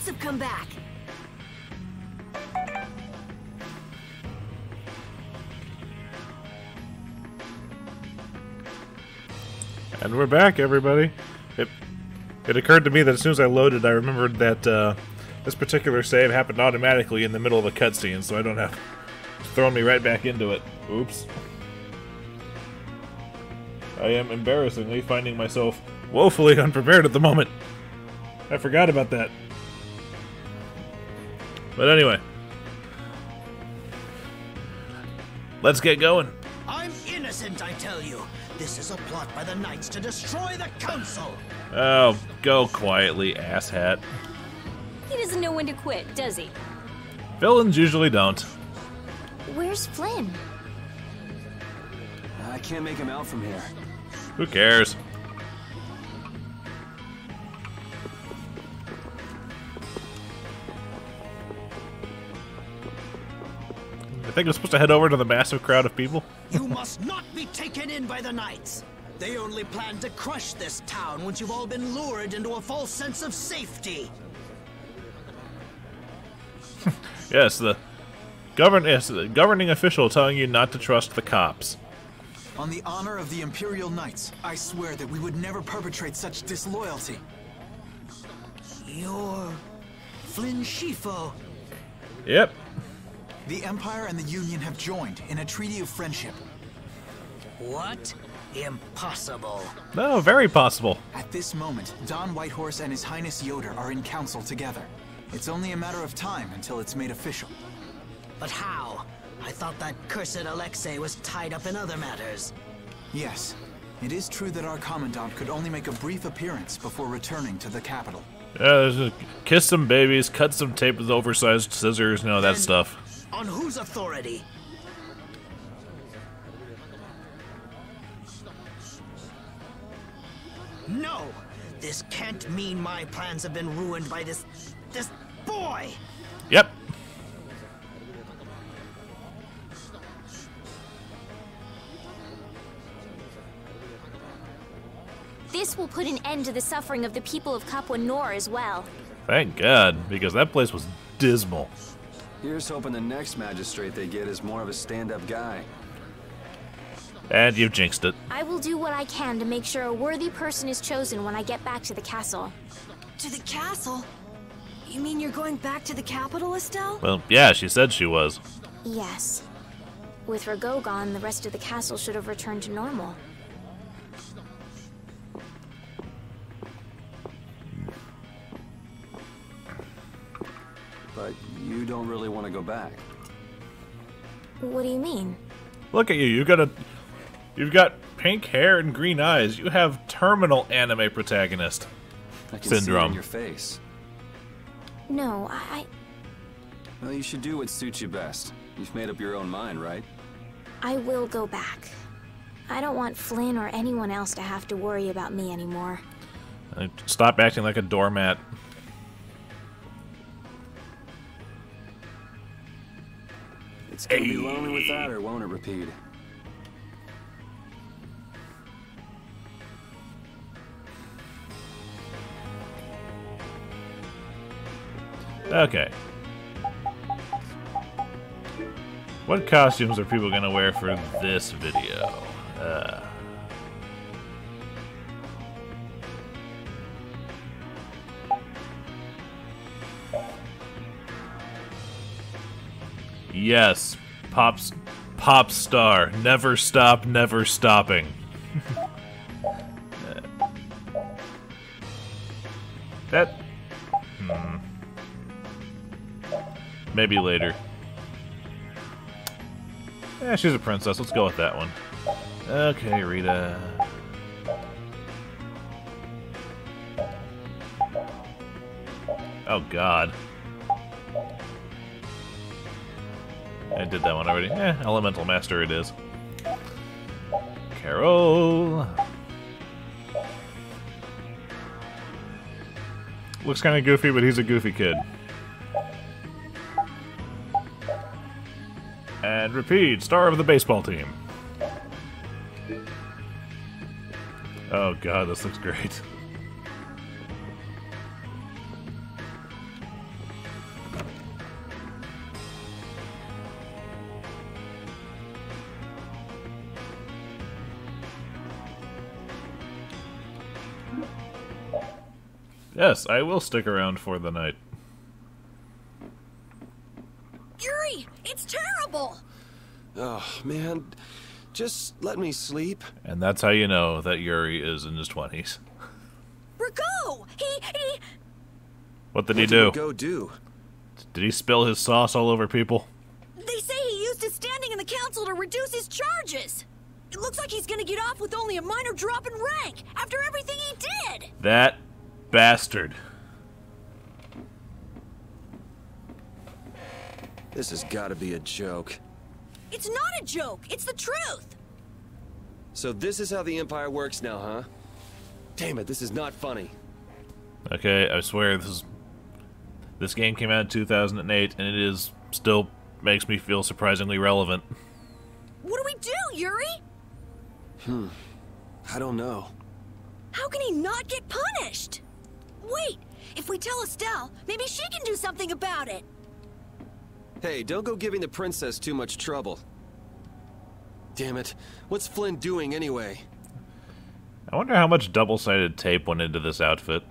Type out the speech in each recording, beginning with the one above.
knights have come back. And we're back, everybody. It occurred to me that as soon as I loaded, I remembered that this particular save happened automatically in the middle of a cutscene, so I don't have thrown me right back into it. Oops. I am embarrassingly finding myself woefully unprepared at the moment. I forgot about that. But anyway. Let's get going. I'm innocent, I tell you. This is a plot by the knights to destroy the council. Oh, go quietly, asshat. He doesn't know when to quit, does he? Villains usually don't. Where's Flynn? I can't make him out from here. Who cares? I think I'm supposed to head over to the massive crowd of people. You must not be taken in by the knights. They only plan to crush this town once you've all been lured into a false sense of safety. Yes, the governing official telling you not to trust the cops. On the honor of the Imperial Knights, I swear that we would never perpetrate such disloyalty. You're Flynn Schifo. Yep. The Empire and the Union have joined in a treaty of friendship. What? Impossible. No, very possible. At this moment, Don Whitehorse and His Highness Yoder are in council together. It's only a matter of time until it's made official. But how? I thought that cursed Alexei was tied up in other matters. Yes, it is true that our Commandant could only make a brief appearance before returning to the capital. Kiss some babies, cut some tape with oversized scissors, you know, that stuff. On whose authority? No! This can't mean my plans have been ruined by this boy! Yep. This will put an end to the suffering of the people of Capua Nor as well. Thank God, because that place was dismal. Here's hoping the next magistrate they get is more of a stand-up guy. And you've jinxed it. I will do what I can to make sure a worthy person is chosen when I get back to the castle. To the castle? You mean you're going back to the capital, Estelle? Well, yeah, she said she was. Yes. With Rago gone, the rest of the castle should have returned to normal. But you don't really want to go back. What do you mean? Look at you. You've got pink hair and green eyes. You have terminal anime protagonist I can syndrome. see it in your face. No, Well, you should do what suits you best. You've made up your own mind, right? I will go back. I don't want Flynn or anyone else to have to worry about me anymore. Stop acting like a doormat. It's gonna be lonely without her, won't it, Repeat? Okay. What costumes are people gonna wear for this video? Yes, pop star, never stop, never stopping. That. Maybe later. Yeah, she's a princess. Let's go with that one. Okay, Rita. Oh, God. I did that one already. Elemental Master it is. Carol. Looks kind of goofy, but he's a goofy kid. And Repeat, star of the baseball team. Oh god, this looks great. Yes, I will stick around for the night. Yuri, it's terrible! Oh, man. Just let me sleep. And that's how you know that Yuri is in his 20s. Rigo! He... What did he do? Go do. Did he spill his sauce all over people? They say he used his standing in the council to reduce his charges! It looks like he's gonna get off with only a minor drop in rank after everything he did! That bastard. This has got to be a joke. It's not a joke, it's the truth! So this is how the Empire works now, huh? Damn it, this is not funny. Okay, I swear this game came out in 2008 and it is still makes me feel surprisingly relevant. What do we do, Yuri? I don't know. How can he not get punished? Wait, if we tell Estelle, maybe she can do something about it. Hey, don't go giving the princess too much trouble. Damn it, what's Flynn doing anyway? I wonder how much double-sided tape went into this outfit.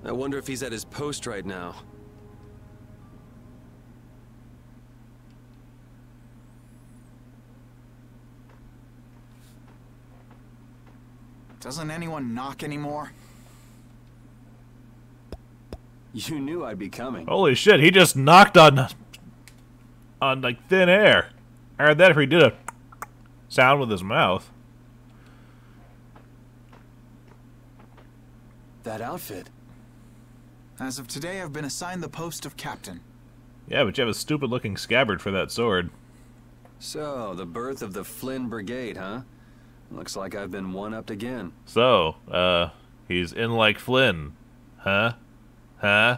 I wonder if he's at his post right now. Doesn't anyone knock anymore? You knew I'd be coming. Holy shit, he just knocked on like thin air. I heard that if he did a sound with his mouth. That outfit. As of today, I've been assigned the post of captain. Yeah, but you have a stupid-looking scabbard for that sword. So, the birth of the Flynn Brigade, huh? Looks like I've been one-upped again. So, he's in like Flynn. Huh? Huh?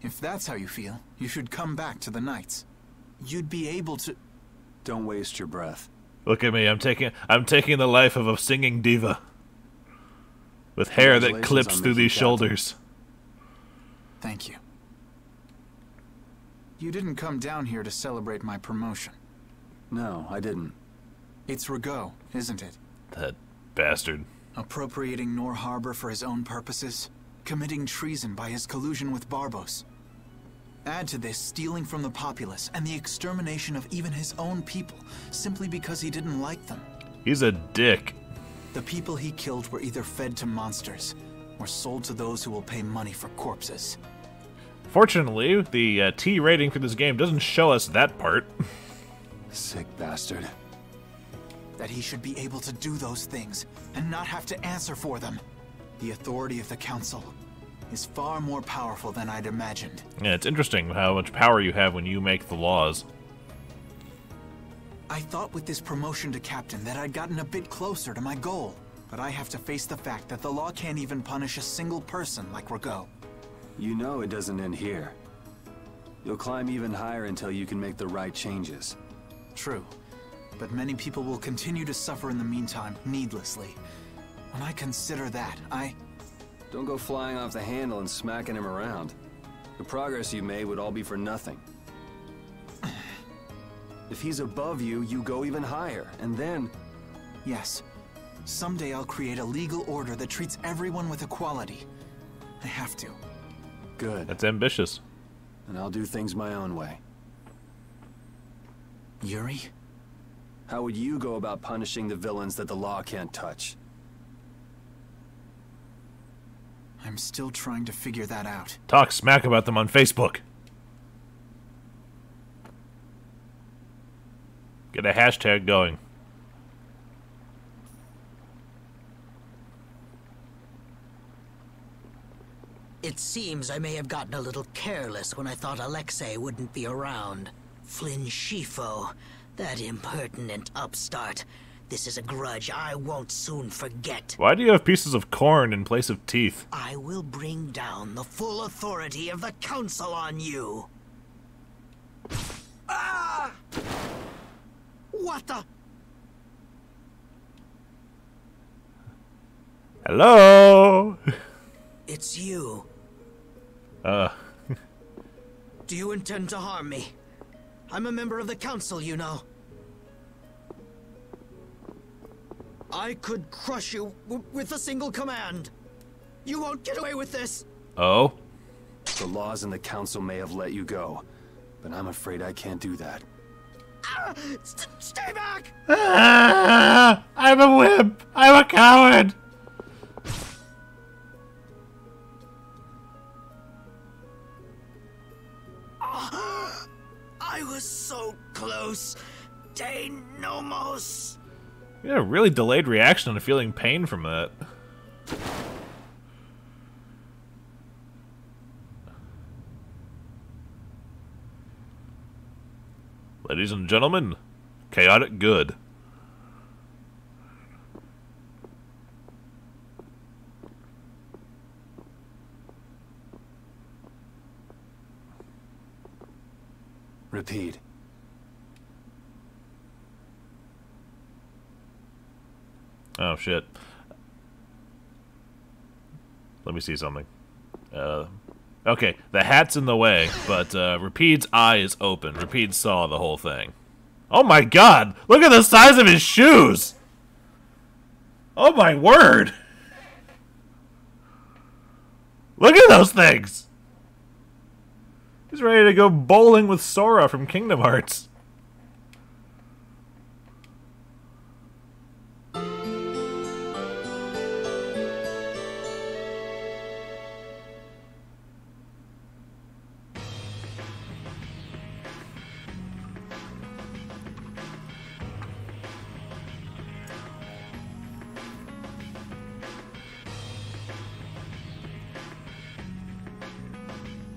If that's how you feel, you should come back to the Knights. You'd be able to... Don't waste your breath. Look at me, I'm taking the life of a singing diva. With hair that Congratulations clips on through making these captain. shoulders. Thank you. You didn't come down here to celebrate my promotion. No, I didn't. It's Rigo, isn't it? That bastard. Appropriating Nor Harbor for his own purposes, committing treason by his collusion with Barbos. Add to this stealing from the populace and the extermination of even his own people, simply because he didn't like them. He's a dick. The people he killed were either fed to monsters, or sold to those who will pay money for corpses. Fortunately, the T rating for this game doesn't show us that part. Sick bastard. That he should be able to do those things, and not have to answer for them. The authority of the Council is far more powerful than I'd imagined. Yeah, it's interesting how much power you have when you make the laws. I thought with this promotion to captain that I'd gotten a bit closer to my goal, but I have to face the fact that the law can't even punish a single person like Rigo. You know it doesn't end here. You'll climb even higher until you can make the right changes. True, but many people will continue to suffer in the meantime, needlessly. When I consider that, Don't go flying off the handle and smacking him around. The progress you made would all be for nothing. If he's above you, you go even higher, and then... Yes, someday I'll create a legal order that treats everyone with equality. I have to. Good. That's ambitious. And I'll do things my own way. Yuri? How would you go about punishing the villains that the law can't touch? I'm still trying to figure that out. Talk smack about them on Facebook. Get a hashtag going. It seems I may have gotten a little careless when I thought Alexei wouldn't be around. Flynn Shifo, that impertinent upstart. This is a grudge I won't soon forget. Why do you have pieces of corn in place of teeth? I will bring down the full authority of the Council on you. Ah! What the? Hello? It's you. Do you intend to harm me? I'm a member of the Council, you know. I could crush you with a single command. You won't get away with this. Oh? The laws and the council may have let you go, but I'm afraid I can't do that. Stay back! Ah, I'm a wimp! I'm a coward! I was so close. De nomos. You had a really delayed reaction to feeling pain from that. Ladies and gentlemen, chaotic good. Repeat. Oh shit. Let me see something. Okay, the hat's in the way, but Rapid's eye is open. Rapid saw the whole thing. Oh my god! Look at the size of his shoes! Oh my word! Look at those things! He's ready to go bowling with Sora from Kingdom Hearts.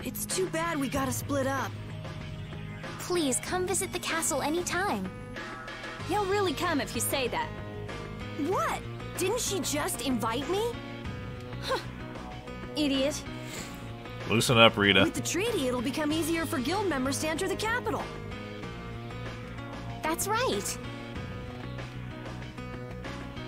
It's too bad we gotta split up. Please, come visit the castle anytime. He'll really come if you say that. What? Didn't she just invite me? Idiot. Loosen up, Rita. With the treaty, it'll become easier for guild members to enter the capital. That's right.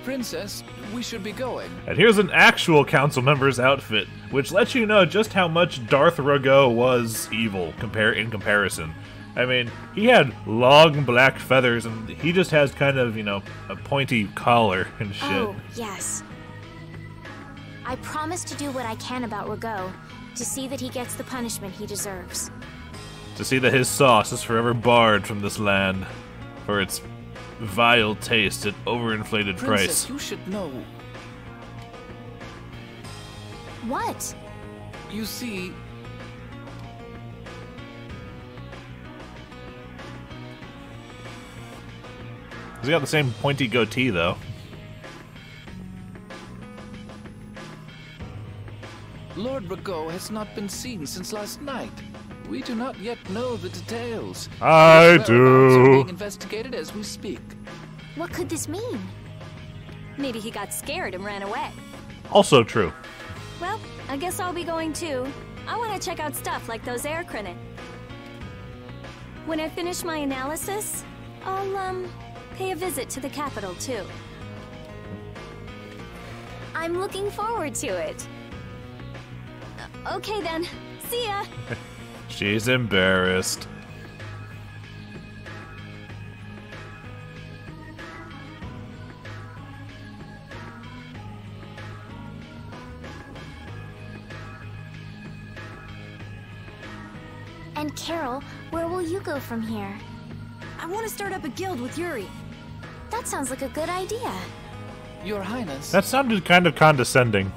Princess, we should be going. And here's an actual council member's outfit, which lets you know just how much Darth Rago was evil in comparison. I mean, he had long black feathers, and he just has kind of, you know, a pointy collar and shit. Oh, yes. I promise to do what I can about Rago, to see that he gets the punishment he deserves. To see that his sauce is forever barred from this land for its vile taste at overinflated Princess, price. You should know. What? You see, He's got the same pointy goatee, though. Lord Rago has not been seen since last night. We do not yet know the details. I His whereabouts are do. being investigated as we speak. What could this mean? Maybe he got scared and ran away. Also true. Well, I guess I'll be going too. I want to check out stuff like those air Krenin. When I finish my analysis, I'll, pay a visit to the capital too. I'm looking forward to it. Okay then, see ya! She's embarrassed. And Carol, where will you go from here? I want to start up a guild with Yuri. That sounds like a good idea. Your Highness. That sounded kind of condescending.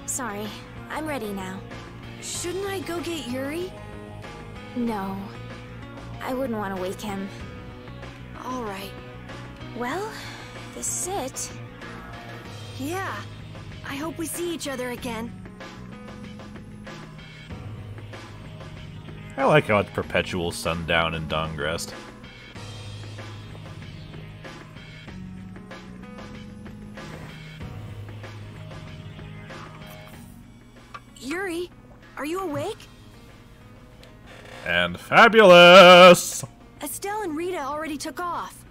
Sorry, I'm ready now. Shouldn't I go get Yuri? No, I wouldn't want to wake him. All right. Well, this is it. Yeah. I hope we see each other again. I like how it's perpetual sundown in Dongrest. Yuri, are you awake? And fabulous! Estelle and Rita already took off.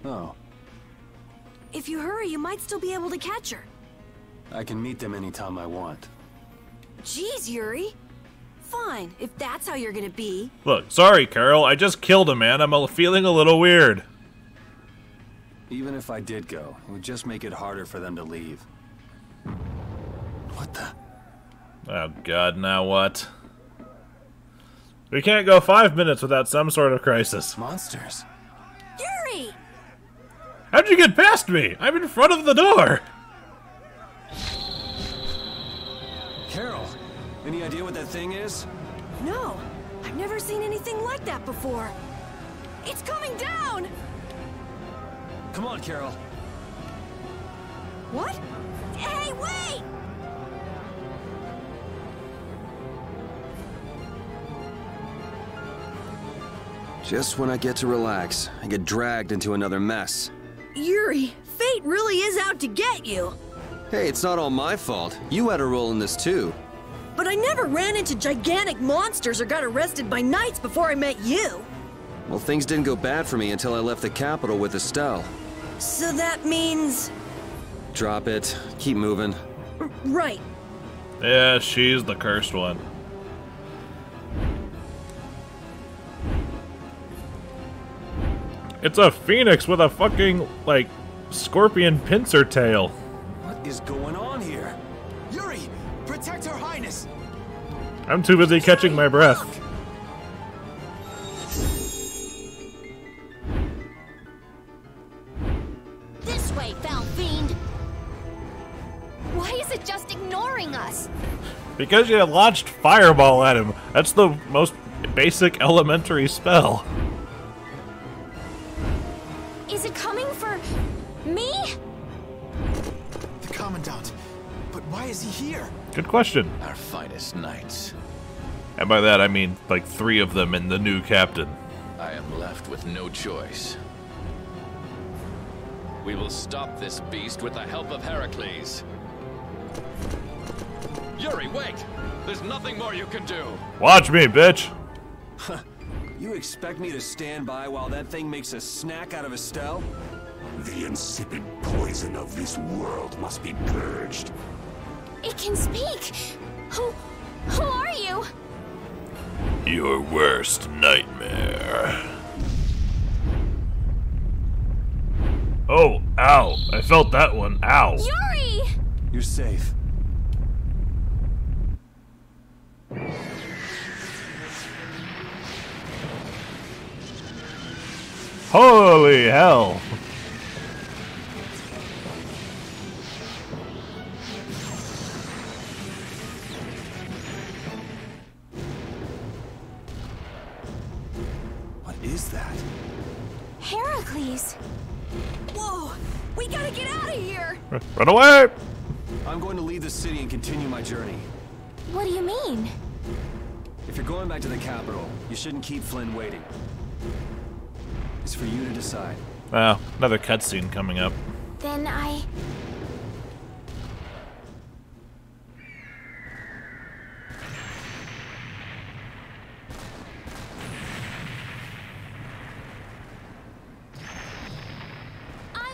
Oh, If you hurry, you might still be able to catch her. I can meet them anytime I want. Jeez, Yuri. fine, if that's how you're gonna be. Look, sorry, Carol. I just killed a man. I'm feeling a little weird. Even if I did go, it would just make it harder for them to leave. What the? Oh, God, now what? We can't go 5 minutes without some sort of crisis. Monsters. Yuri! How'd you get past me? I'm in front of the door. Carol, any idea what that thing is? No, I've never seen anything like that before. It's coming down! Come on, Carol. What? Hey, wait! Just when I get to relax, I get dragged into another mess. Yuri, fate really is out to get you. Hey, it's not all my fault. You had a role in this too. But I never ran into gigantic monsters or got arrested by knights before I met you. Well, things didn't go bad for me until I left the capital with Estelle. So that means... Drop it. Keep moving. Right. Yeah, she's the cursed one. It's a phoenix with a fucking, like, scorpion pincer tail. What is going on here? Yuri, protect Her Highness. I'm too busy catching my breath. This way, foul fiend! Why is it just ignoring us? Because you launched fireball at him. That's the most basic elementary spell. Is it coming for me? The Commandant. But why is he here? Good question. Our finest knights. And by that I mean like 3 of them and the new captain. I am left with no choice. We will stop this beast with the help of Heracles. Yuri, wait! There's nothing more you can do! Watch me, bitch! You expect me to stand by while that thing makes a snack out of Estelle? The insipid poison of this world must be purged. It can speak! Who are you? Your worst nightmare. Oh, ow. I felt that one. Ow. Yuri! You're safe. Holy hell. What is that? Heracles! Whoa! We gotta get out of here! Run away! I'm going to leave the city and continue my journey. What do you mean? If you're going back to the capital, you shouldn't keep Flynn waiting. It's for you to decide. Wow, another cutscene coming up. Then I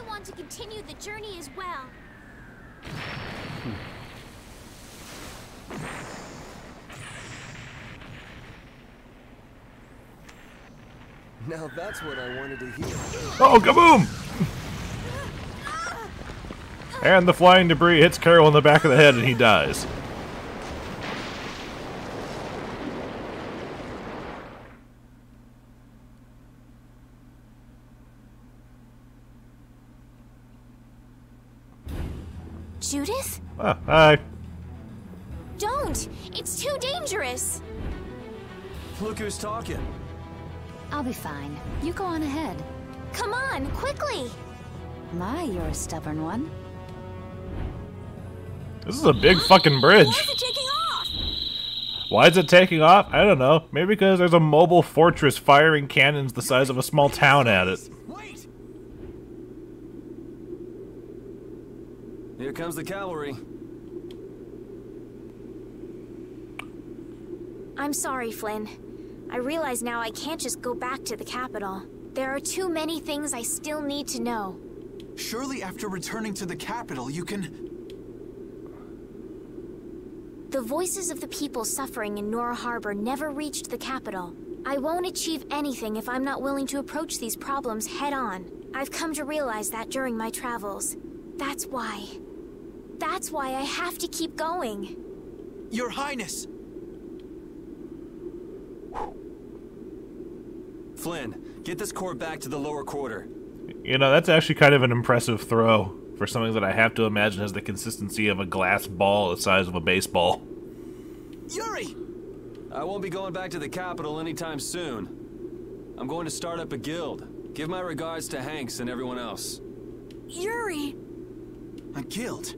want to continue the journey as well. Now that's what I wanted to hear. Oh, kaboom! And the flying debris hits Carol in the back of the head and he dies. Judith? Oh, hi. Don't! It's too dangerous! Look who's talking. I'll be fine. You go on ahead. Come on, quickly! My, you're a stubborn one. This is a big fucking bridge. Why is it taking off? Why is it taking off? I don't know. Maybe because there's a mobile fortress firing cannons the size of a small town at it. Wait! Here comes the cavalry. I'm sorry, Flynn. I realize now I can't just go back to the capital. There are too many things I still need to know. Surely after returning to the capital, you can... The voices of the people suffering in Nora Harbor never reached the capital. I won't achieve anything if I'm not willing to approach these problems head-on. I've come to realize that during my travels. That's why I have to keep going. Your Highness! Flynn, get this core back to the lower quarter. You know, that's actually kind of an impressive throw for something that I have to imagine has the consistency of a glass ball the size of a baseball. Yuri! I won't be going back to the capital anytime soon. I'm going to start up a guild. Give my regards to Hanks and everyone else. Yuri! A guild?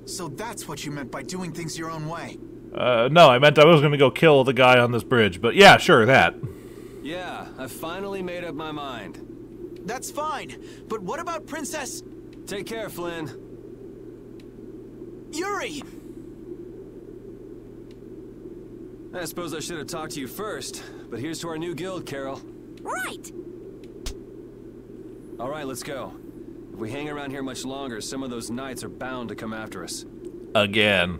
So that's what you meant by doing things your own way. No, I meant I was gonna go kill the guy on this bridge, but yeah, sure, that. Yeah, I finally made up my mind. That's fine, but what about Princess... Take care, Flynn. Yuri! I suppose I should have talked to you first, but here's to our new guild, Carol. Right! Alright, let's go. If we hang around here much longer, some of those knights are bound to come after us. Again.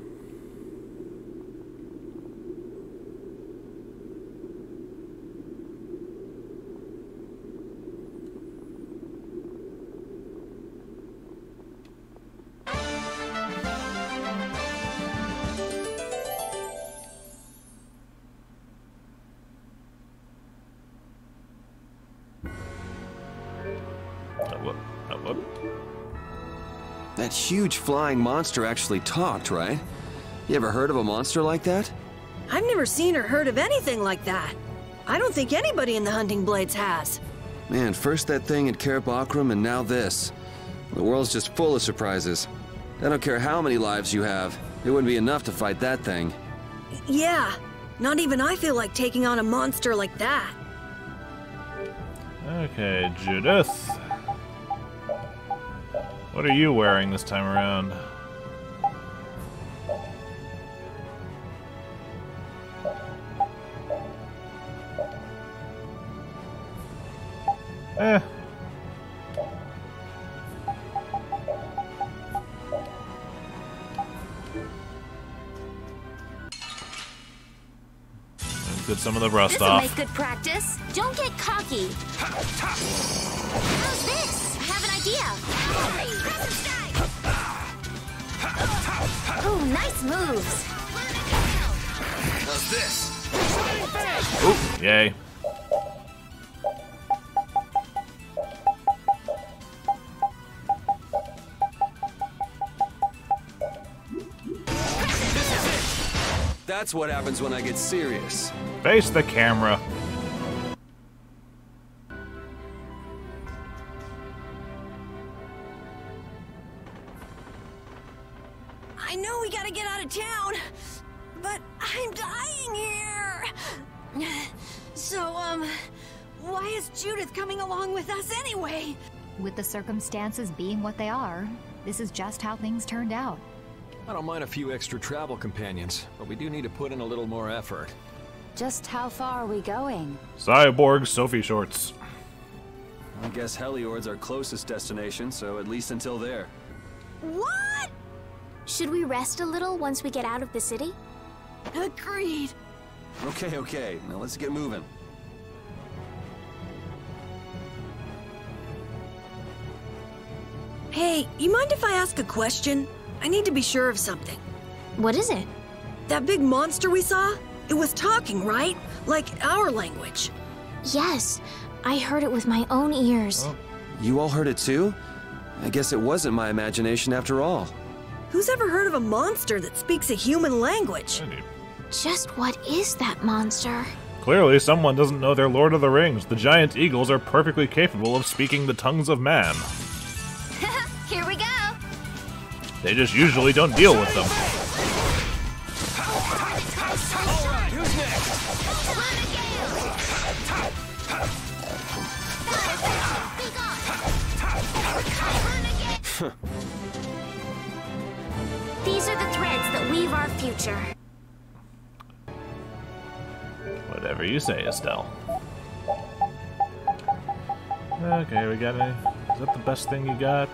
That huge flying monster actually talked, right? You ever heard of a monster like that? I've never seen or heard of anything like that. I don't think anybody in the Hunting Blades has. Man, first that thing at Karab Akram and now this. The world's just full of surprises. I don't care how many lives you have, it wouldn't be enough to fight that thing. Yeah, not even I feel like taking on a monster like that. Okay, Judith. What are you wearing this time around? Get some of the rust This'll off. make good practice. Don't get cocky. How's this? I have an idea. Ooh, nice moves. How's this? Ooh, yay. That's what happens when I get serious. Face the camera. I know we gotta get out of town, but I'm dying here. So, why is Judith coming along with us anyway? With the circumstances being what they are, this is just how things turned out. I don't mind a few extra travel companions, but we do need to put in a little more effort. Just how far are we going? Cyborg Sophie shorts. I guess Heliord's our closest destination, so at least until there. What? Should we rest a little once we get out of the city? Agreed. Okay, now let's get moving. Hey, you mind if I ask a question? I need to be sure of something. What is it? That big monster we saw? It was talking, right? Like our language. Yes, I heard it with my own ears. Oh. You all heard it too? I guess it wasn't my imagination after all. Who's ever heard of a monster that speaks a human language? Just what is that monster? Clearly, someone doesn't know their Lord of the Rings. The giant eagles are perfectly capable of speaking the tongues of man. Here we go! They just usually don't deal with them. Alright, who's next? These are the threads that weave our future. Whatever you say, Estelle. Okay, we got any... Is that the best thing you got?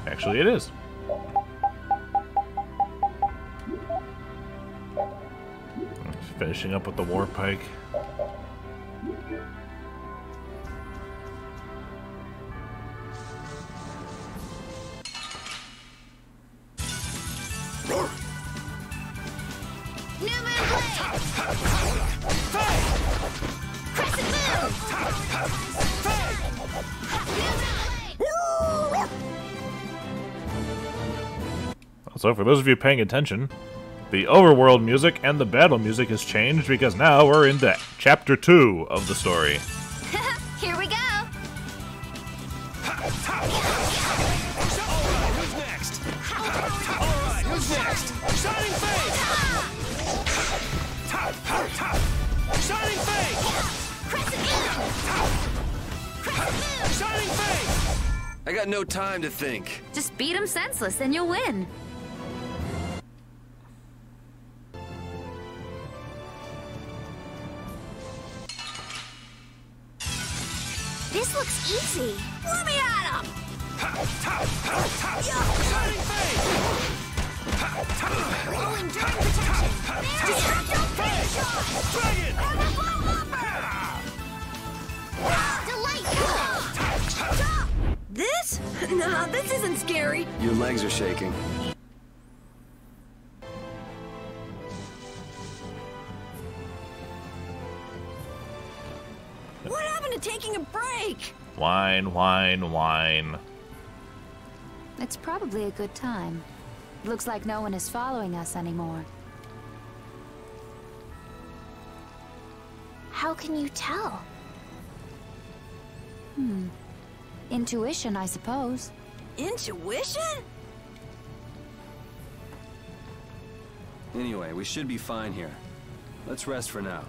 Actually, it is. Finishing up with the war pike. So for those of you paying attention, the overworld music and the battle music has changed because now we're into Chapter 2 of the story. Here we go! Who's next? Alright, who's next? Shining Face! Shining Face! Shining Face! I got no time to think. Just beat him senseless and you'll win. This looks easy. Let me at him! Shining Face! Rolling drain protection! Destructo Face! Dragon! Delight! This? Nah, this isn't scary. Your legs are shaking. What happened to taking a break? Whine, whine, whine. It's probably a good time. Looks like no one is following us anymore. How can you tell? Intuition, I suppose. Intuition? Anyway, we should be fine here. Let's rest for now.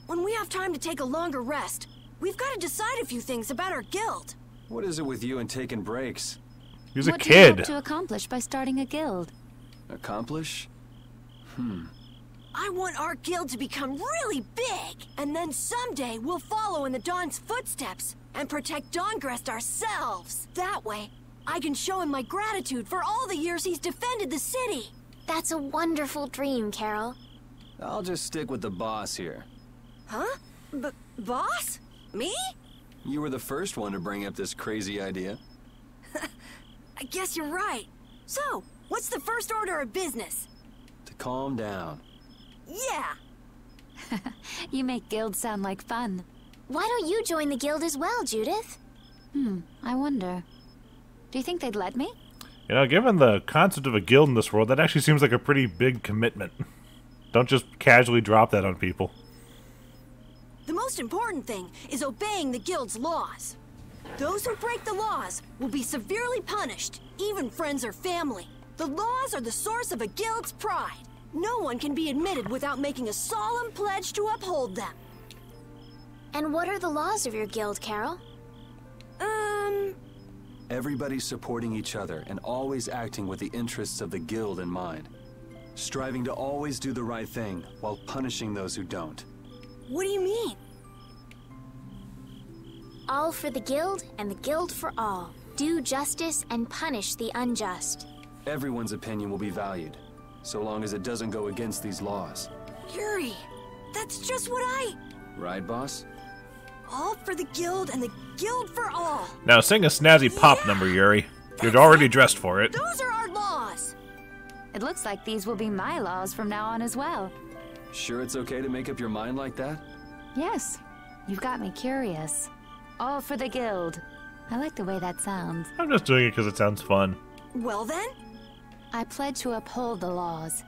When we have time to take a longer rest, we've got to decide a few things about our guild. What is it with you and taking breaks? He was a What do you hope kid. to accomplish by starting a guild? Accomplish? I want our guild to become really big, and then someday we'll follow in the Dawn's footsteps and protect Dawngrest ourselves. That way, I can show him my gratitude for all the years he's defended the city. That's a wonderful dream, Carol. I'll just stick with the boss here. Huh? Boss? Me? You were the first one to bring up this crazy idea. I guess you're right. So, what's the first order of business? To calm down. Yeah! You make guilds sound like fun. Why don't you join the guild as well, Judith? I wonder. Do you think they'd let me? You know, given the concept of a guild in this world, that actually seems like a pretty big commitment. Don't just casually drop that on people. The most important thing is obeying the guild's laws. Those who break the laws will be severely punished, even friends or family. The laws are the source of a guild's pride. No one can be admitted without making a solemn pledge to uphold them. And what are the laws of your guild, Carol? Everybody supporting each other and always acting with the interests of the guild in mind. Striving to always do the right thing while punishing those who don't. What do you mean? All for the guild and the guild for all. Do justice and punish the unjust. Everyone's opinion will be valued, so long as it doesn't go against these laws. Yuri, that's just what Right, boss? All for the guild and the guild for all. Now sing a snazzy pop number, Yuri. You're already dressed for it. Those are our laws. It looks like these will be my laws from now on as well. Sure it's okay to make up your mind like that? Yes. You've got me curious. All for the guild. I like the way that sounds. I'm just doing it because it sounds fun. Well then? I pledge to uphold the laws.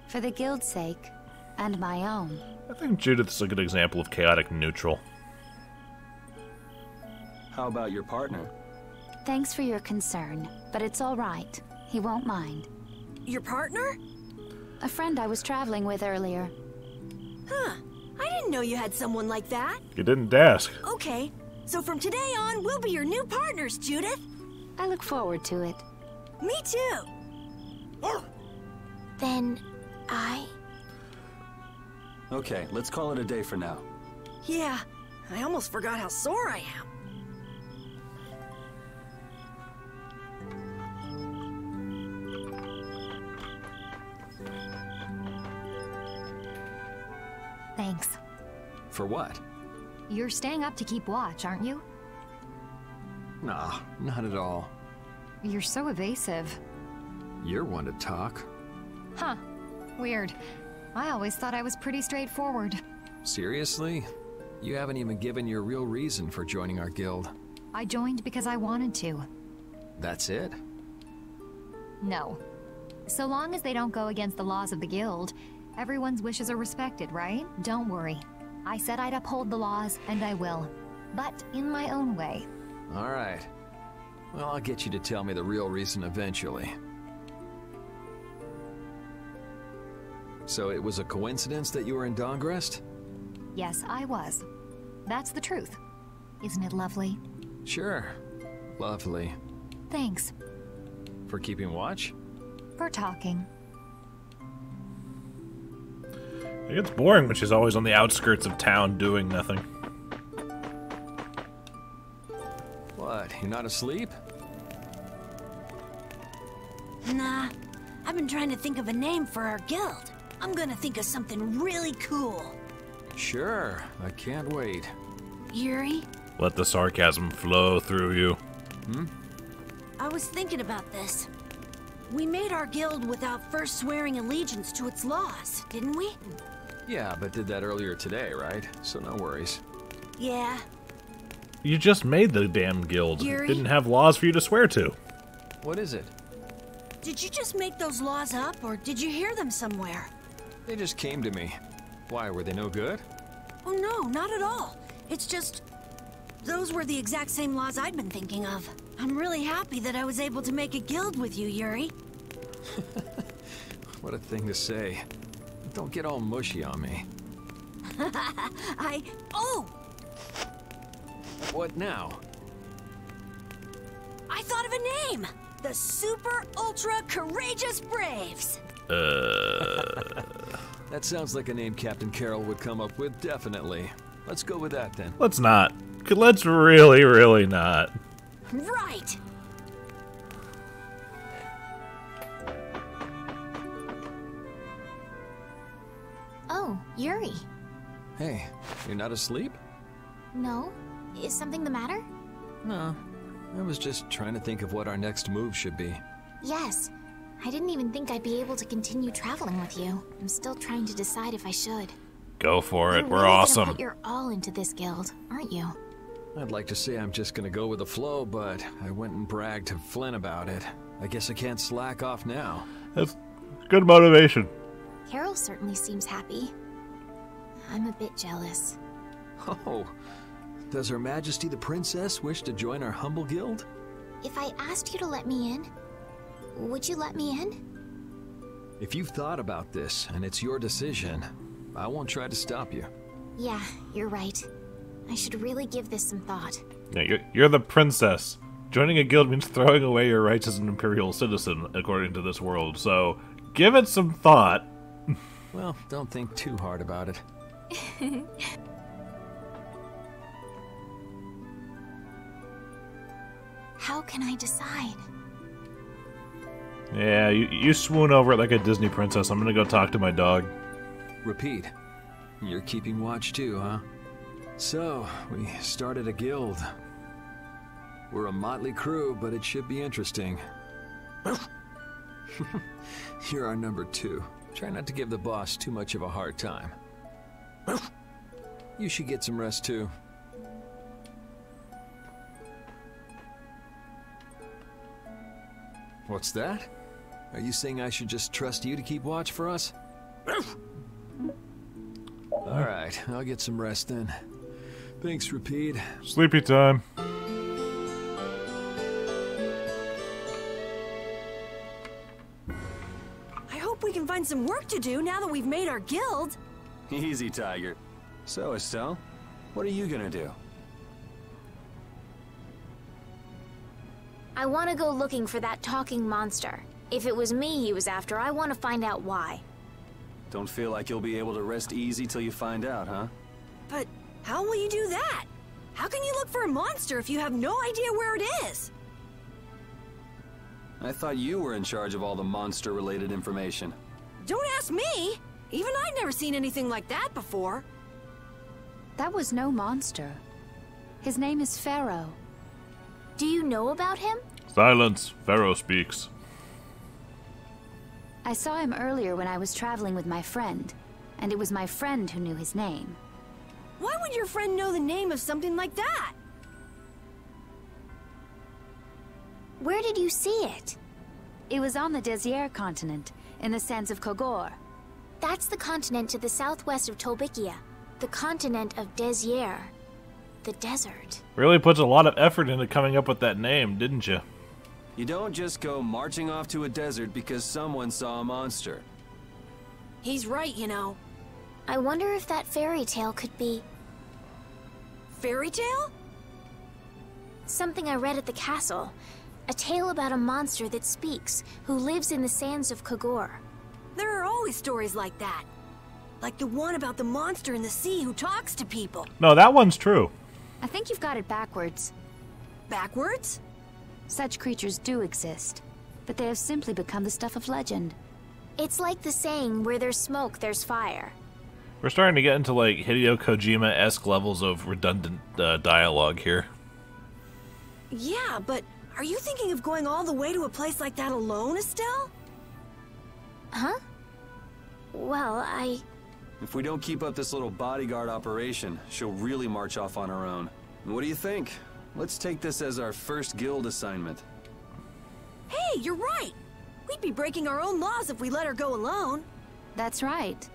For the guild's sake. And my own. I think Judith's a good example of chaotic neutral. How about your partner? Thanks for your concern, but it's all right. He won't mind. Your partner? A friend I was traveling with earlier. Huh. I didn't know you had someone like that. You didn't ask. Okay. So from today on, we'll be your new partners, Judith. I look forward to it. Me too. Then, I... Okay, let's call it a day for now. Yeah. I almost forgot how sore I am. Thanks. For what? You're staying up to keep watch, aren't you? Nah, not at all. You're so evasive. You're one to talk. Huh. Weird. I always thought I was pretty straightforward. Seriously? You haven't even given your real reason for joining our guild. I joined because I wanted to. That's it? No. So long as they don't go against the laws of the guild, everyone's wishes are respected, right? Don't worry. I said I'd uphold the laws, and I will. But in my own way. Alright. Well, I'll get you to tell me the real reason eventually. So it was a coincidence that you were in Dawngrest? Yes, I was. That's the truth. Isn't it lovely? Sure. Lovely. Thanks. For keeping watch? For talking. It gets boring when she's always on the outskirts of town doing nothing. What, you're not asleep? Nah, I've been trying to think of a name for our guild. I'm gonna think of something really cool. Sure, I can't wait. Yuri? Let the sarcasm flow through you. I was thinking about this. We made our guild without first swearing allegiance to its laws, didn't we? Yeah, but did that earlier today, right? So no worries. Yeah. You just made the damn guild. Yuri? Didn't have laws for you to swear to. What is it? Did you just make those laws up, or did you hear them somewhere? They just came to me. Why, were they no good? Oh no, not at all. It's just... those were the exact same laws I'd been thinking of. I'm really happy that I was able to make a guild with you, Yuri. What a thing to say. Don't get all mushy on me. Oh! What now? I thought of a name! The Super Ultra Courageous Braves! That sounds like a name Captain Carroll would come up with, definitely. Let's go with that, then. Let's not. Let's really, really not. Right! Oh, Yuri. Hey, you're not asleep? No? Is something the matter? No. I was just trying to think of what our next move should be. Yes. I didn't even think I'd be able to continue traveling with you. I'm still trying to decide if I should. Go for it. You're We're really awesome. gonna put your all into this guild, aren't you? I'd like to say I'm just gonna go with the flow, but I went and bragged to Flynn about it. I guess I can't slack off now. That's good motivation. Carol certainly seems happy. I'm a bit jealous. Oh, does Her Majesty the Princess wish to join our humble guild? If I asked you to let me in, would you let me in? If you've thought about this, and it's your decision, I won't try to stop you. Yeah, you're right. I should really give this some thought. Yeah, you're the princess. Joining a guild means throwing away your rights as an imperial citizen, according to this world, so give it some thought. Well, don't think too hard about it. How can I decide? Yeah, you swoon over it like a Disney princess. I'm gonna go talk to my dog. Repeat. You're keeping watch too, huh? So, we started a guild. We're a motley crew, but it should be interesting. You're our number 2. Try not to give the boss too much of a hard time. You should get some rest too. What's that? Are you saying I should just trust you to keep watch for us? Alright, I'll get some rest then. Thanks, Repeat. Sleepy time. I hope we can find some work to do now that we've made our guild. Easy, Tiger. So, Estelle, what are you gonna do? I want to go looking for that talking monster. If it was me he was after, I want to find out why. Don't feel like you'll be able to rest easy till you find out, huh? But how will you do that? How can you look for a monster if you have no idea where it is? I thought you were in charge of all the monster-related information. Don't ask me! Even I'd never seen anything like that before. That was no monster. His name is Pharaoh. Do you know about him? Silence. Pharaoh speaks. I saw him earlier when I was traveling with my friend, and it was my friend who knew his name. Why would your friend know the name of something like that? Where did you see it? It was on the Désir continent, in the sands of Kogor. That's the continent to the southwest of Tolbikia. The continent of Désir. The desert. Really puts a lot of effort into coming up with that name, didn't you? You don't just go marching off to a desert because someone saw a monster. He's right, you know. I wonder if that fairy tale could be... Fairy tale? Something I read at the castle. A tale about a monster that speaks, who lives in the sands of Kogor. There are always stories like that. Like the one about the monster in the sea who talks to people. No, that one's true. I think you've got it backwards. Backwards? Such creatures do exist, but they have simply become the stuff of legend. It's like the saying, where there's smoke, there's fire. We're starting to get into like Hideo Kojima-esque levels of redundant dialogue here. Yeah, but are you thinking of going all the way to a place like that alone, Estelle? Huh? Well, If we don't keep up this little bodyguard operation, she'll really march off on her own. What do you think? Let's take this as our first guild assignment. Hey, you're right! We'd be breaking our own laws if we let her go alone. That's right.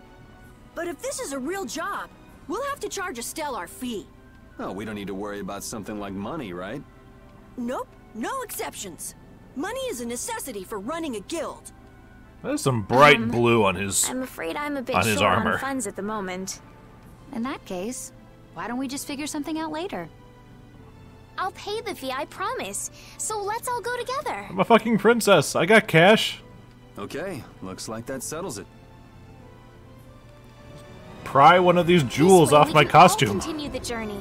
But if this is a real job, we'll have to charge Estelle our fee. Oh, we don't need to worry about something like money, right? Nope, no exceptions. Money is a necessity for running a guild. There's some bright blue on his I'm afraid I'm a bit on his short armor. on funds at the moment. In that case, why don't we just figure something out later? I'll pay the fee, I promise. So let's all go together. I'm a fucking princess. I got cash. Okay, looks like that settles it. Pry one of these jewels off my costume. Continue the journey.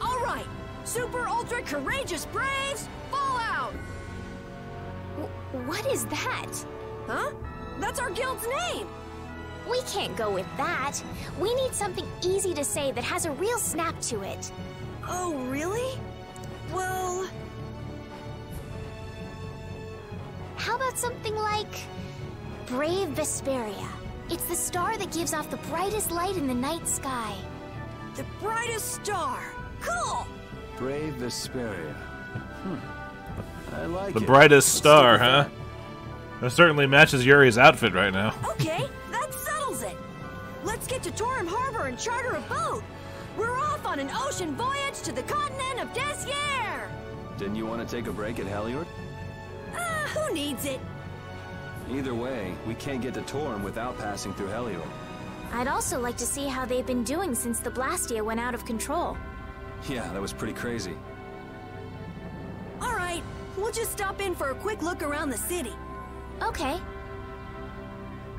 All right, super ultra courageous braves, fall out. What is that? Huh? That's our guild's name. We can't go with that. We need something easy to say that has a real snap to it. Oh, really? Well... How about something like... Brave Vesperia? It's the star that gives off the brightest light in the night sky. The brightest star. Cool! Brave Vesperia. I like it. The brightest star, huh? That certainly matches Yuri's outfit right now. Okay, that settles it. Let's get to Torim Harbor and charter a boat. We're off on an ocean voyage to the continent of Désir. Didn't you want to take a break at Heliord? Who needs it? Either way, we can't get to Torim without passing through Heliord. I'd also like to see how they've been doing since the blastia went out of control. Yeah, that was pretty crazy. All right, we'll just stop in for a quick look around the city. Okay.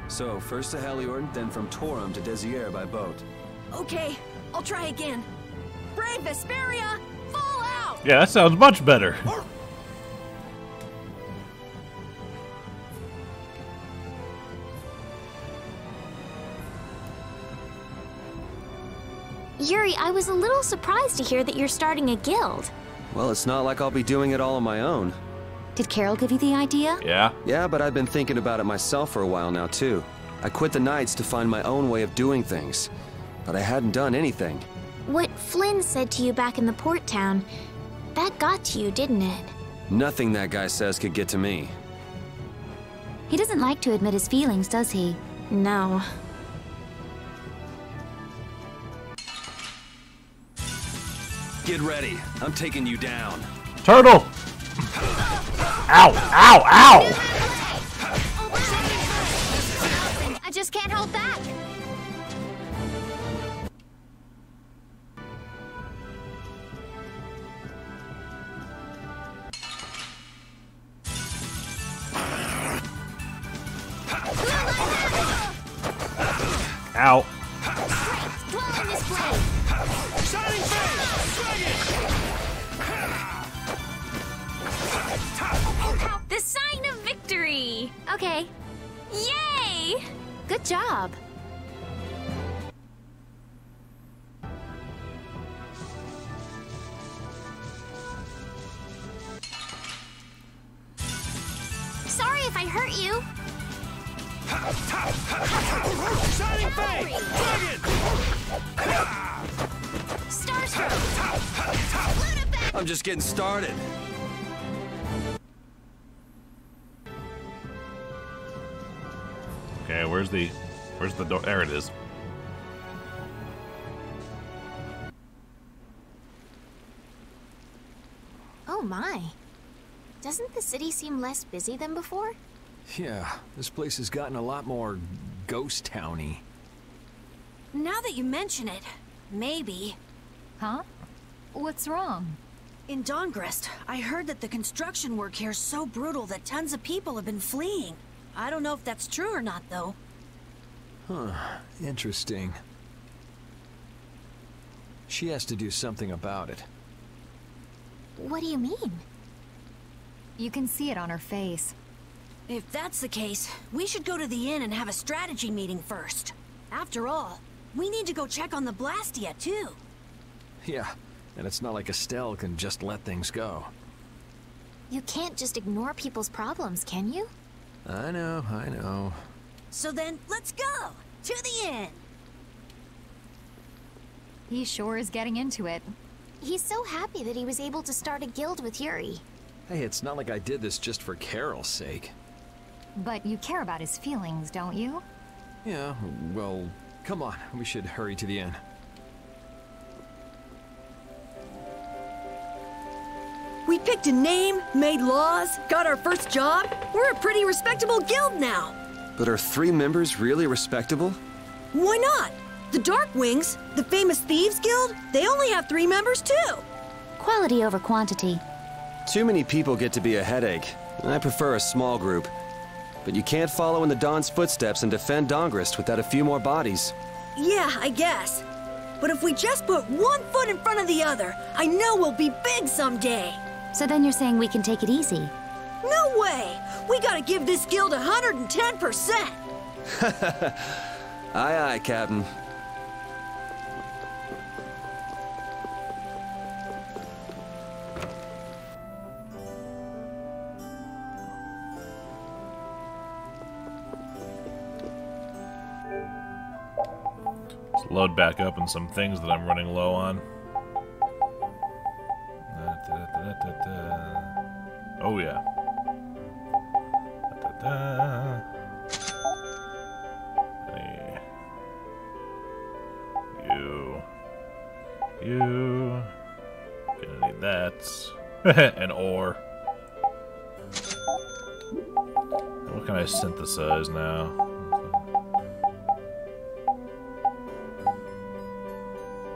So, first to Heliord, then from Torim to Désir by boat. Okay, I'll try again. Brave Vesperia, fall out! Yeah, that sounds much better. Yuri, I was a little surprised to hear that you're starting a guild. Well, it's not like I'll be doing it all on my own. Did Carol give you the idea? Yeah. Yeah, but I've been thinking about it myself for a while now, too. I quit the Knights to find my own way of doing things. But I hadn't done anything. What Flynn said to you back in the port town, that got to you, didn't it? Nothing that guy says could get to me. He doesn't like to admit his feelings, does he? No. Get ready. I'm taking you down. Turtle! Ow! Ow! Ow! I just can't hold back. Ow. The sign of victory! Okay. Yay! Good job. Sorry if I hurt you. Shining Fang! Dragon! Starstroke! I'm just getting started. Okay, where's the door? There it is. Oh my. Doesn't the city seem less busy than before? Yeah, this place has gotten a lot more ghost towny. Now that you mention it, maybe. Huh? What's wrong? In Dongrest, I heard that the construction work here is so brutal that tons of people have been fleeing. I don't know if that's true or not, though. Huh, interesting. She has to do something about it. What do you mean? You can see it on her face. If that's the case, we should go to the inn and have a strategy meeting first. After all, we need to go check on the blastia, too. Yeah, and it's not like Estelle can just let things go. You can't just ignore people's problems, can you? I know. So then, let's go! To the inn! He sure is getting into it. He's so happy that he was able to start a guild with Yuri. Hey, it's not like I did this just for Carol's sake. But you care about his feelings, don't you? Yeah, well, come on. We should hurry to the inn. We picked a name, made laws, got our first job. We're a pretty respectable guild now. But are 3 members really respectable? Why not? The Darkwings, the famous thieves guild, they only have 3 members too. Quality over quantity. Too many people get to be a headache. I prefer a small group. But you can't follow in the Dawn's footsteps and defend Dongrest without a few more bodies. Yeah, I guess. But if we just put one foot in front of the other, I know we'll be big someday. So then you're saying we can take it easy? No way! We gotta give this guild 110%! Aye, aye, Captain. Let's load back up on some things that I'm running low on. Oh yeah. Hey. You. Gonna need that. An ore. What can I synthesize now?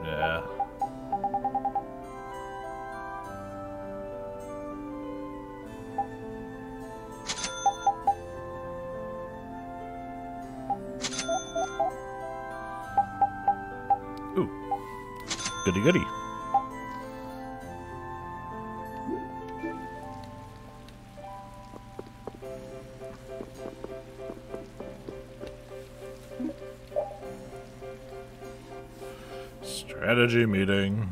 Yeah. Ooh. Goody goody. Strategy meeting.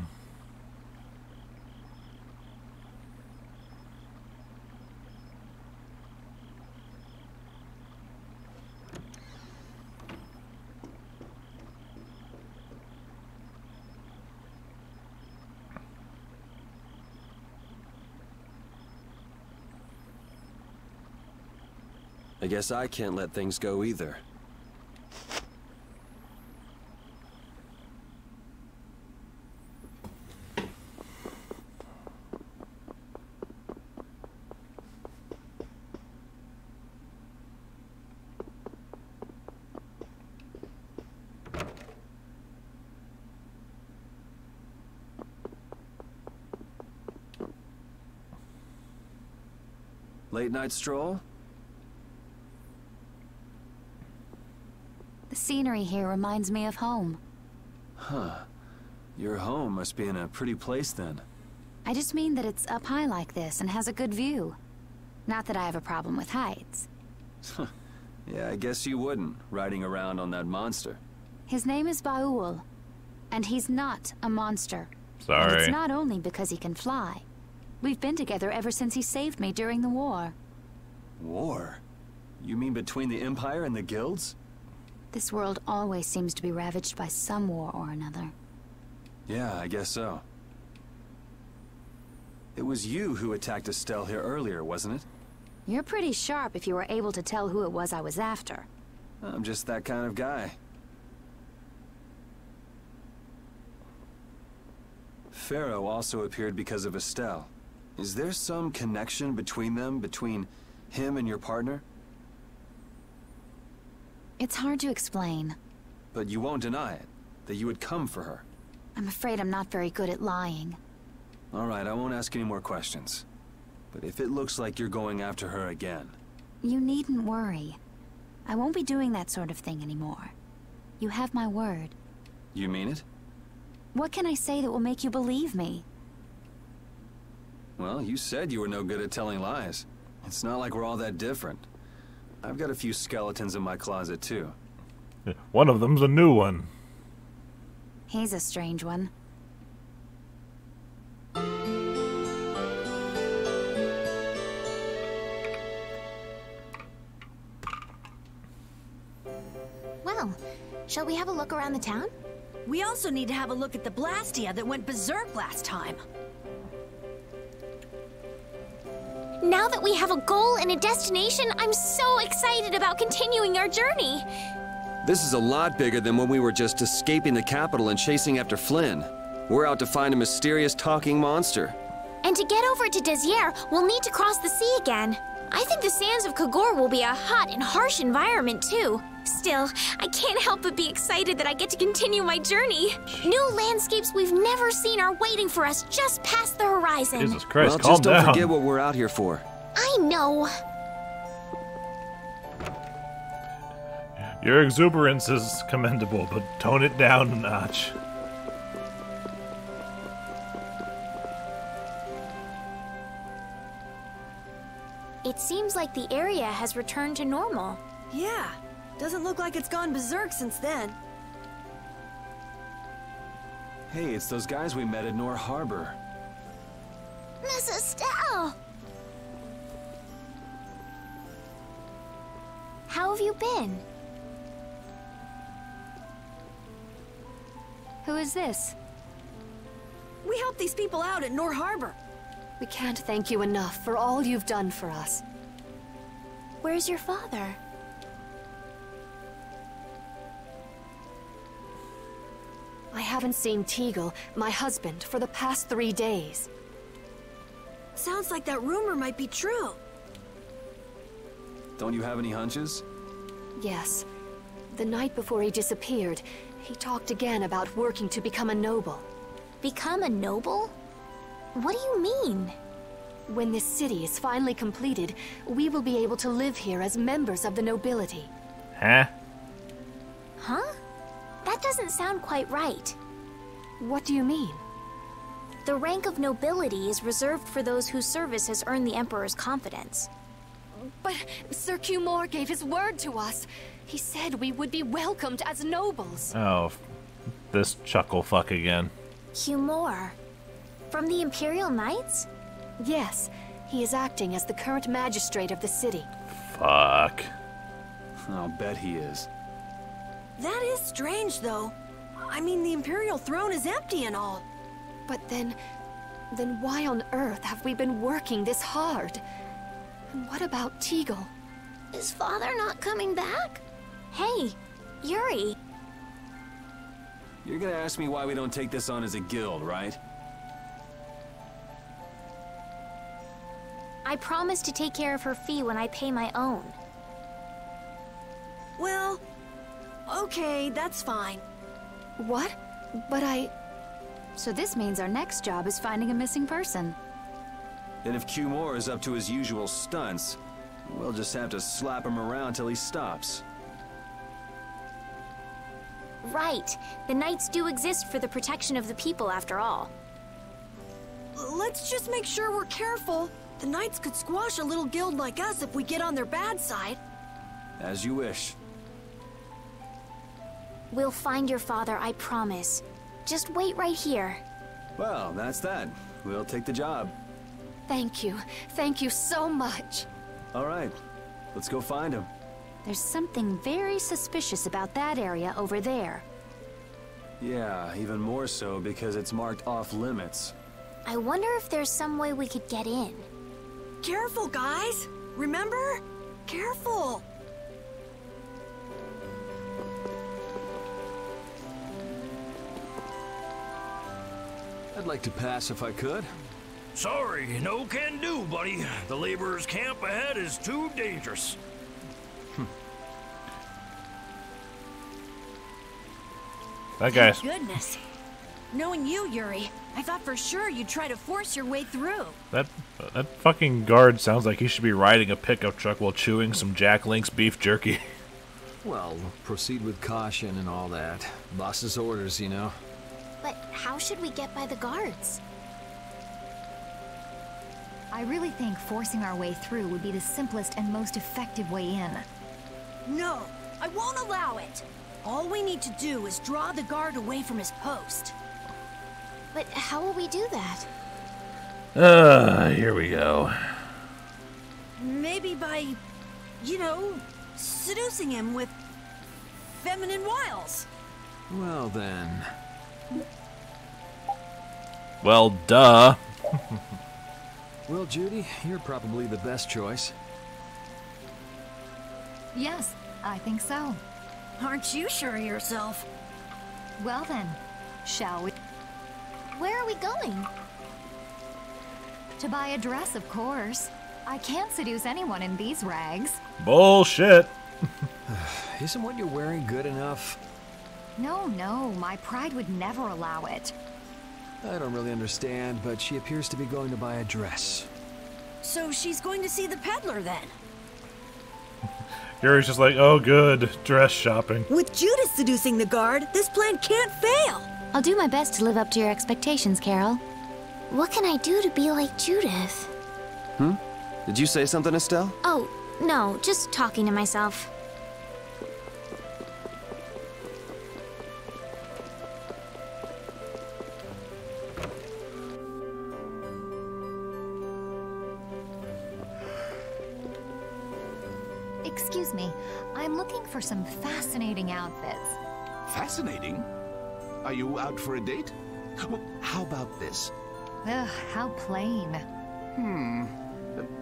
I guess I can't let things go either. Late night stroll? The scenery here reminds me of home. Huh. Your home must be in a pretty place then. I just mean that it's up high like this and has a good view. Not that I have a problem with heights. Yeah, I guess you wouldn't, riding around on that monster. His name is Baul, and he's not a monster. Sorry. And it's not only because he can fly. We've been together ever since he saved me during the war. War? You mean between the Empire and the guilds? This world always seems to be ravaged by some war or another. Yeah, I guess so. It was you who attacked Estelle here earlier, wasn't it? You're pretty sharp if you were able to tell who it was I was after. I'm just that kind of guy. Pharaoh also appeared because of Estelle. Is there some connection between them, between him and your partner? It's hard to explain. But you won't deny it, that you would come for her. I'm afraid I'm not very good at lying. All right, I won't ask any more questions. But if it looks like you're going after her again... You needn't worry. I won't be doing that sort of thing anymore. You have my word. You mean it? What can I say that will make you believe me? Well, you said you were no good at telling lies. It's not like we're all that different. I've got a few skeletons in my closet, too. One of them's a new one. He's a strange one. Well, shall we have a look around the town? We also need to have a look at the blastia that went berserk last time. Now that we have a goal and a destination, I'm so excited about continuing our journey. This is a lot bigger than when we were just escaping the capital and chasing after Flynn. We're out to find a mysterious talking monster. And to get over to Desier, we'll need to cross the sea again. I think the sands of Kagor will be a hot and harsh environment, too. Still, I can't help but be excited that I get to continue my journey. New landscapes we've never seen are waiting for us just past the horizon. Jesus Christ, well, calm just don't down. forget what we're out here for. I know. Your exuberance is commendable, but tone it down a notch. It seems like the area has returned to normal. Yeah, doesn't look like it's gone berserk since then. Hey, it's those guys we met at Nor Harbor. Miss Estelle! How have you been? Who is this? We helped these people out at Nor Harbor. We can't thank you enough for all you've done for us. Where's your father? I haven't seen Teagle, my husband, for the past 3 days. Sounds like that rumor might be true. Don't you have any hunches? Yes. The night before he disappeared, he talked again about working to become a noble. Become a noble? What do you mean? When this city is finally completed, we will be able to live here as members of the nobility. Huh? Huh? That doesn't sound quite right. What do you mean? The rank of nobility is reserved for those whose service has earned the Emperor's confidence. But Sir Cumore gave his word to us. He said we would be welcomed as nobles. Oh, this chuckle fuck again. Cumore? From the Imperial Knights? Yes, he is acting as the current magistrate of the city. Fuck. I'll bet he is. That is strange, though. I mean, the Imperial throne is empty and all. But then why on earth have we been working this hard? And what about Teagle? Is father not coming back? Hey, Yuri. You're gonna ask me why we don't take this on as a guild, right? I promise to take care of her fee when I pay my own. Well, okay, that's fine. What? But So this means our next job is finding a missing person. And if Cumore is up to his usual stunts, we'll just have to slap him around till he stops. Right. The Knights do exist for the protection of the people, after all. Let's just make sure we're careful. The Knights could squash a little guild like us if we get on their bad side. As you wish. We'll find your father, I promise. Just wait right here. Well, that's that. We'll take the job. Thank you. Thank you so much. All right. Let's go find him. There's something very suspicious about that area over there. Yeah, even more so because it's marked off limits. I wonder if there's some way we could get in. Careful, guys! Remember? Careful! I'd like to pass if I could. Sorry, no can do, buddy. The laborers' camp ahead is too dangerous. That guy's... Thank goodness. Knowing you, Yuri, I thought for sure you'd try to force your way through. That fucking guard sounds like he should be riding a pickup truck while chewing some Jack Link's beef jerky. Well, proceed with caution and all that. Boss's orders, you know. But how should we get by the guards? I really think forcing our way through would be the simplest and most effective way in. No, I won't allow it. All we need to do is draw the guard away from his post. But how will we do that? Here we go. Maybe by, you know, seducing him with feminine wiles. Well then. Well, duh. Well, Judy, you're probably the best choice. Yes, I think so. Aren't you sure of yourself? Well then, shall we? Where are we going? To buy a dress, of course. I can't seduce anyone in these rags. Bullshit. Isn't what you're wearing good enough? No, my pride would never allow it. I don't really understand, but she appears to be going to buy a dress. So she's going to see the peddler then? Yuri's just like, oh good, dress shopping. With Judith seducing the guard, this plan can't fail! I'll do my best to live up to your expectations, Carol. What can I do to be like Judith? Did you say something, Estelle? Oh, no, just talking to myself. Excuse me, I'm looking for some fascinating outfits. Fascinating? Are you out for a date? Well, how about this? Ugh, how plain.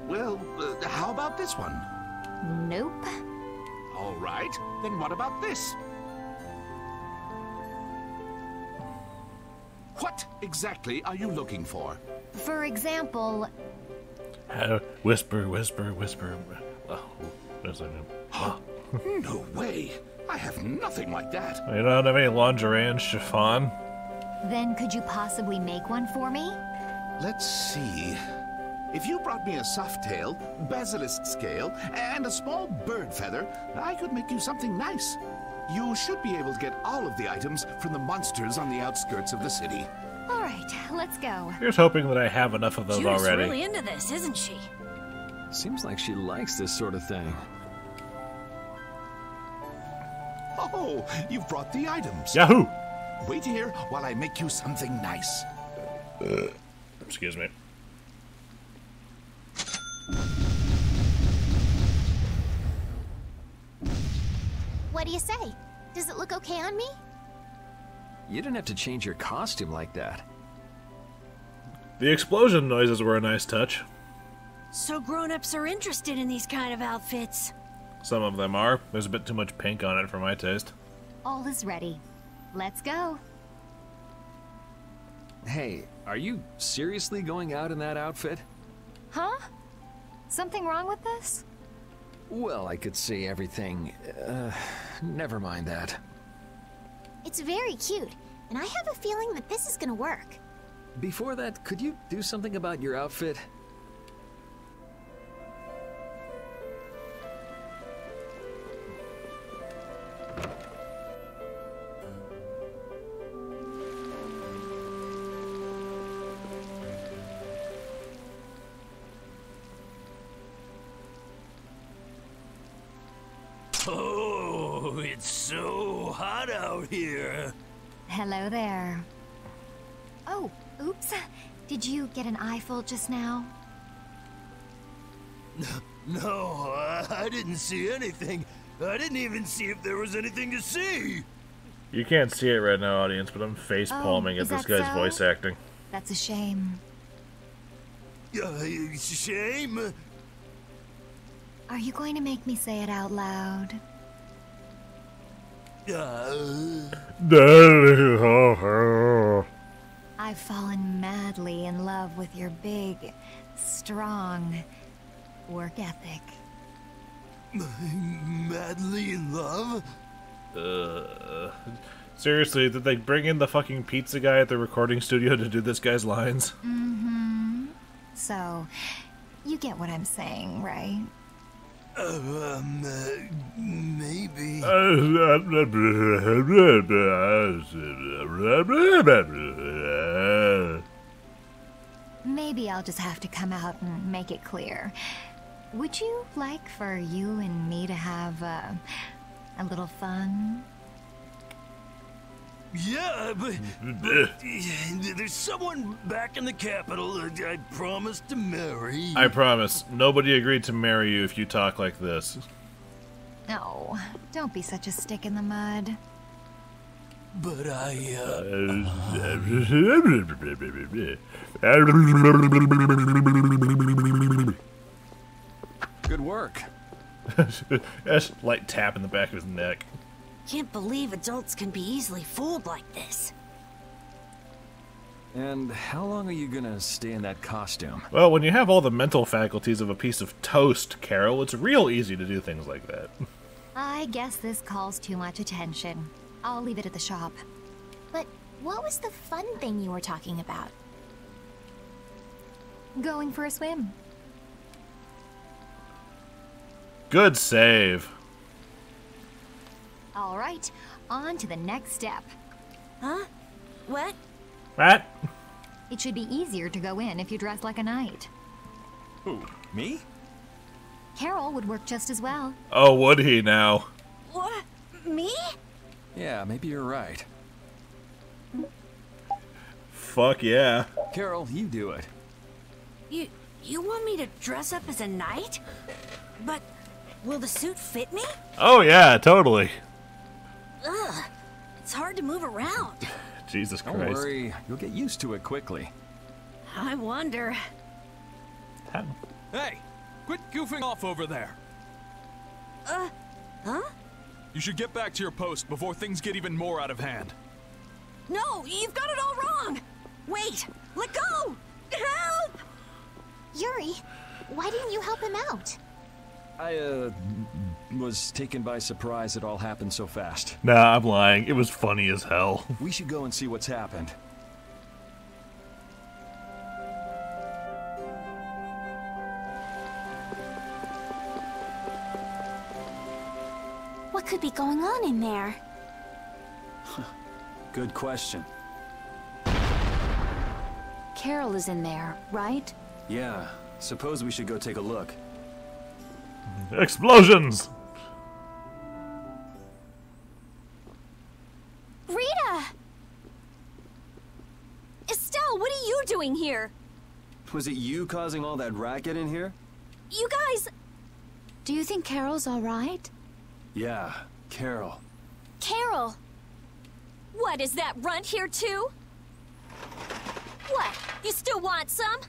Well, how about this one? Nope. All right, then what about this? What exactly are you looking for? For example... Whisper, whisper, whisper. Oh, there's a No way. I have nothing like that. You don't have any lingerie and chiffon? Then could you possibly make one for me? Let's see. If you brought me a soft tail, basilisk scale, and a small bird feather, I could make you something nice. You should be able to get all of the items from the monsters on the outskirts of the city. All right, let's go. Here's hoping that I have enough of those Judith's already. really into this, isn't she? Seems like she likes this sort of thing. Oh, you've brought the items. Yahoo! Wait here while I make you something nice. Excuse me. What do you say? Does it look okay on me? You didn't have to change your costume like that. The explosion noises were a nice touch. So grown-ups are interested in these kind of outfits. Some of them are. There's a bit too much pink on it for my taste. All is ready. Let's go. Hey, are you seriously going out in that outfit? Huh? Something wrong with this? Well, I could see everything. Never mind that. It's very cute, and I have a feeling that this is gonna work. Before that, could you do something about your outfit? It's so hot out here. Hello there. Oh, oops. Did you get an eyeful just now? No, I didn't see anything. I didn't even see if there was anything to see. You can't see it right now, audience, but I'm face palming at this guy's voice acting. That's a shame. Shame? Are you going to make me say it out loud? I've fallen madly in love with your big, strong work ethic. Madly in love? Seriously, did they bring in the fucking pizza guy at the recording studio to do this guy's lines? Mm-hmm. So, you get what I'm saying, right? Maybe. Maybe I'll just have to come out and make it clear. Would you like for you and me to have a little fun? Yeah, but there's someone back in the capital I promised to marry. I promise, nobody agreed to marry you if you talk like this. No, don't be such a stick in the mud. But Good work. That's light tap in the back of his neck. Can't believe adults can be easily fooled like this. And how long are you gonna stay in that costume? Well, when you have all the mental faculties of a piece of toast, Carol, it's real easy to do things like that. I guess this calls too much attention. I'll leave it at the shop. But what was the fun thing you were talking about? Going for a swim. Good save. All right, on to the next step. Huh? What? What? It should be easier to go in if you dress like a knight. Who, me? Carol would work just as well. Oh, would he now? What? Me? Yeah, maybe you're right. Fuck yeah. Carol, you do it. You want me to dress up as a knight? But will the suit fit me? Oh yeah, totally. Ugh, it's hard to move around. Jesus Christ. Don't worry, you'll get used to it quickly. I wonder. Hey, quit goofing off over there. Huh? You should get back to your post before things get even more out of hand. No, you've got it all wrong. Wait, let go. Help! Yuri, why didn't you help him out? I, was taken by surprise it all happened so fast. Nah, I'm lying. It was funny as hell. We should go and see what's happened. What could be going on in there? Good question. Carol is in there, right? Yeah, suppose we should go take a look. Explosions! Rita! Estelle, what are you doing here? Was it you causing all that racket in here? You guys... Do you think Carol's all right? Yeah, Carol. Carol! What, is that runt here too? What, you still want some?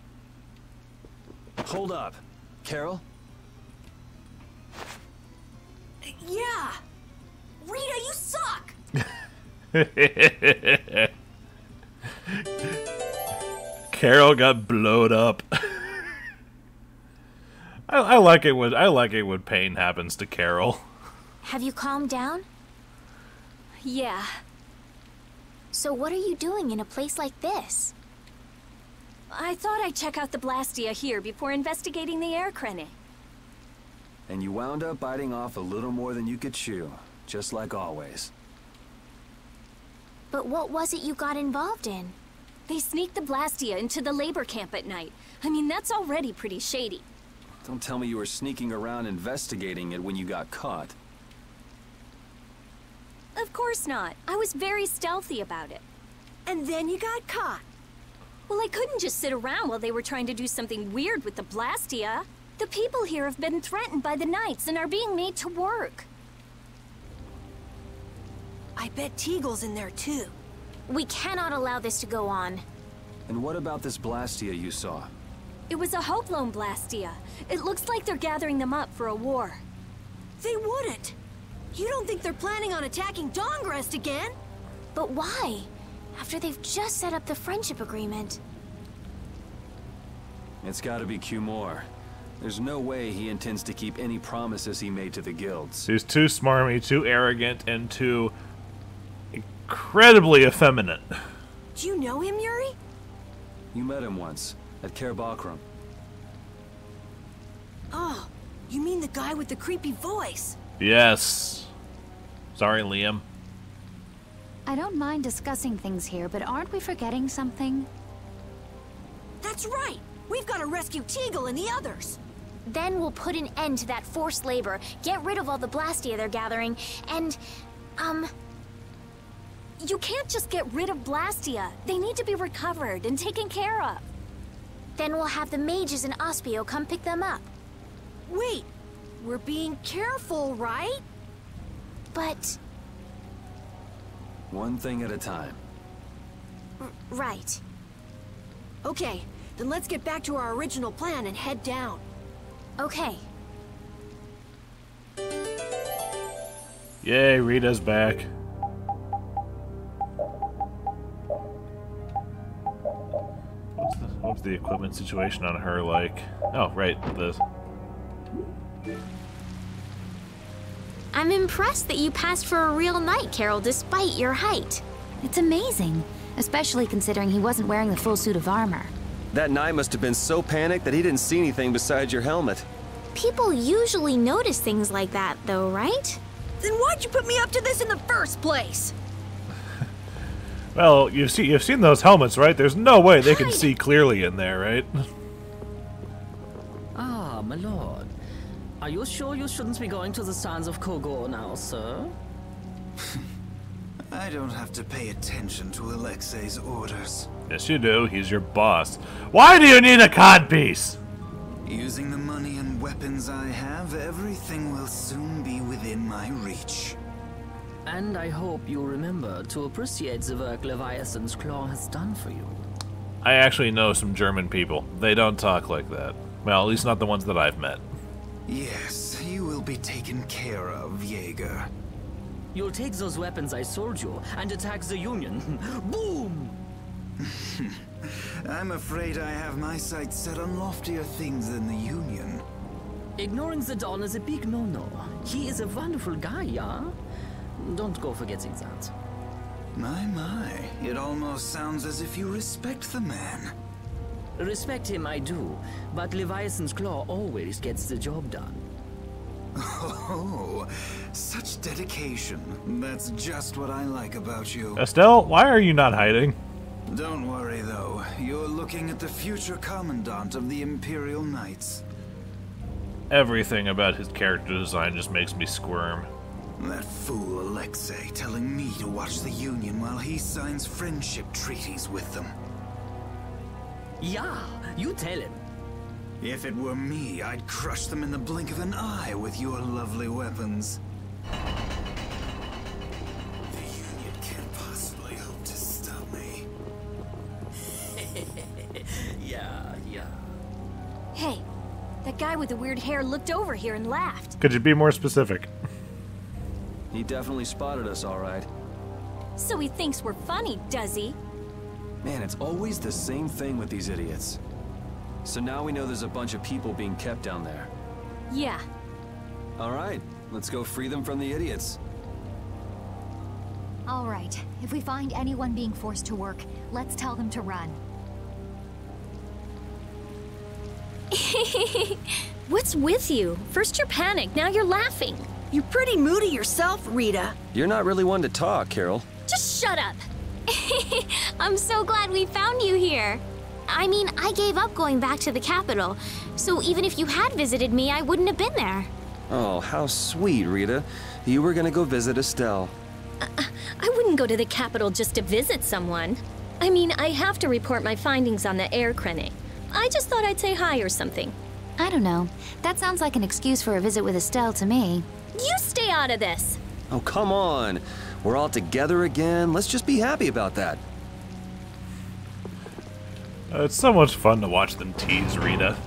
Hold up. Carol? Yeah. Rita, you suck. Carol got blowed up. I like it when pain happens to Carol. Have you calmed down? Yeah. So what are you doing in a place like this? I thought I'd check out the blastia here before investigating the air crenny. And you wound up biting off a little more than you could chew, just like always. But what was it you got involved in? They sneaked the blastia into the labor camp at night. I mean, that's already pretty shady. Don't tell me you were sneaking around investigating it when you got caught. Of course not. I was very stealthy about it. And then you got caught. Well, I couldn't just sit around while they were trying to do something weird with the blastia. The people here have been threatened by the Knights and are being made to work. I bet Teagle's in there too. We cannot allow this to go on. And what about this blastia you saw? It was a Hope Loan blastia. It looks like they're gathering them up for a war. They wouldn't. You don't think they're planning on attacking Dawngrest again? But why? After they've just set up the friendship agreement. It's gotta be Cumore. There's no way he intends to keep any promises he made to the guilds. He's too smarmy, too arrogant, and too incredibly effeminate. Do you know him, Yuri? You met him once, at Kerabakram. Oh, you mean the guy with the creepy voice? Yes. Sorry, Liam. I don't mind discussing things here, but aren't we forgetting something? That's right! We've got to rescue Teagle and the others! Then we'll put an end to that forced labor, get rid of all the blastia they're gathering, and, You can't just get rid of blastia. They need to be recovered and taken care of. Then we'll have the mages and Ospio come pick them up. Wait! We're being careful, right? But... One thing at a time. Right. Okay, then let's get back to our original plan and head down. Okay. Yay, Rita's back. What's the equipment situation on her like? Oh, right, I'm impressed that you passed for a real knight, Carol, despite your height. It's amazing, especially considering he wasn't wearing the full suit of armor. That knight must have been so panicked that he didn't see anything besides your helmet. People usually notice things like that, though, right? Then why'd you put me up to this in the first place? Well, you've seen those helmets, right? There's no way they can see clearly in there, right? Ah, my lord. Are you sure you shouldn't be going to the Sands of Kogor now, sir? I don't have to pay attention to Alexei's orders. Yes, you do. He's your boss. Why do you need a codpiece? Using the money and weapons I have, everything will soon be within my reach. And I hope you remember to appreciate the work Leviathan's Claw has done for you. I actually know some German people. They don't talk like that. Well, at least not the ones that I've met. Yes, you will be taken care of, Jaeger. You'll take those weapons I sold you and attack the Union. Boom! I'm afraid I have my sights set on loftier things than the Union. Ignoring the Don is a big no-no. He is a wonderful guy, yeah? Don't go forgetting that. My, it almost sounds as if you respect the man. Respect him I do, but Leviathan's Claw always gets the job done. Oh, such dedication. That's just what I like about you. Estelle, why are you not hiding? Don't worry, though. You're looking at the future commandant of the Imperial Knights. Everything about his character design just makes me squirm. That fool Alexei telling me to watch the Union while he signs friendship treaties with them. Yeah, you tell him. If it were me, I'd crush them in the blink of an eye with your lovely weapons. The Union can't possibly hope to stop me. Yeah. Hey, that guy with the weird hair looked over here and laughed. Could you be more specific? He definitely spotted us, all right. So he thinks we're funny, does he? Man, it's always the same thing with these idiots. So now we know there's a bunch of people being kept down there. Yeah. All right, let's go free them from the idiots. All right, if we find anyone being forced to work, let's tell them to run. What's with you? First you're panicked, now you're laughing. You're pretty moody yourself, Rita. You're not really one to talk, Carol. Just shut up. I'm so glad we found you here. I mean, I gave up going back to the capital, so even if you had visited me, I wouldn't have been there. Oh, how sweet, Rita. You were gonna go visit Estelle. I wouldn't go to the capital just to visit someone. I mean, I have to report my findings on the air crane. I just thought I'd say hi or something. I don't know. That sounds like an excuse for a visit with Estelle to me. You stay out of this! Oh, come on. We're all together again. Let's just be happy about that. It's so much fun to watch them tease Rita.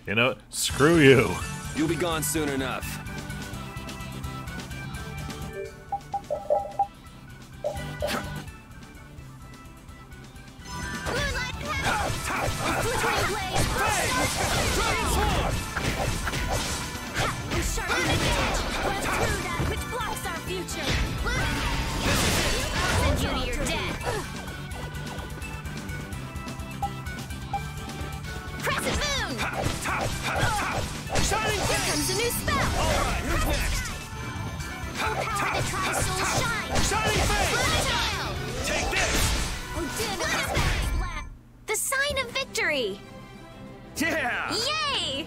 You know what? Screw you. You'll be gone soon enough. The sign of victory! Yeah! Yay!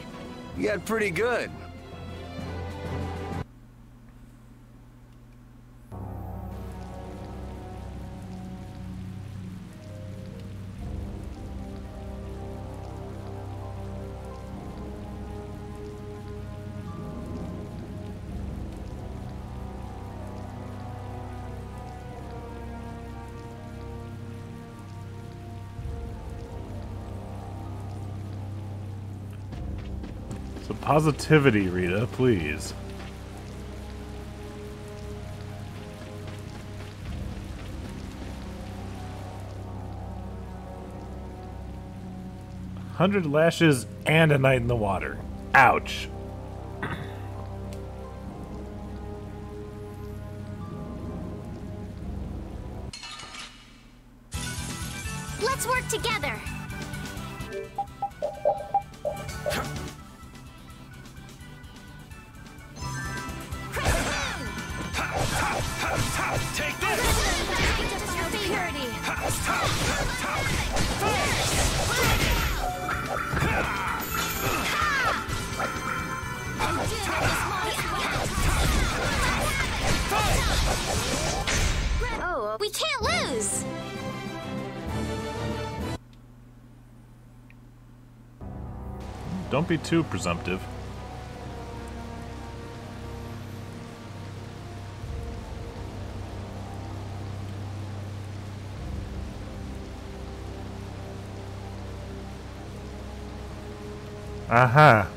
You got pretty good. Some positivity, Rita, please. $100 lashes and a night in the water. Ouch. Let's work together. Take this! Oh, we can't lose! Don't be too presumptive. Aha.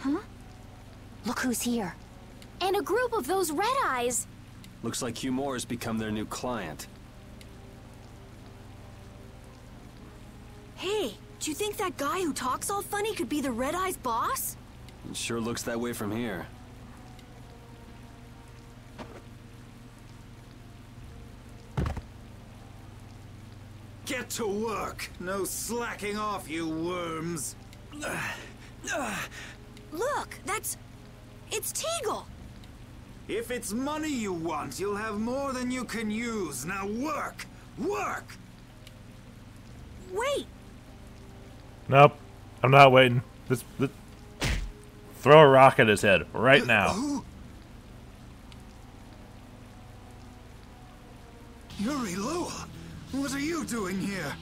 Huh? Look who's here. And a group of those red eyes. Looks like Hugh has become their new client. Hey, do you think that guy who talks all funny could be the Red Eye's boss? It sure looks that way from here. Get to work! No slacking off, you worms! Look, it's Teagle! If it's money you want, you'll have more than you can use. Now work! Work! Wait! Nope. I'm not waiting. This throw a rock at his head right now. Yuri Lowell! What are you doing here?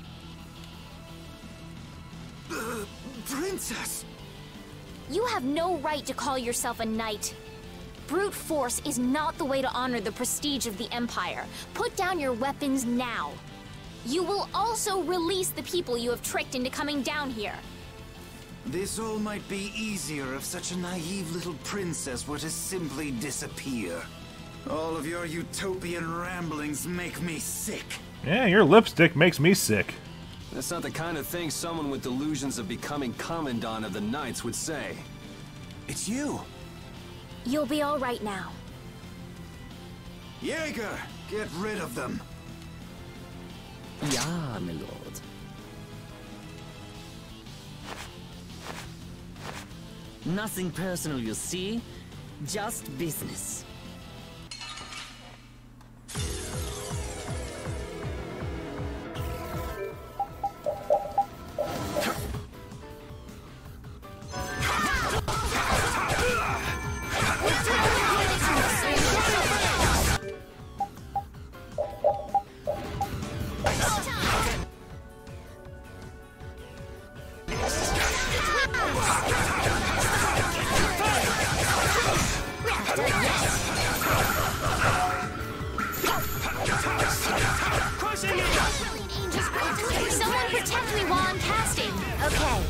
Princess! You have no right to call yourself a knight. Brute force is not the way to honor the prestige of the Empire. Put down your weapons now. You will also release the people you have tricked into coming down here. This all might be easier if such a naive little princess were to simply disappear. All of your utopian ramblings make me sick. Yeah, your lipstick makes me sick. That's not the kind of thing someone with delusions of becoming Commandant of the Knights would say. It's you. You'll be all right now. Jaeger, get rid of them. Ja, my lord. Nothing personal, you see? Just business. Someone protect me while I'm casting. Okay.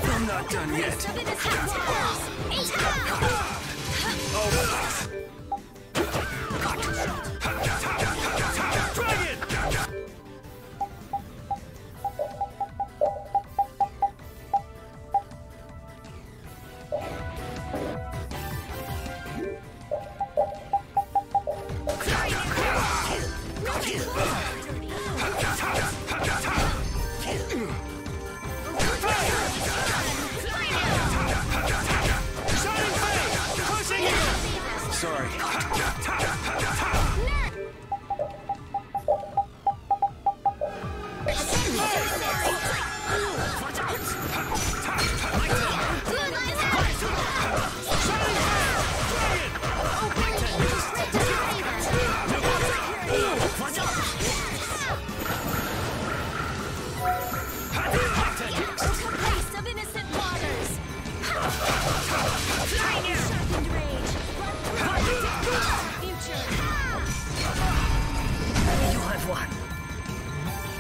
I'm not done yet. Sorry.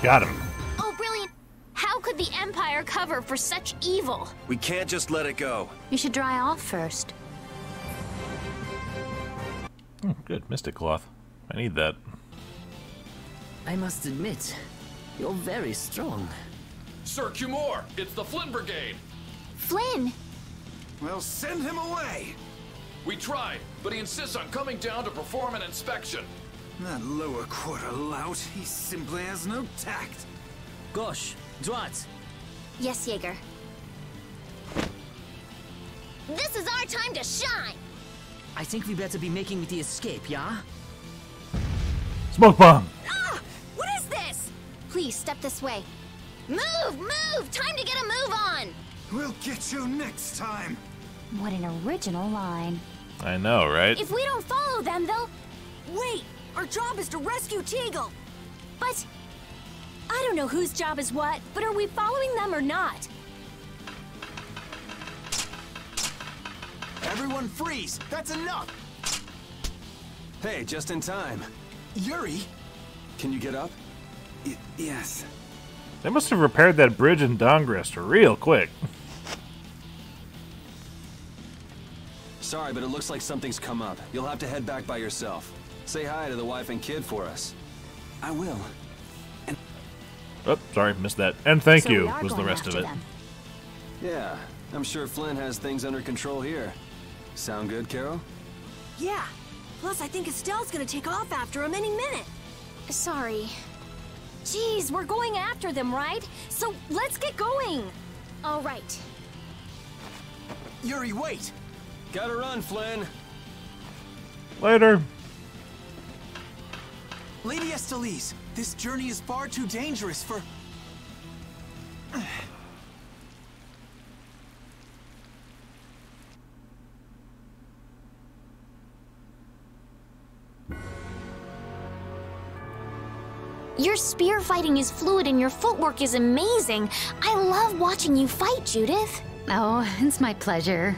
Got him. Oh, brilliant. How could the Empire cover for such evil? We can't just let it go. You should dry off first. Good, Mystic Cloth. I need that. I must admit, you're very strong. Sir Cumore, it's the Flynn Brigade. Flynn? Well, send him away. We tried, but he insists on coming down to perform an inspection. That lower quarter lout, he simply has no tact. Gosh, Drat. Yes, Jaeger. This is our time to shine! I think we better be making the escape, yeah? Smoke bomb! Ah! What is this? Please, step this way. Move! Move! Time to get a move on! We'll get you next time. What an original line. I know, right? If we don't follow them, they'll... Wait! Our job is to rescue Teagle! But... I don't know whose job is what, but are we following them or not? Everyone freeze! That's enough! Hey, just in time. Yuri? Can you get up? Yes. They must have repaired that bridge in Dongrest real quick. Sorry, but it looks like something's come up. You'll have to head back by yourself. Say hi to the wife and kid for us. I will. Oh, sorry, missed that. And thank So you we are was the going rest of after it. them. Yeah, I'm sure Flynn has things under control here. Sound good, Carol? Yeah. Plus, I think Estelle's gonna take off after him any minute. Sorry. Jeez, we're going after them, right? So let's get going. All right. Yuri, wait! Gotta run, Flynn. Later. Lady Estellise, this journey is far too dangerous for... Your spear fighting is fluid and your footwork is amazing. I love watching you fight, Judith. Oh, it's my pleasure.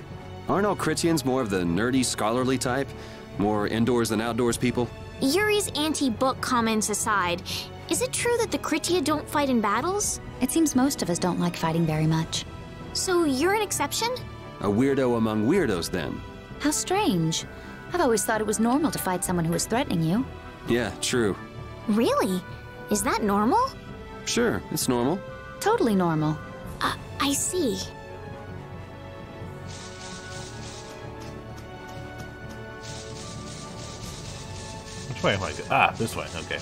Aren't all Critians more of the nerdy, scholarly type? More indoors than outdoors people? Yuri's anti-book comments aside, is it true that the Critia don't fight in battles? It seems most of us don't like fighting very much. So you're an exception? A weirdo among weirdos, then. How strange. I've always thought it was normal to fight someone who was threatening you. Yeah, true. Really? Is that normal? Sure, it's normal. Totally normal. I see. Which way am I going? Ah, this way. Okay.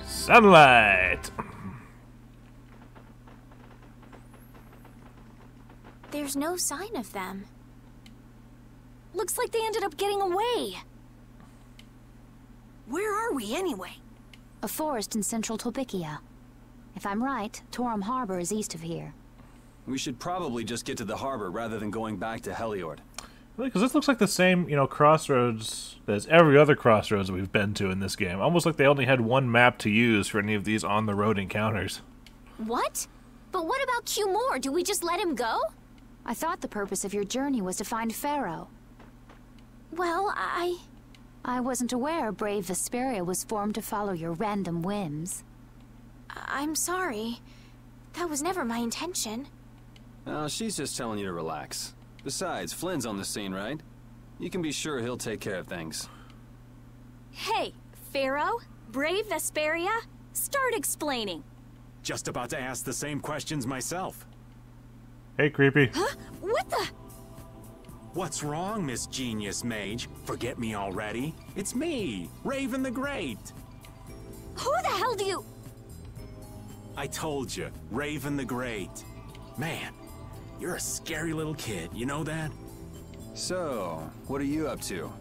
Sunlight! There's no sign of them. Looks like they ended up getting away. Where are we, anyway? A forest in central Tolbikia. If I'm right, Torum Harbor is east of here. We should probably just get to the harbor rather than going back to Heliord. Because this looks like the same, crossroads as every other crossroads that we've been to in this game. Almost like they only had one map to use for any of these on-the-road encounters. What? But what about Q Moore? Do we just let him go? I thought the purpose of your journey was to find Pharaoh. Well, I wasn't aware brave Vesperia was formed to follow your random whims. I'm sorry. That was never my intention. Oh, she's just telling you to relax. Besides, Flynn's on the scene, right? You can be sure he'll take care of things. Hey, Pharaoh? Brave Vesperia? Start explaining. Just about to ask the same questions myself. Hey, creepy. Huh? What the? What's wrong, Miss Genius Mage? Forget me already? It's me, Raven the Great. Who the hell do you... I told you, Raven the Great. Man, you're a scary little kid, you know that? So, what are you up to?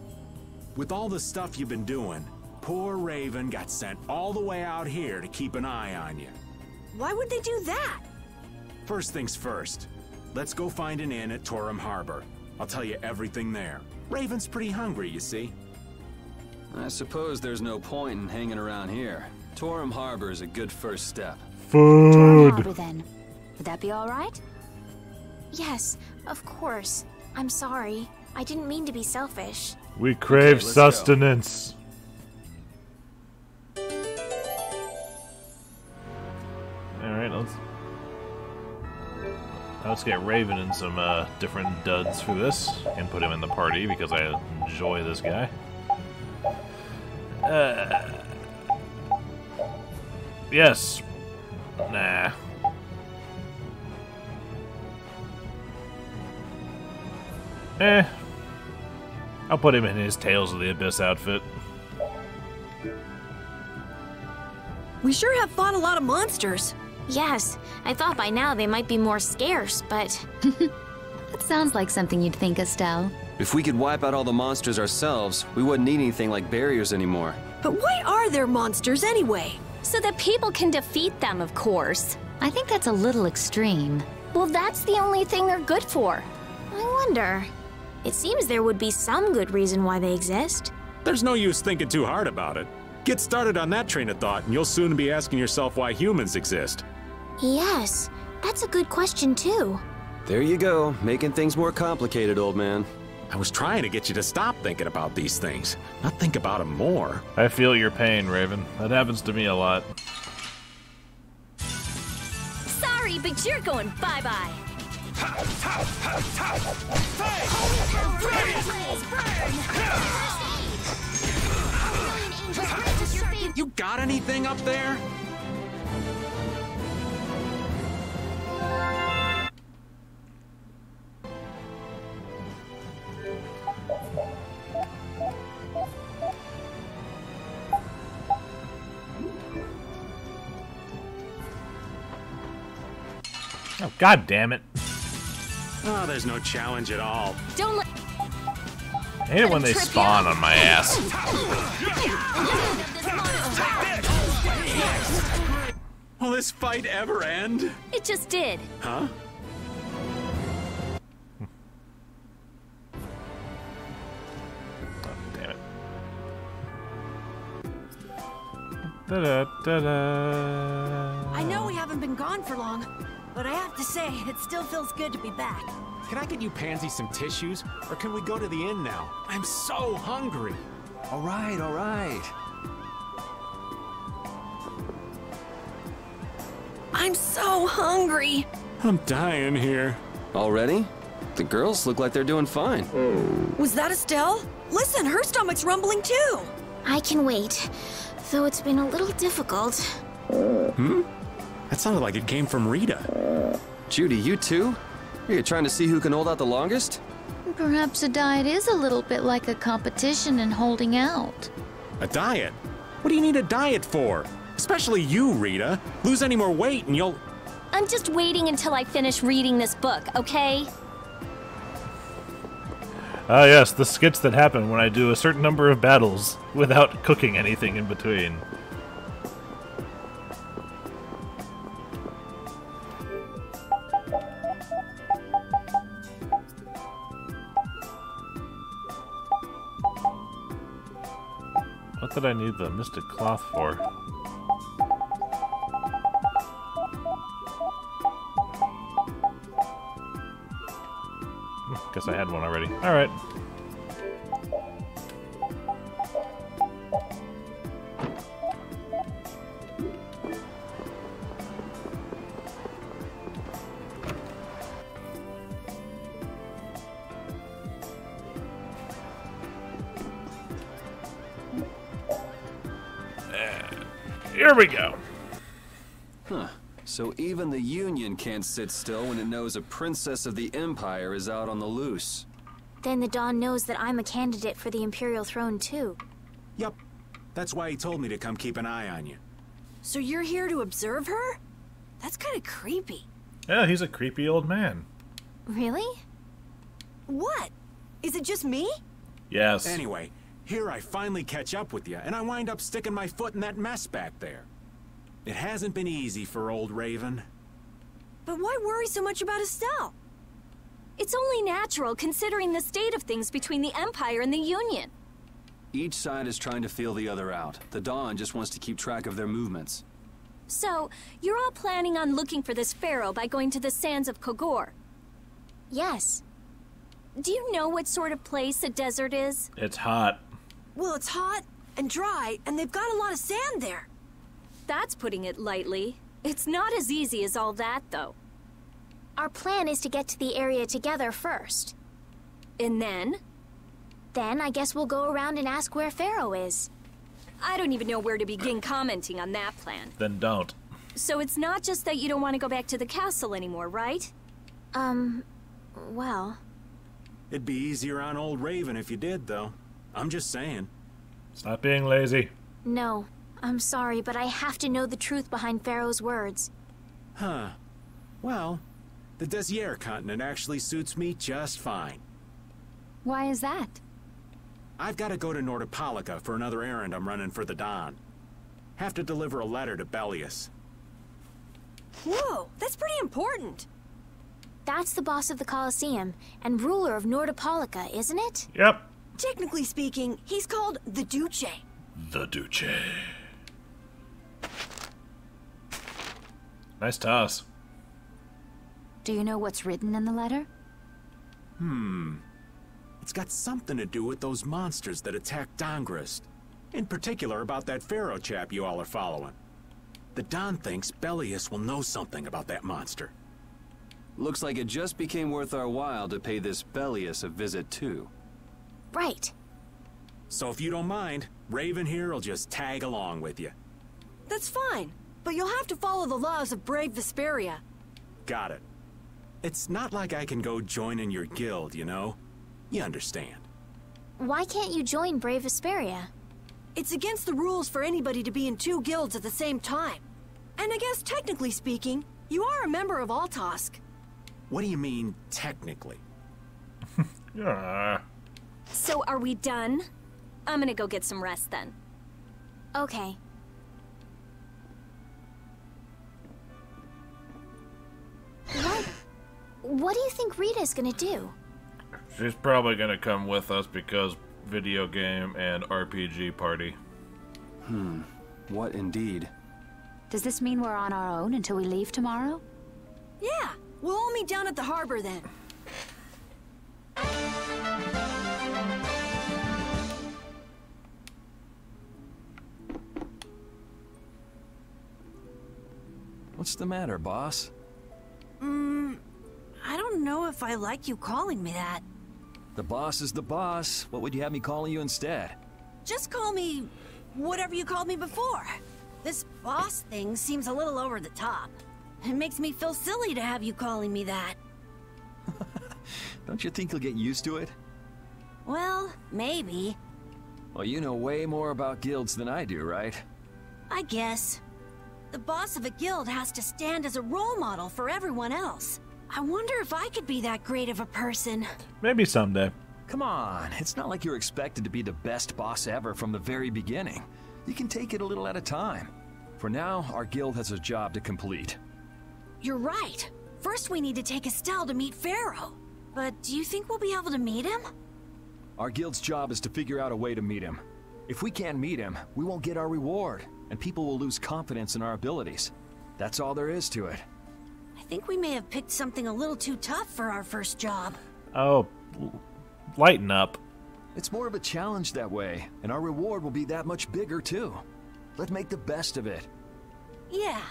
With all the stuff you've been doing, poor Raven got sent all the way out here to keep an eye on you. Why would they do that? First things first, let's go find an inn at Torum Harbor. I'll tell you everything there. Raven's pretty hungry, you see. I suppose there's no point in hanging around here. Torum Harbor is a good first step. Food! Torum Harbor, then. Would that be all right? Yes, of course. I'm sorry. I didn't mean to be selfish. We crave Okay, let's sustenance. Alright, let's get Raven in some different duds for this and put him in the party because I enjoy this guy. Yes. Nah. I'll put him in his Tales of the Abyss outfit. We sure have fought a lot of monsters. Yes, I thought by now they might be more scarce, but... That sounds like something you'd think, Estelle. If we could wipe out all the monsters ourselves, we wouldn't need anything like barriers anymore. But why are there monsters anyway? So that people can defeat them, of course. I think that's a little extreme. Well, that's the only thing they're good for. I wonder. It seems there would be some good reason why they exist. There's no use thinking too hard about it. Get started on that train of thought and you'll soon be asking yourself why humans exist. Yes, that's a good question too. There you go, making things more complicated, old man. I was trying to get you to stop thinking about these things, not think about them more. I feel your pain, Raven. That happens to me a lot. Sorry, but you're going bye-bye. You got anything up there? Oh, god damn it. Oh, there's no challenge at all. Don't let... I hate it when they spawn on my ass. Will this fight ever end? It just did. Huh? Damn it. Da-da-da-da. I know we haven't been gone for long, but I have to say, it still feels good to be back. Can I get you Pansy some tissues? Or can we go to the inn now? I'm so hungry. All right, all right. I'm so hungry. I'm dying here. Already? The girls look like they're doing fine. Was that Estelle? Listen, her stomach's rumbling too. I can wait, though it's been a little difficult. Hmm? That sounded like it came from Rita. Judy, you too? Are you trying to see who can hold out the longest? Perhaps a diet is a little bit like a competition in holding out. A diet? What do you need a diet for? Especially you, Rita. Lose any more weight and you'll... I'm just waiting until I finish reading this book, okay? Ah, yes, the skits that happen when I do a certain number of battles without cooking anything in between. What did I need the mystic cloth for? Guess I had one already. Alright. Here we go. Huh. So even the Union can't sit still when it knows a princess of the Empire is out on the loose. Then the Dawn knows that I'm a candidate for the Imperial throne too. Yup. That's why he told me to come keep an eye on you. So you're here to observe her? That's kind of creepy. Yeah, he's a creepy old man. Really? What? Is it just me? Yes. Anyway, here I finally catch up with you, and I wind up sticking my foot in that mess back there. It hasn't been easy for old Raven. But why worry so much about Estelle? It's only natural considering the state of things between the Empire and the Union. Each side is trying to feel the other out. The Dawn just wants to keep track of their movements. So, you're all planning on looking for this pharaoh by going to the sands of Kogor? Yes. Do you know what sort of place a desert is? It's hot. Well, it's hot and dry, and they've got a lot of sand there. That's putting it lightly. It's not as easy as all that, though. Our plan is to get to the area together first. And then? Then I guess we'll go around and ask where Pharaoh is. I don't even know where to begin commenting on that plan. Then don't. So it's not just that you don't want to go back to the castle anymore, right? Well... It'd be easier on old Raven if you did, though. I'm just saying. Stop being lazy. No. I'm sorry, but I have to know the truth behind Pharaoh's words. Huh. Well, the Desier continent actually suits me just fine. Why is that? I've got to go to Nordopolica for another errand I'm running for the Dawn. Have to deliver a letter to Bellius. Whoa, that's pretty important. That's the boss of the Colosseum and ruler of Nordopolica, isn't it? Yep. Technically speaking, he's called the Duce. The Duce. Nice toss. Do you know what's written in the letter? It's got something to do with those monsters that attacked Dongrist. In particular about that Pharaoh chap you all are following. The Don thinks Bellius will know something about that monster. Looks like it just became worth our while to pay this Bellius a visit too. Right. So if you don't mind, Raven here will just tag along with you. That's fine, but you'll have to follow the laws of brave Vesperia. Got it. It's not like I can go join in your guild, you know? You understand. Why can't you join Brave Vesperia? It's against the rules for anybody to be in two guilds at the same time. And I guess technically speaking, you are a member of Altosk. What do you mean, technically? So are we done? I'm gonna go get some rest then. Okay. What do you think Rita's gonna do? She's probably gonna come with us because video game and RPG party. What indeed? Does this mean we're on our own until we leave tomorrow? Yeah, we'll all meet down at the harbor then. What's the matter, boss? I don't know if I like you calling me that. The boss is the boss. What would you have me calling you instead? Just call me whatever you called me before. This boss thing seems a little over the top. It makes me feel silly to have you calling me that. Don't you think you'll get used to it? Well, maybe. Well, you know way more about guilds than I do, right? I guess. The boss of a guild has to stand as a role model for everyone else. I wonder if I could be that great of a person. Maybe someday. Come on, it's not like you're expected to be the best boss ever from the very beginning. You can take it a little at a time. For now, our guild has a job to complete. You're right. First we need to take Estelle to meet Pharaoh. But do you think we'll be able to meet him? Our guild's job is to figure out a way to meet him. If we can't meet him, we won't get our reward, and people will lose confidence in our abilities. That's all there is to it. I think we may have picked something a little too tough for our first job. Oh, lighten up. It's more of a challenge that way, and our reward will be that much bigger too. Let's make the best of it. Yeah.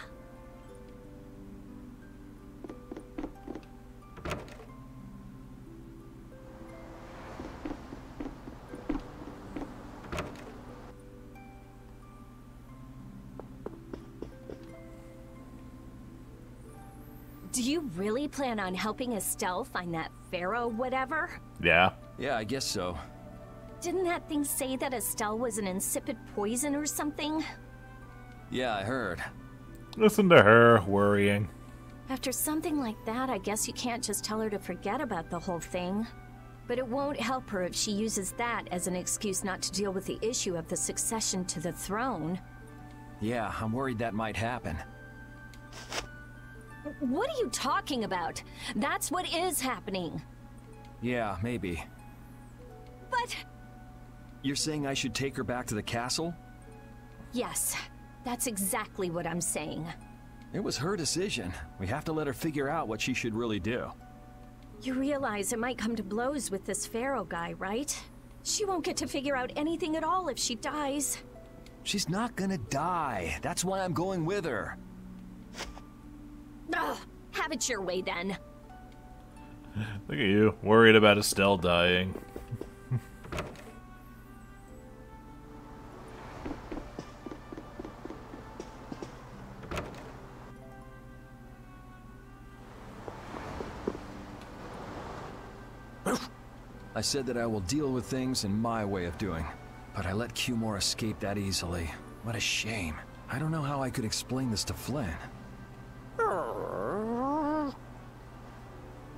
Do you really plan on helping Estelle find that Pharaoh whatever? Yeah. Yeah, I guess so. Didn't that thing say that Estelle was an insipid poison or something? Yeah, I heard. Listen to her worrying. After something like that, I guess you can't just tell her to forget about the whole thing. But it won't help her if she uses that as an excuse not to deal with the issue of the succession to the throne. Yeah, I'm worried that might happen. What are you talking about? That's what is happening. Yeah, maybe. But... You're saying I should take her back to the castle? Yes, that's exactly what I'm saying. It was her decision. We have to let her figure out what she should really do. You realize it might come to blows with this Pharaoh guy, right? She won't get to figure out anything at all if she dies. She's not gonna die. That's why I'm going with her. Ugh, have it your way then. Look at you, worried about Estelle dying. I said that I will deal with things in my way of doing, but I let Cumore escape that easily. What a shame. I don't know how I could explain this to Flynn.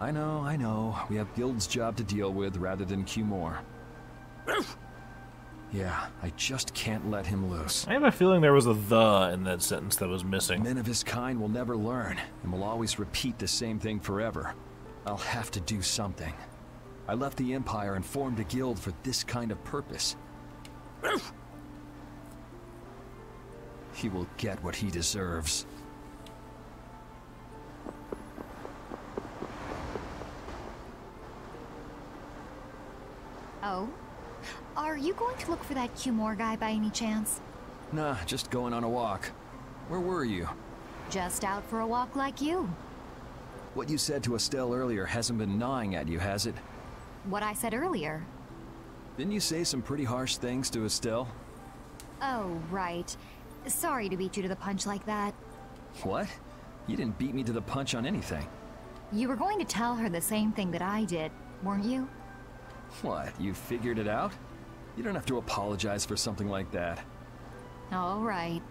I know. We have Guild's job to deal with rather than Cumore. Yeah, I just can't let him loose. I have a feeling there was a "the" in that sentence that was missing. Men of his kind will never learn, and will always repeat the same thing forever. I'll have to do something. I left the Empire and formed a guild for this kind of purpose. He will get what he deserves. Oh? Are you going to look for that Cumore guy by any chance? Nah, just going on a walk. Where were you? Just out for a walk like you. What you said to Estelle earlier hasn't been gnawing at you, has it? What I said earlier. Didn't you say some pretty harsh things to Estelle? Oh, right. Sorry to beat you to the punch like that. What? You didn't beat me to the punch on anything. You were going to tell her the same thing that I did, weren't you? What, you figured it out? You don't have to apologize for something like that. All right.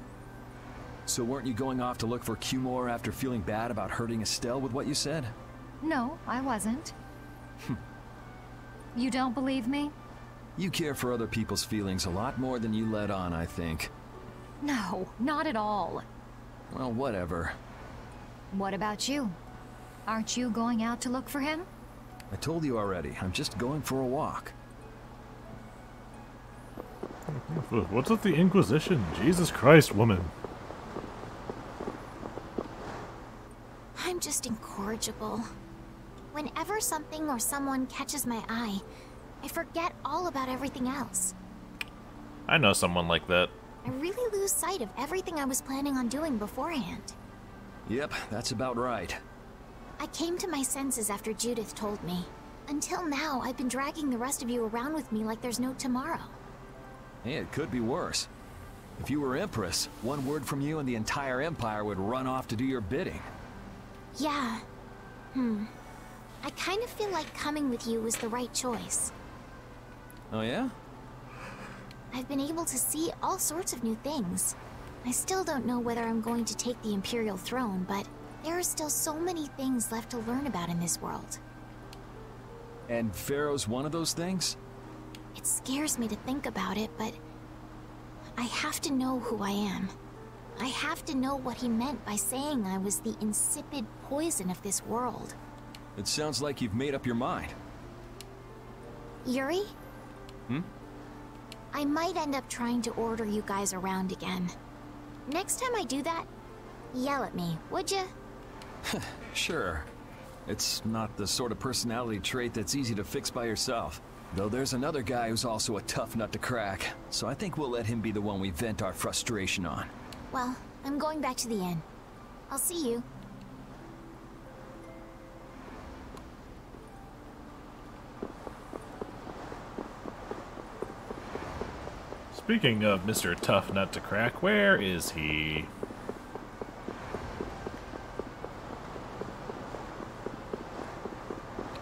So weren't you going off to look for Cumore after feeling bad about hurting Estelle with what you said? No, I wasn't. You don't believe me? You care for other people's feelings a lot more than you let on, I think. No, not at all. Well, whatever. What about you? Aren't you going out to look for him? I told you already, I'm just going for a walk. What's with the Inquisition? Jesus Christ, woman. I'm just incorrigible. Whenever something or someone catches my eye, I forget all about everything else. I know someone like that. I really lose sight of everything I was planning on doing beforehand. Yep, that's about right. I came to my senses after Judith told me. Until now, I've been dragging the rest of you around with me like there's no tomorrow. Hey, it could be worse. If you were Empress, one word from you and the entire Empire would run off to do your bidding. Yeah. I kind of feel like coming with you was the right choice. Oh yeah? I've been able to see all sorts of new things. I still don't know whether I'm going to take the Imperial throne, but there are still so many things left to learn about in this world. And Pharaoh's one of those things? It scares me to think about it, but I have to know who I am. I have to know what he meant by saying I was the insipid poison of this world. It sounds like you've made up your mind. Yuri? I might end up trying to order you guys around again. Next time I do that, yell at me, would ya? Sure. It's not the sort of personality trait that's easy to fix by yourself. Though there's another guy who's also a tough nut to crack, so I think we'll let him be the one we vent our frustration on. Well, I'm going back to the inn. I'll see you. Speaking of Mr. Tough Nut to Crack, where is he?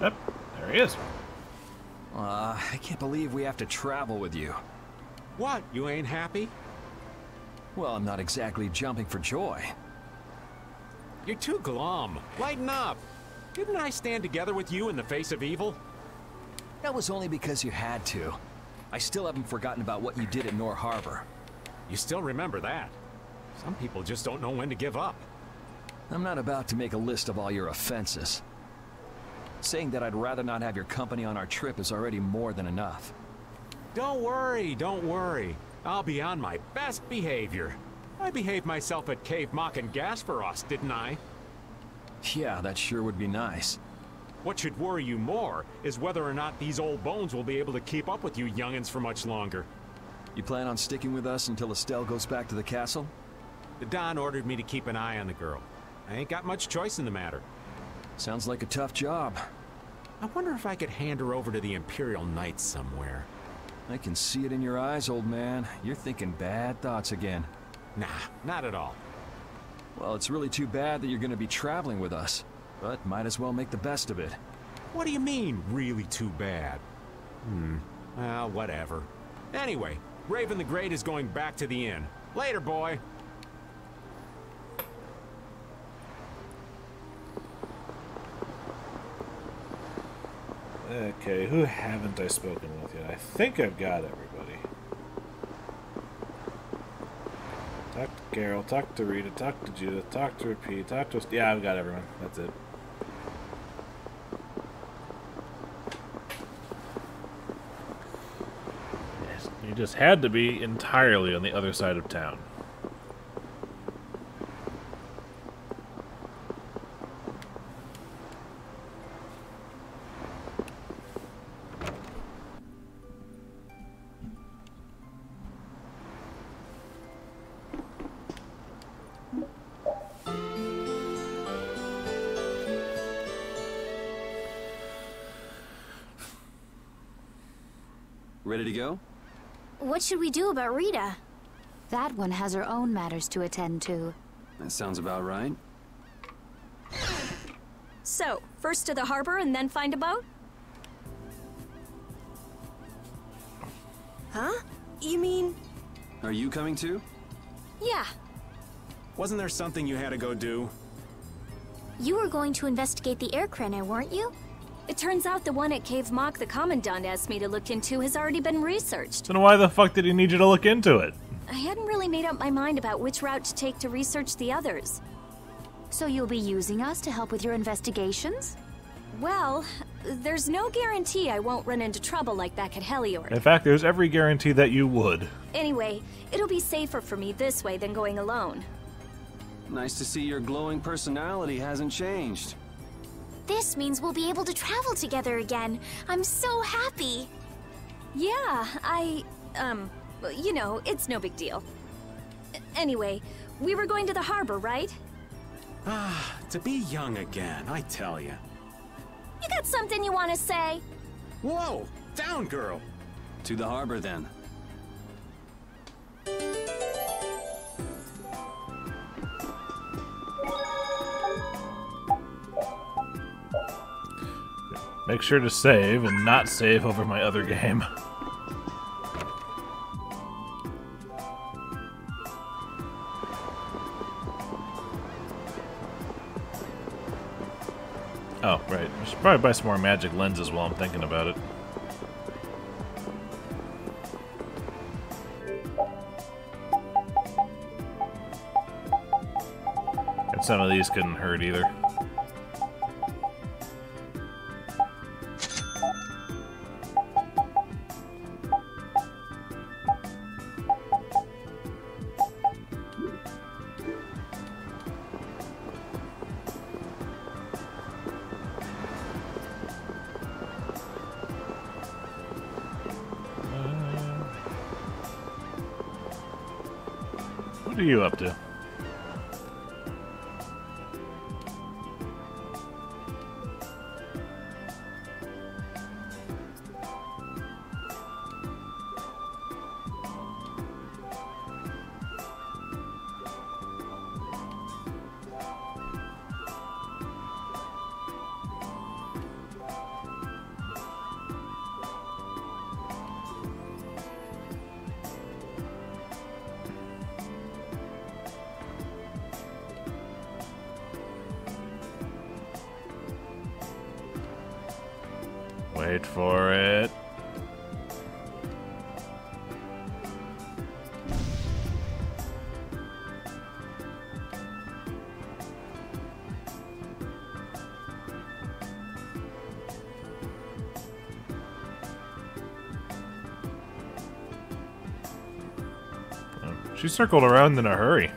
Yep, there he is. I can't believe we have to travel with you. What, you ain't happy? Well, I'm not exactly jumping for joy. You're too glum. Lighten up. Didn't I stand together with you in the face of evil? That was only because you had to. I still haven't forgotten about what you did at Nor Harbor. You still remember that. Some people just don't know when to give up. I'm not about to make a list of all your offenses. Saying that I'd rather not have your company on our trip is already more than enough. Don't worry, don't worry. I'll be on my best behavior. I behaved myself at Cave Mock and Gasperos, didn't I? Yeah, that sure would be nice. What should worry you more is whether or not these old bones will be able to keep up with you youngins for much longer. You plan on sticking with us until Estelle goes back to the castle? The Don ordered me to keep an eye on the girl. I ain't got much choice in the matter. Sounds like a tough job. I wonder if I could hand her over to the Imperial Knights somewhere. I can see it in your eyes, old man. You're thinking bad thoughts again. Nah, not at all. Well, it's really too bad that you're going to be traveling with us. But might as well make the best of it. What do you mean, really too bad? Well, whatever. Anyway, Raven the Great is going back to the inn. Later, boy! Okay, who haven't I spoken with yet? I think I've got everybody. Talk to Carol, talk to Rita, talk to Judith, talk to Repeat, talk to... Yeah, I've got everyone. That's it. Yes, you just had to be entirely on the other side of town. Ready to go? What should we do about Rita? That one has her own matters to attend to. That sounds about right. So, first to the harbor and then find a boat? Huh? You mean... Are you coming too? Yeah. Wasn't there something you had to go do? You were going to investigate the air craner, weren't you? It turns out the one at Cave Mock the Commandant asked me to look into has already been researched. Then why the fuck did he need you to look into it? I hadn't really made up my mind about which route to take to research the others. So you'll be using us to help with your investigations? Well, there's no guarantee I won't run into trouble like back at Heliord. In fact, there's every guarantee that you would. Anyway, it'll be safer for me this way than going alone. Nice to see your glowing personality hasn't changed. This means we'll be able to travel together again. I'm so happy. Yeah, you know, it's no big deal. Anyway, we were going to the harbor, right? Ah, to be young again, I tell ya. You got something you want to say? Whoa! Down, girl! To the harbor, then. Make sure to save and not save over my other game. Oh, right. I should probably buy some more magic lenses while I'm thinking about it. And some of these couldn't hurt either. What are you up to? Wait for it. She circled around in a hurry.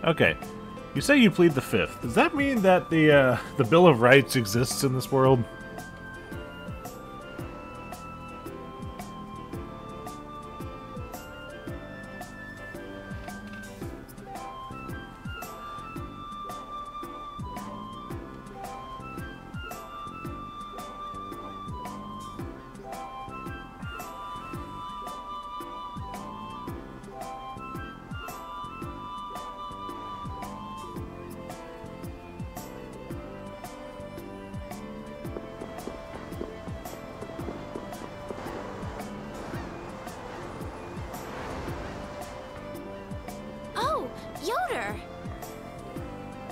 Okay. You say you plead the Fifth. Does that mean that the Bill of Rights exists in this world?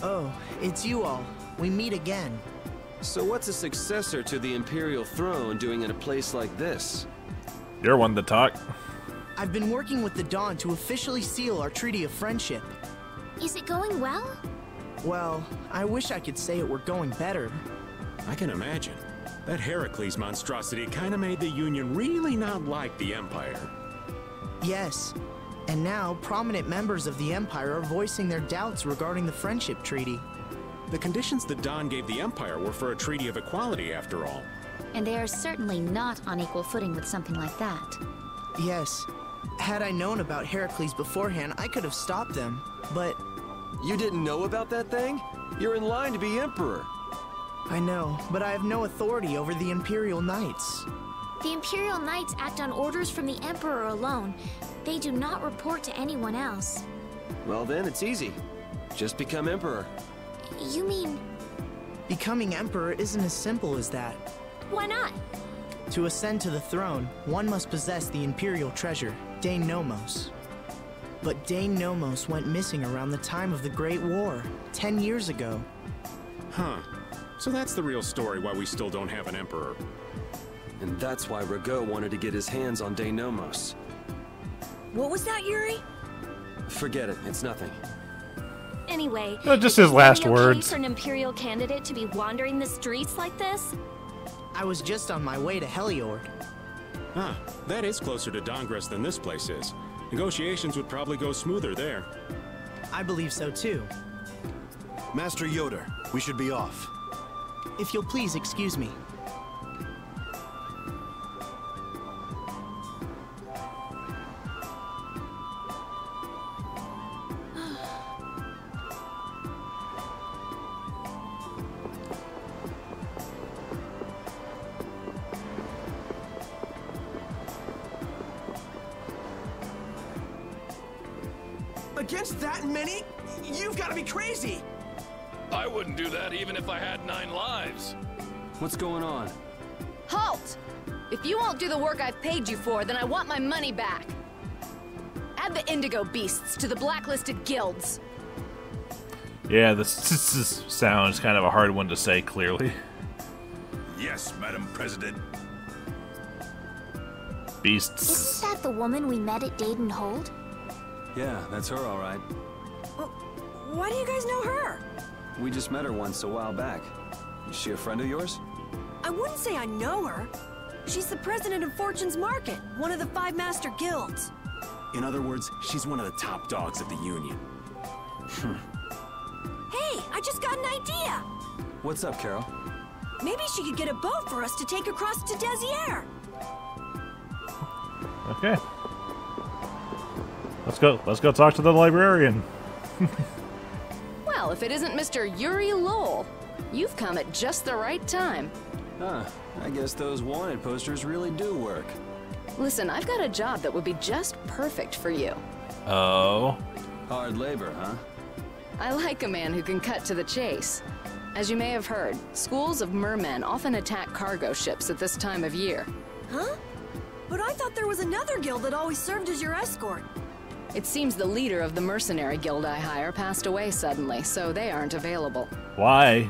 Oh, it's you all. We meet again. So what's a successor to the Imperial throne doing in a place like this? You're one to talk. I've been working with the Dawn to officially seal our Treaty of Friendship. Is it going well? Well, I wish I could say it were going better. I can imagine. That Heracles monstrosity kinda made the Union really not like the Empire. Yes. And now, prominent members of the Empire are voicing their doubts regarding the Friendship Treaty. The conditions that Dawn gave the Empire were for a treaty of equality, after all. And they are certainly not on equal footing with something like that. Yes. Had I known about Heracles beforehand, I could have stopped them, but... You didn't know about that thing? You're in line to be Emperor. I know, but I have no authority over the Imperial Knights. The Imperial Knights act on orders from the Emperor alone. They do not report to anyone else. Well then, it's easy. Just become Emperor. You mean... Becoming Emperor isn't as simple as that. Why not? To ascend to the throne, one must possess the Imperial treasure, Dane Nomos. But Dane Nomos went missing around the time of the Great War, 10 years ago. Huh. So that's the real story why we still don't have an Emperor. And that's why Rago wanted to get his hands on Dane Nomos. What was that, Yuri? Forget it, it's nothing. Anyway, Just his last is it really okay words. for an Imperial candidate to be wandering the streets like this? I was just on my way to Heliord. Huh, that is closer to Dongress than this place is. Negotiations would probably go smoother there. I believe so too. Master Yoder, we should be off. If you'll please excuse me. Against that many? You've got to be crazy! I wouldn't do that even if I had 9 lives. What's going on? Halt! If you won't do the work I've paid you for, then I want my money back. Add the Indigo Beasts to the blacklisted guilds. Yeah, this sounds kind of a hard one to say clearly. Yes, Madam President. Beasts. Isn't that the woman we met at Dayton Hold? Yeah, that's her, all right. Why do you guys know her? We just met her once a while back. Is she a friend of yours? I wouldn't say I know her. She's the president of Fortune's Market, one of the 5 master guilds. In other words, she's one of the top dogs of the Union. Hey, I just got an idea! What's up, Carol? Maybe she could get a boat for us to take across to Desier. Okay. Let's go talk to the librarian. Well, if it isn't Mr. Yuri Lowell, you've come at just the right time. Huh, I guess those wanted posters really do work. Listen, I've got a job that would be just perfect for you. Oh. Hard labor, huh? I like a man who can cut to the chase. As you may have heard, schools of mermen often attack cargo ships at this time of year. Huh? But I thought there was another guild that always served as your escort. It seems the leader of the mercenary guild I hire passed away suddenly, so they aren't available. Why?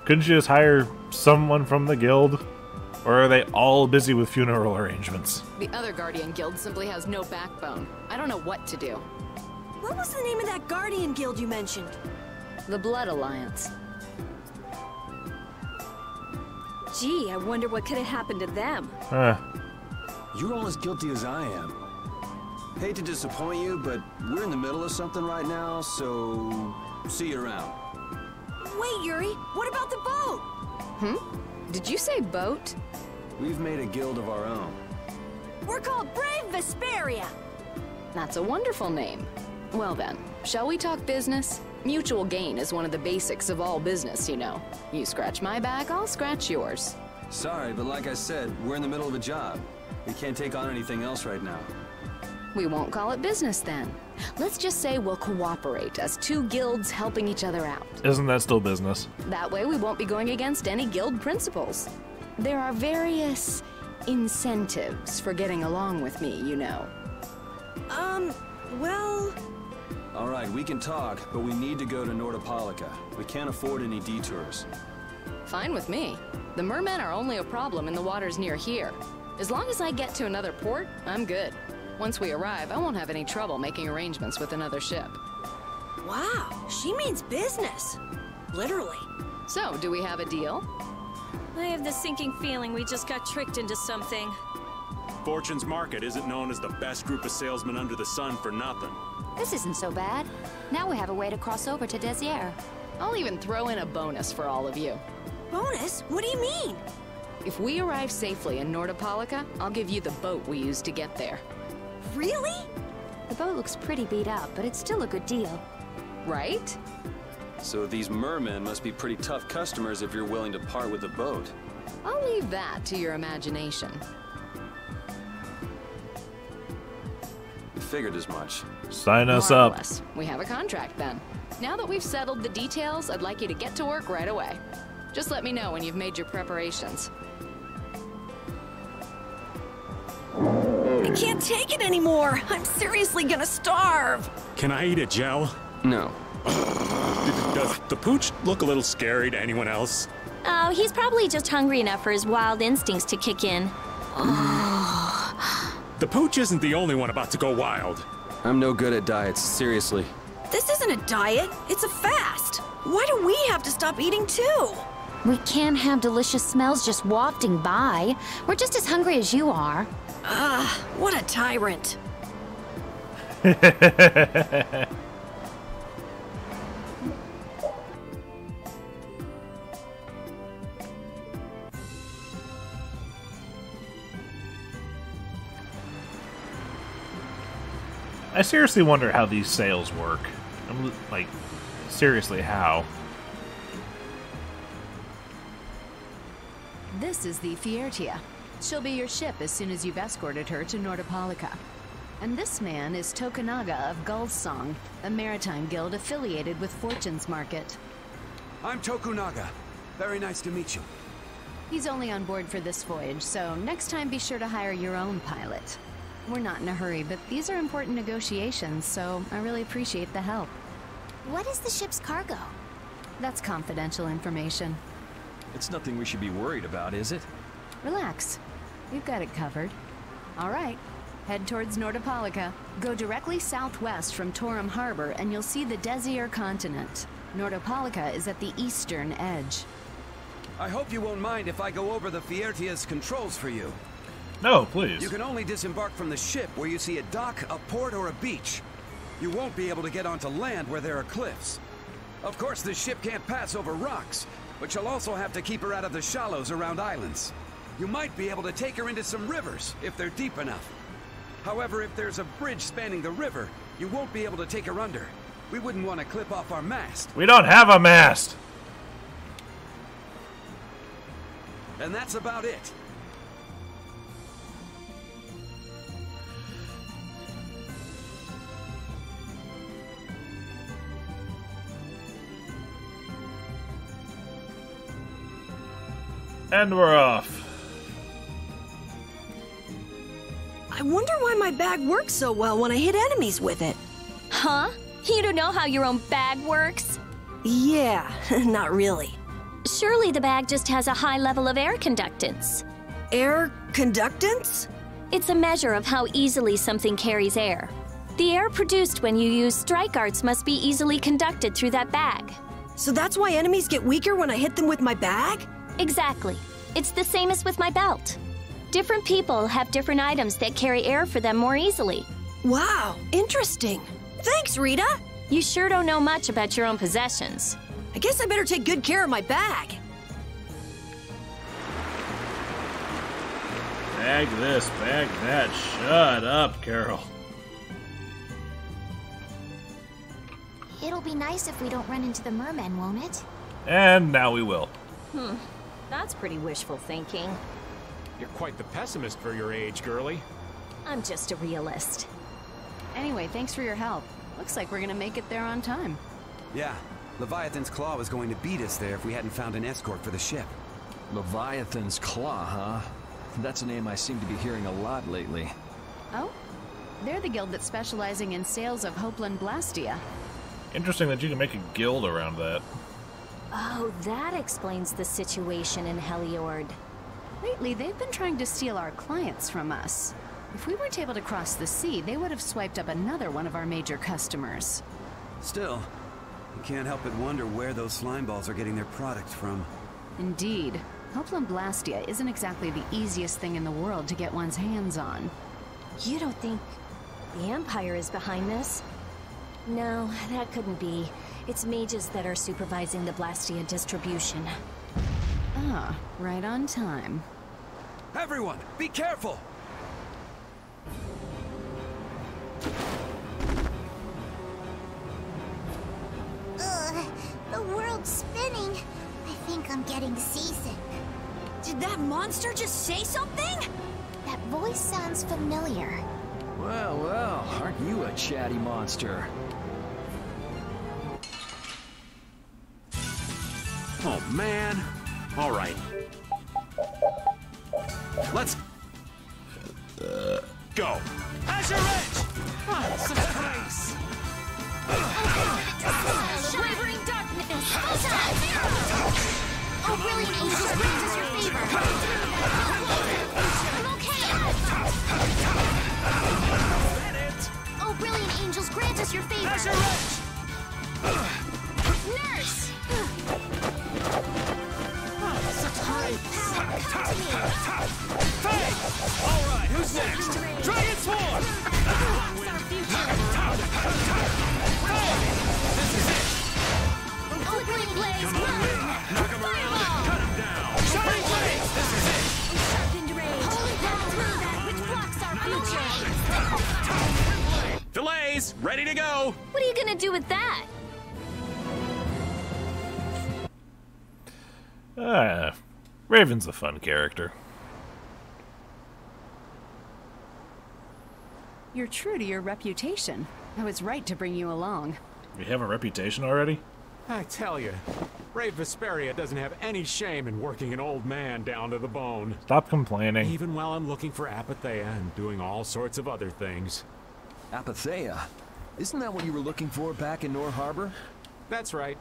Couldn't you just hire someone from the guild? Or are they all busy with funeral arrangements? The other Guardian guild simply has no backbone. I don't know what to do. What was the name of that Guardian guild you mentioned? The Blood Alliance. Gee, I wonder what could have happened to them. You're all as guilty as I am. Hate to disappoint you, but we're in the middle of something right now, so see you around. Wait, Yuri, what about the boat? Did you say boat? We've made a guild of our own. We're called Brave Vesperia. That's a wonderful name. Well then, shall we talk business? Mutual gain is one of the basics of all business, you know. You scratch my back, I'll scratch yours. Sorry, but like I said, we're in the middle of a job. We can't take on anything else right now. We won't call it business then. Let's just say we'll cooperate as 2 guilds helping each other out. Isn't that still business? That way we won't be going against any guild principles. There are various incentives for getting along with me, you know. Well... All right, we can talk, but we need to go to Nordopolica. We can't afford any detours. Fine with me. The mermen are only a problem in the waters near here. As long as I get to another port, I'm good. Once we arrive, I won't have any trouble making arrangements with another ship. Wow, she means business. Literally. So, do we have a deal? I have the sinking feeling we just got tricked into something. Fortune's Market isn't known as the best group of salesmen under the sun for nothing. This isn't so bad. Now we have a way to cross over to Desier. I'll even throw in a bonus for all of you. Bonus? What do you mean? If we arrive safely in Nordopolica, I'll give you the boat we used to get there. Really? The boat looks pretty beat up, but it's still a good deal. Right? So these mermen must be pretty tough customers if you're willing to part with the boat. I'll leave that to your imagination. Figured as much. Sign us up. Marvelous. We have a contract then. Now that we've settled the details, I'd like you to get to work right away. Just let me know when you've made your preparations. I can't take it anymore. I'm seriously gonna starve. Can I eat a gel? No. Does the pooch look a little scary to anyone else? Oh, he's probably just hungry enough for his wild instincts to kick in. The pooch isn't the only one about to go wild. I'm no good at diets, seriously. This isn't a diet, it's a fast. Why do we have to stop eating too? We can't have delicious smells just wafting by. We're just as hungry as you are. Ah, what a tyrant. I seriously wonder how these sales work. I'm like, seriously, how? This is the Vesperia. She'll be your ship as soon as you've escorted her to Nordopolica. And this man is Tokunaga of Gull's Song, a maritime guild affiliated with Fortune's Market. I'm Tokunaga. Very nice to meet you. He's only on board for this voyage, so next time be sure to hire your own pilot. We're not in a hurry, but these are important negotiations, so I really appreciate the help. What is the ship's cargo? That's confidential information. It's nothing we should be worried about, is it? Relax. We've got it covered. All right. Head towards Nordopolica. Go directly southwest from Torum Harbor and you'll see the Desir continent. Nordopolica is at the eastern edge. I hope you won't mind if I go over the Vesperia's controls for you. No, please. You can only disembark from the ship where you see a dock, a port, or a beach. You won't be able to get onto land where there are cliffs. Of course, the ship can't pass over rocks, but you'll also have to keep her out of the shallows around islands. You might be able to take her into some rivers, if they're deep enough. However, if there's a bridge spanning the river, you won't be able to take her under. We wouldn't want to clip off our mast. We don't have a mast! And that's about it. And we're off. I wonder why my bag works so well when I hit enemies with it. Huh? You don't know how your own bag works? Yeah, not really. Surely the bag just has a high level of air conductance. Air conductance? It's a measure of how easily something carries air. The air produced when you use strike arts must be easily conducted through that bag. So that's why enemies get weaker when I hit them with my bag? Exactly. It's the same as with my belt. Different people have different items that carry air for them more easily. Wow, interesting. Thanks, Rita. You sure don't know much about your own possessions. I guess I better take good care of my bag. Bag this, bag that. Shut up, Carol. It'll be nice if we don't run into the mermen, won't it? And now we will. That's pretty wishful thinking. You're quite the pessimist for your age, girlie. I'm just a realist. Anyway, thanks for your help. Looks like we're gonna make it there on time. Yeah, Leviathan's Claw was going to beat us there if we hadn't found an escort for the ship. Leviathan's Claw, huh? That's a name I seem to be hearing a lot lately. Oh? They're the guild that's specializing in sales of Hopeland Blastia. Interesting that you can make a guild around that. Oh, that explains the situation in Heliord. Lately, they've been trying to steal our clients from us. If we weren't able to cross the sea, they would have swiped up another one of our major customers. Still, you can't help but wonder where those slime balls are getting their product from. Indeed. Hopeland Blastia isn't exactly the easiest thing in the world to get one's hands on. You don't think the Empire is behind this? No, that couldn't be. It's mages that are supervising the Blastia distribution. Ah, right on time. Everyone, be careful! Ugh, the world's spinning. I think I'm getting seasick. Did that monster just say something? That voice sounds familiar. Well, well, aren't you a chatty monster? Oh, man. All right. Let's... go. Azure Edge! Oh, such grace! Shivering darkness! Oh, brilliant angels, grant us your favor! I'm okay! Oh, brilliant angels, grant us your favor! Azure Edge! Barbos, ready to go! What are you gonna do with that? Raven's a fun character. You're true to your reputation. I was right to bring you along. We have a reputation already? I tell you, Brave Vesperia doesn't have any shame in working an old man down to the bone. Stop complaining. Even while I'm looking for Apatheia and doing all sorts of other things. Apatheia? Isn't that what you were looking for back in Nor Harbor? That's right.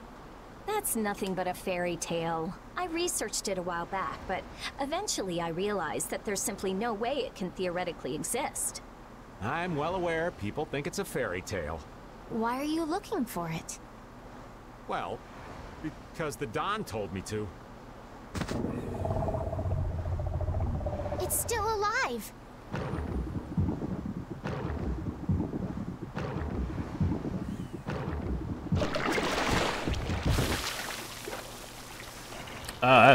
That's nothing but a fairy tale. I researched it a while back, but eventually I realized that there's simply no way it can theoretically exist. I'm well aware people think it's a fairy tale. Why are you looking for it? Well, because the Don told me to. It's still alive.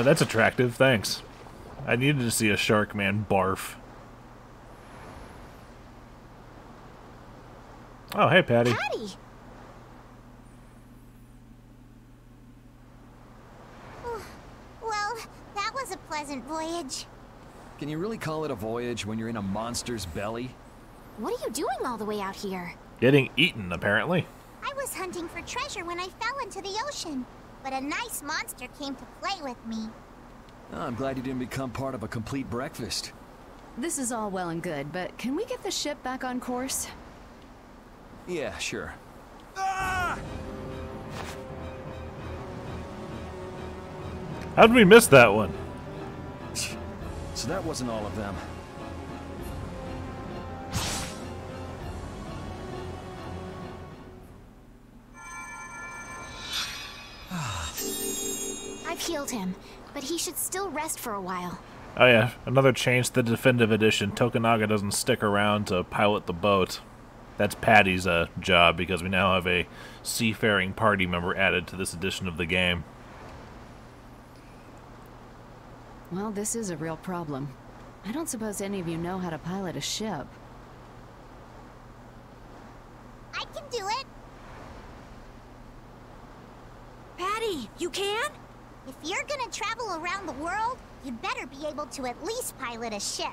That's attractive, thanks. I needed to see a shark man barf. Oh, hey, Patty. Patty! Well, that was a pleasant voyage. Can you really call it a voyage when you're in a monster's belly? What are you doing all the way out here? Getting eaten, apparently. I was hunting for treasure when I fell into the ocean, but a nice monster came to play with me. Oh, I'm glad you didn't become part of a complete breakfast. This is all well and good, but can we get the ship back on course? Yeah, sure. How did we miss that one? So that wasn't all of them. I've healed him, but he should still rest for a while. Oh yeah, another change to the Definitive Edition. Tokunaga doesn't stick around to pilot the boat. That's Patty's job, because we now have a seafaring party member added to this edition of the game. Well, this is a real problem. I don't suppose any of you know how to pilot a ship. I can do it. Patty, you can? If you're gonna travel around the world, you'd better be able to at least pilot a ship.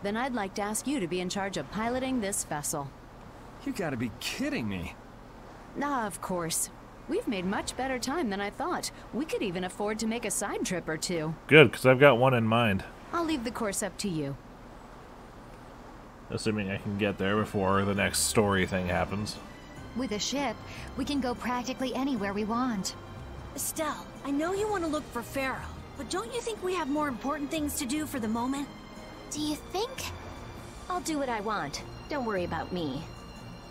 Then I'd like to ask you to be in charge of piloting this vessel. You gotta be kidding me. Ah, of course. We've made much better time than I thought. We could even afford to make a side trip or two. Good, because I've got one in mind. I'll leave the course up to you. Assuming I can get there before the next story thing happens. With a ship, we can go practically anywhere we want. Estelle, I know you want to look for Pharaoh, but don't you think we have more important things to do for the moment? Do you think? I'll do what I want. Don't worry about me.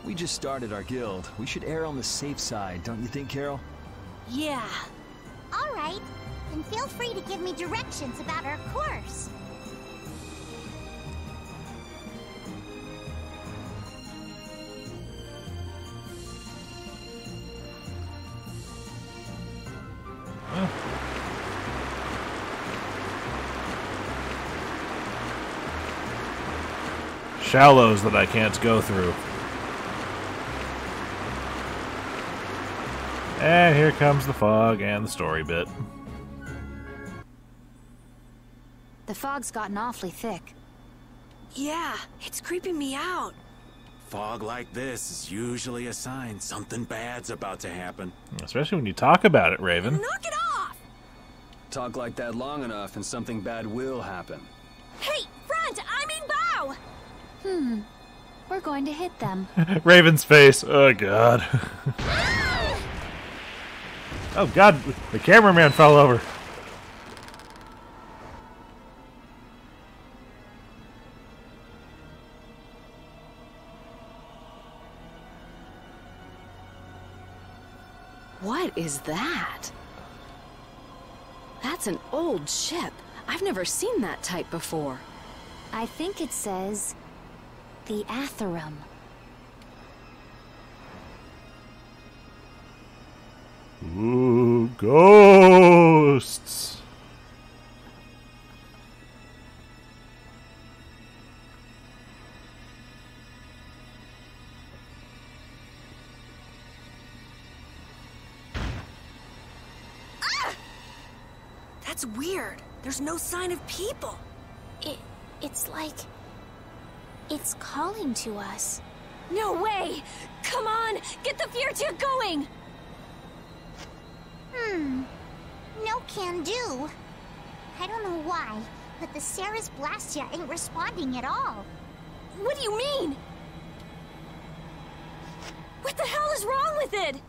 We just started our guild. We should err on the safe side, don't you think, Carol? Yeah. All right. Then feel free to give me directions about our course. Shallows that I can't go through. And here comes the fog and the story bit. The fog's gotten awfully thick. Yeah, it's creeping me out. Fog like this is usually a sign something bad's about to happen. Especially when you talk about it, Raven. Knock it off! Talk like that long enough and something bad will happen. Hey, front! I mean bow! We're going to hit them. Raven's face. Oh, God. Oh, God. The cameraman fell over. What is that? That's an old ship. I've never seen that type before. I think it says the Atherum. Ooh, ghosts. It's weird. There's no sign of people. It's like... it's calling to us. No way! Come on! Get the Fiertia going! No can do. I don't know why, but the Ceres Blastia ain't responding at all. What do you mean? What the hell is wrong with it?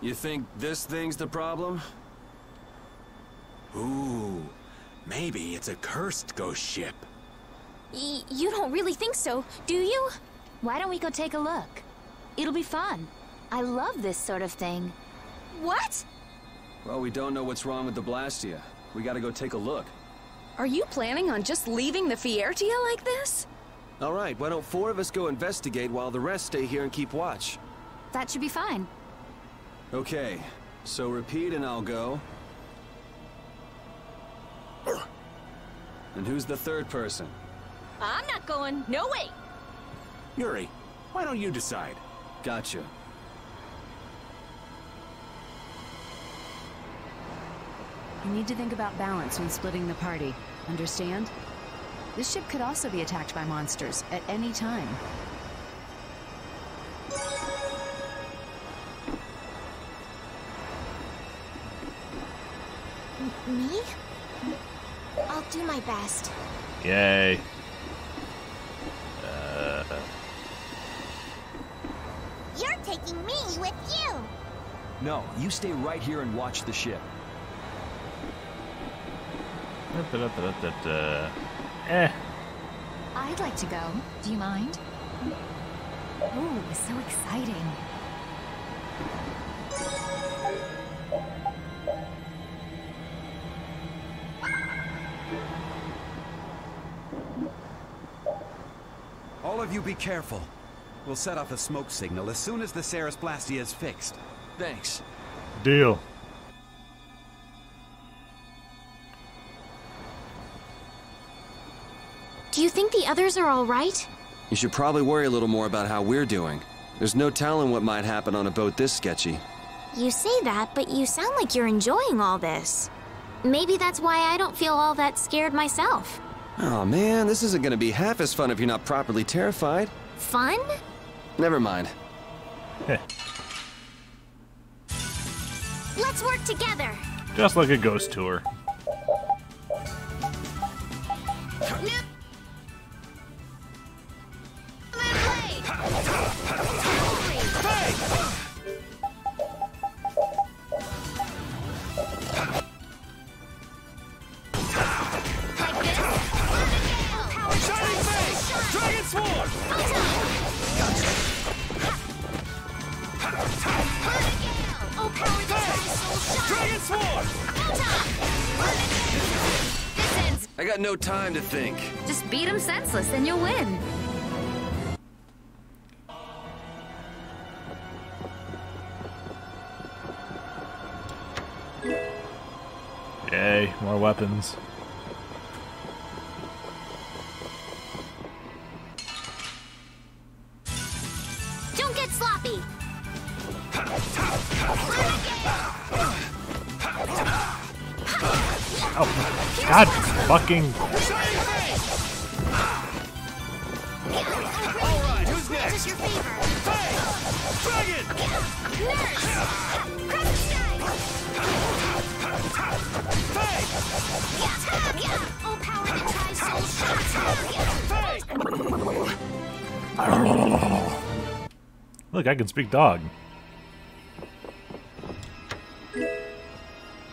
You think this thing's the problem? Ooh, maybe it's a cursed ghost ship. You don't really think so, do you? Why don't we go take a look? It'll be fun. I love this sort of thing. What? Well, we don't know what's wrong with the Blastia. We gotta go take a look. Are you planning on just leaving the Fiertia like this? All right, why don't 4 of us go investigate while the rest stay here and keep watch? That should be fine. Okay, so repeat and I'll go. And who's the third person? I'm not going. No way. Yuri, why don't you decide? Gotcha. You need to think about balance when splitting the party. Understand? This ship could also be attacked by monsters at any time. Me? I'll do my best. Yay. You're taking me with you. No, you stay right here and watch the ship. I'd like to go. Do you mind? Oh, so exciting. All of you be careful. We'll set off a smoke signal as soon as the Ceres Blastia is fixed. Thanks. Deal. Do you think the others are all right? You should probably worry a little more about how we're doing. There's no telling what might happen on a boat this sketchy. You say that, but you sound like you're enjoying all this. Maybe that's why I don't feel all that scared myself. Oh man, this isn't gonna be half as fun if you're not properly terrified. Fun? Never mind. Let's work together. Just like a ghost tour. I got no time to think. Just beat him senseless and you'll win. Yay, more weapons. Don't get sloppy. Oh, God fucking... Alright, who's next? This is your favor. Dragon! Nurse! Crescent Oh, power to try soul shot! Look, I can speak dog.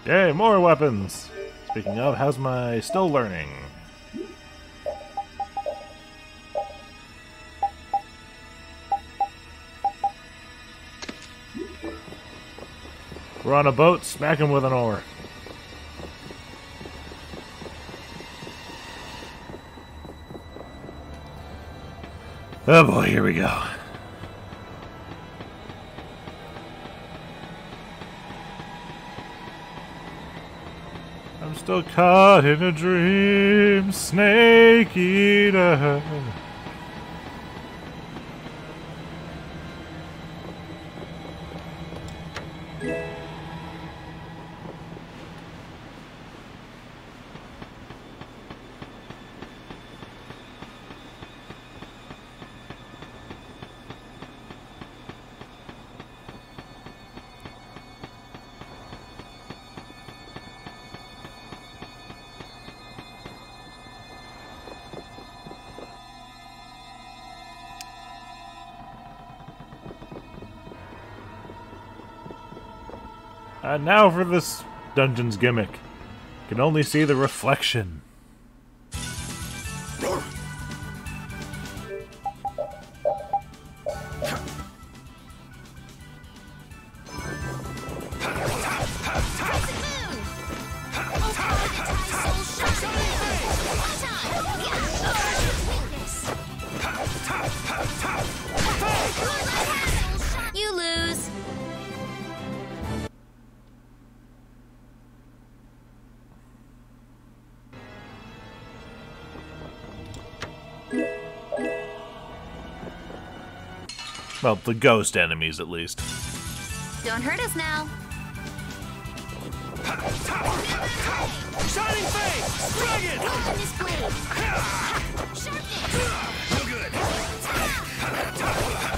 Yay, more weapons! Speaking of, how's my still learning? We're on a boat, smack him with an oar. Oh boy, here we go. I'm still caught in a dream, snake eater. And now for this dungeon's gimmick. Can only see the reflection. You lose. Well, the ghost enemies, at least. Don't hurt us now. Shining Fang! Dragon! Open this blade. No good.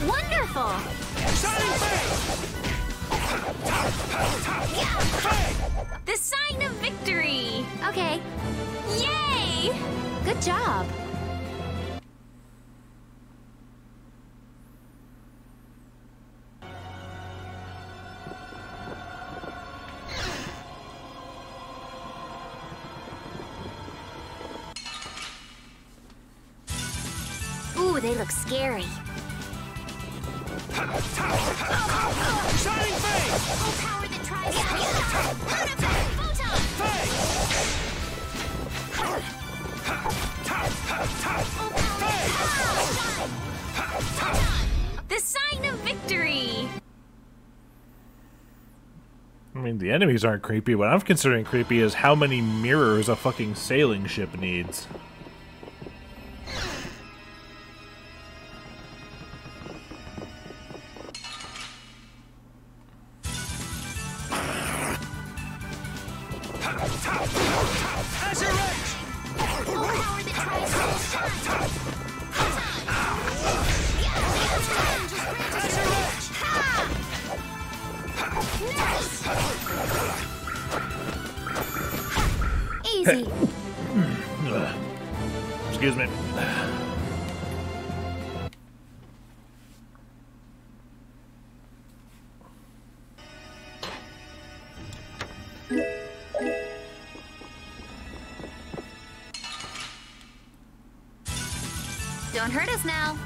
Wonderful. Shining Fang! The sign of victory. Okay. Yay! Good job. Ooh, they look scary. Shining Fang! Full power that tries to The sign of victory! I mean, the enemies aren't creepy. What I'm considering creepy is how many mirrors a fucking sailing ship needs. Easy. Excuse me. Don't hurt us now.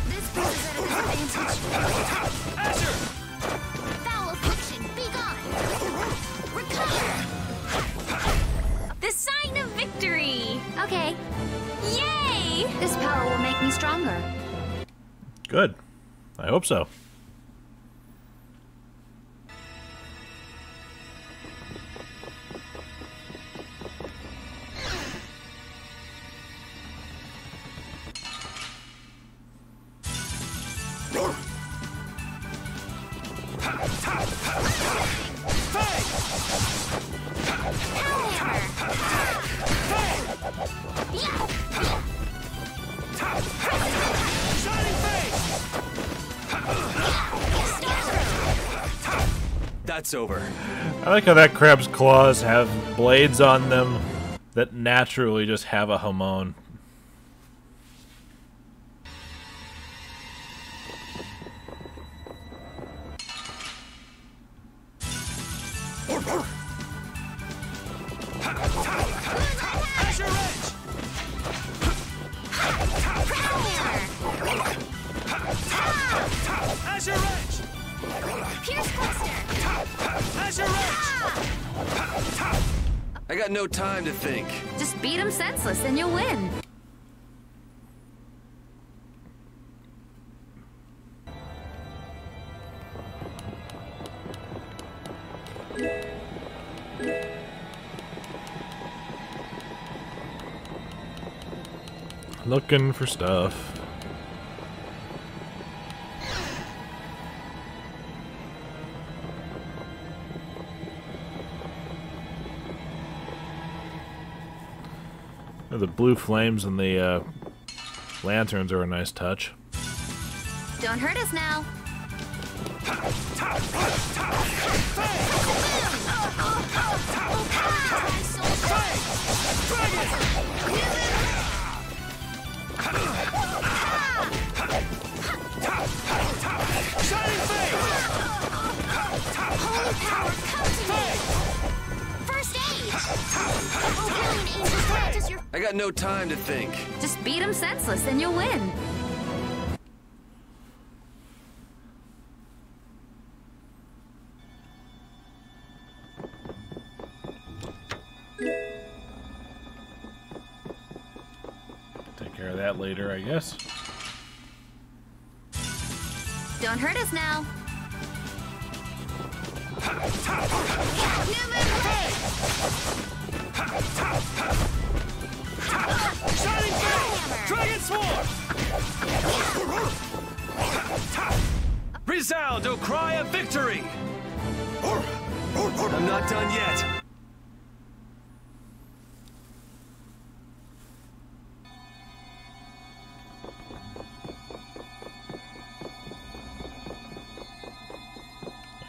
This puts us at a disadvantage. Foul affliction, be gone. Recover. The sign of victory. Okay. Yay! This power will make me stronger. Good. I hope so. That's over. I like how that crab's claws have blades on them that naturally just have a hamon. I got no time to think. Just beat him senseless and you'll win. Looking for stuff. The blue flames and the lanterns are a nice touch. Don't hurt us now. I got no time to think. Just beat him senseless and you'll win. Take care of that later, I guess. Don't hurt us now. Shining Flame! Dragon Sword! Resound, O cry of victory! I'm not done yet.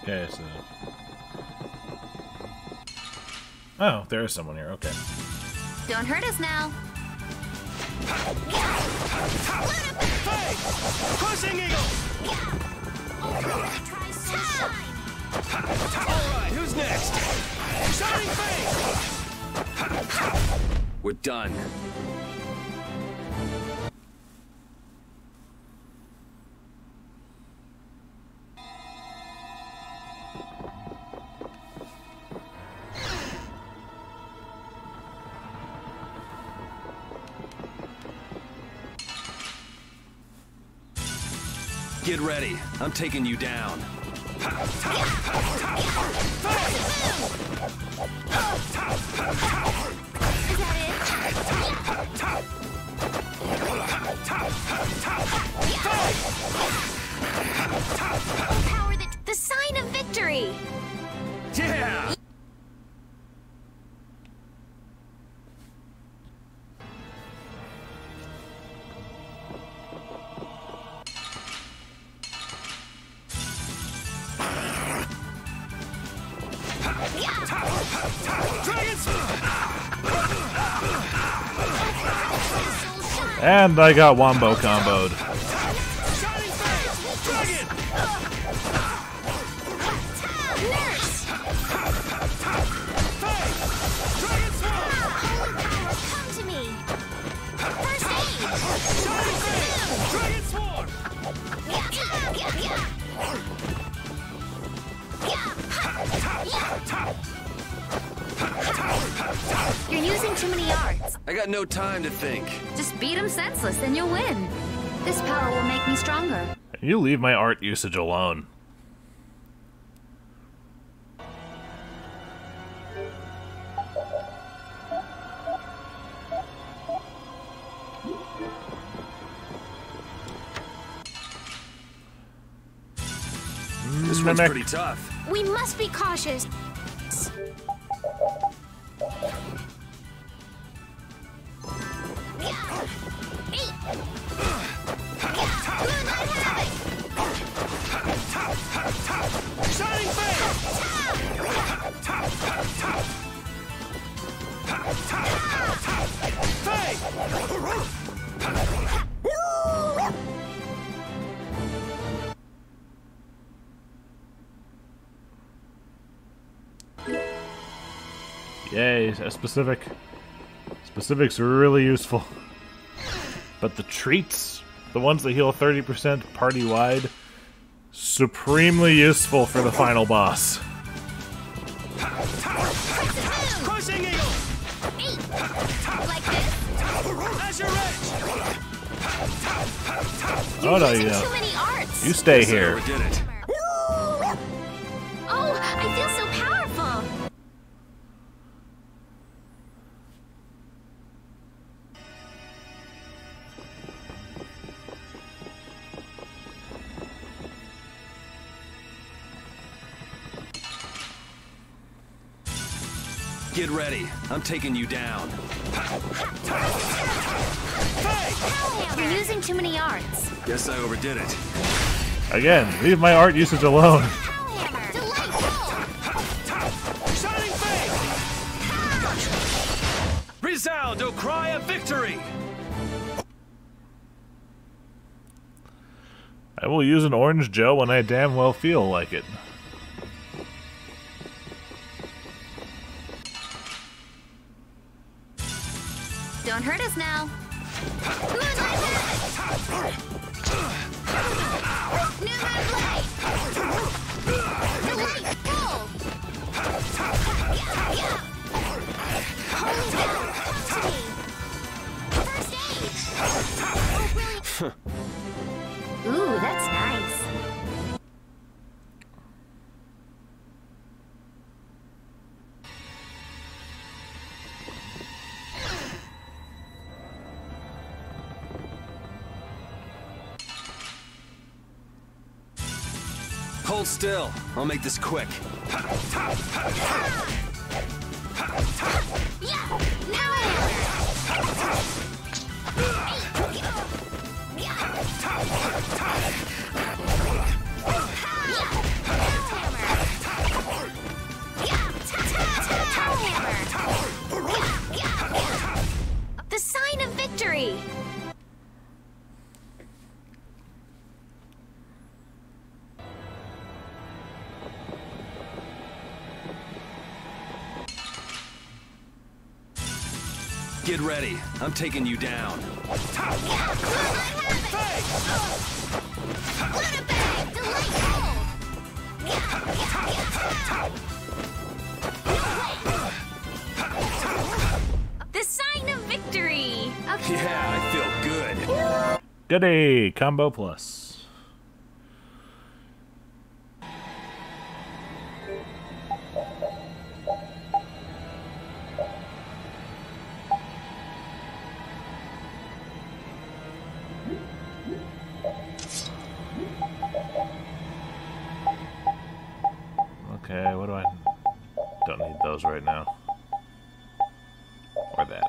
Okay, so... Oh, there is someone here, okay. Don't hurt us now. Crushing Eagle! Alright, who's next? Shining Flame! We're done. Get ready. I'm taking you down. The sign of victory! Yeah! And I got wombo comboed. You're using too many arts. I got no time to think. Just beat him senseless and you'll win. This power will make me stronger. You leave my art usage alone. This one's pretty tough. We must be cautious. Shining Flame! Yay, a specific. Specifics are really useful. But the treats, the ones that heal 30% party-wide, supremely useful for the final boss. Crushing Eagle! Like this? Azure Edge! Oh no, Using too many arts. you stay here. Did it. Oh, I feel so powerful. Get ready. I'm taking you down. You're using too many arts. Guess I overdid it. Again, leave my art usage alone. Resound, O cry of victory! I will use an orange gel when I damn well feel like it. Don't hurt us now. Ooh, that's nice. Hold still. I'll make this quick. The sign of victory! Get ready. I'm taking you down. The sign of victory! Okay. Yeah, I feel good. Goody! Combo plus. Okay, what do I... Don't need those right now. Or that.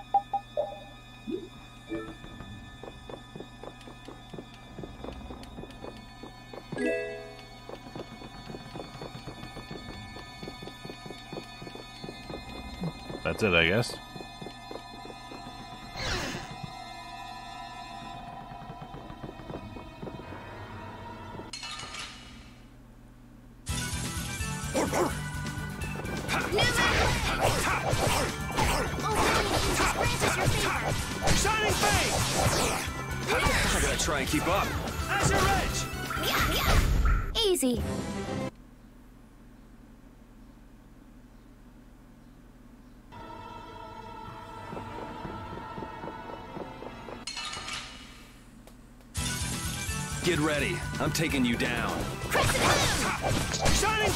That's it, I guess. I gotta try and keep up. Easy. Get ready. I'm taking you down. Shining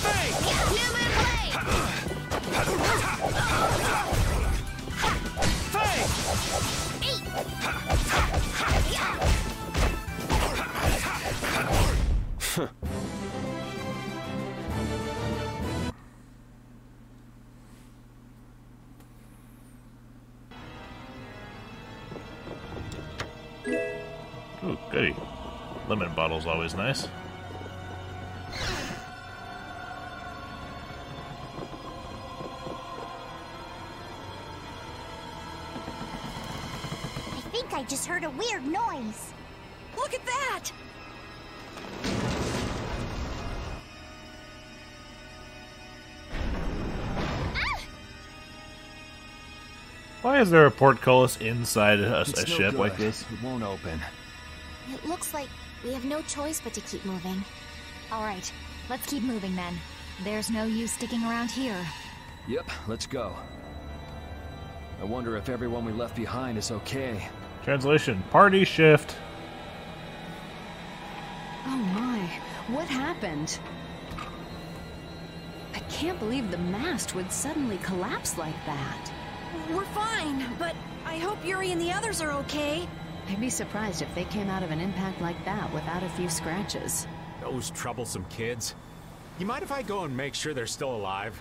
Ooh, goody. Lemon bottle's always nice. I think I just heard a weird noise. Look at that! Why is there a portcullis inside a It's no ship good. like this? It won't open. It looks like we have no choice but to keep moving. All right, let's keep moving then. There's no use sticking around here. Yep, let's go. I wonder if everyone we left behind is okay. Translation: Party shift. Oh my, what happened? I can't believe the mast would suddenly collapse like that. We're fine, but I hope Yuri and the others are okay. I'd be surprised if they came out of an impact like that without a few scratches. Those troublesome kids. You mind if I go and make sure they're still alive?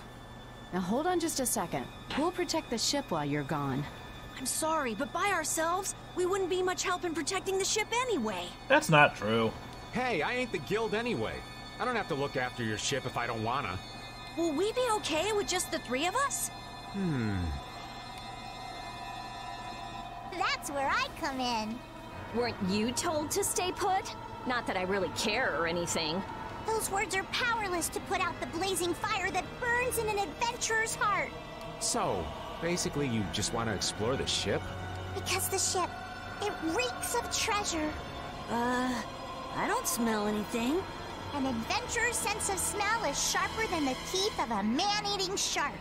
Now hold on just a second. We'll protect the ship while you're gone. I'm sorry, but by ourselves, we wouldn't be much help in protecting the ship anyway. That's not true. Hey, I ain't the guild anyway. I don't have to look after your ship if I don't wanna. Will we be okay with just the 3 of us? That's where I come in. Weren't you told to stay put? Not that I really care or anything. Those words are powerless to put out the blazing fire that burns in an adventurer's heart. So, basically you just want to explore the ship? Because the ship, it reeks of treasure. I don't smell anything. An adventurer's sense of smell is sharper than the teeth of a man-eating shark.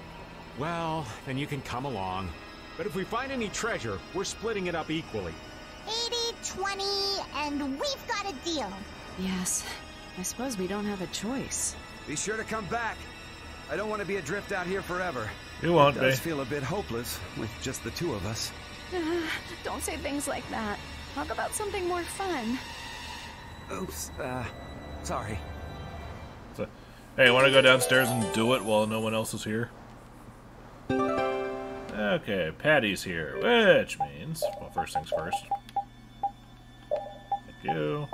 Well, then you can come along. But if we find any treasure, we're splitting it up equally. 80-20, and we've got a deal. Yes. I suppose we don't have a choice. Be sure to come back. I don't want to be adrift out here forever. You won't be. It does feel a bit hopeless with just the 2 of us. Don't say things like that. Talk about something more fun. Oops, sorry. So, hey, want to go downstairs and do it while no one else is here? Okay, Patty's here, which means, well, first things first. Thank you.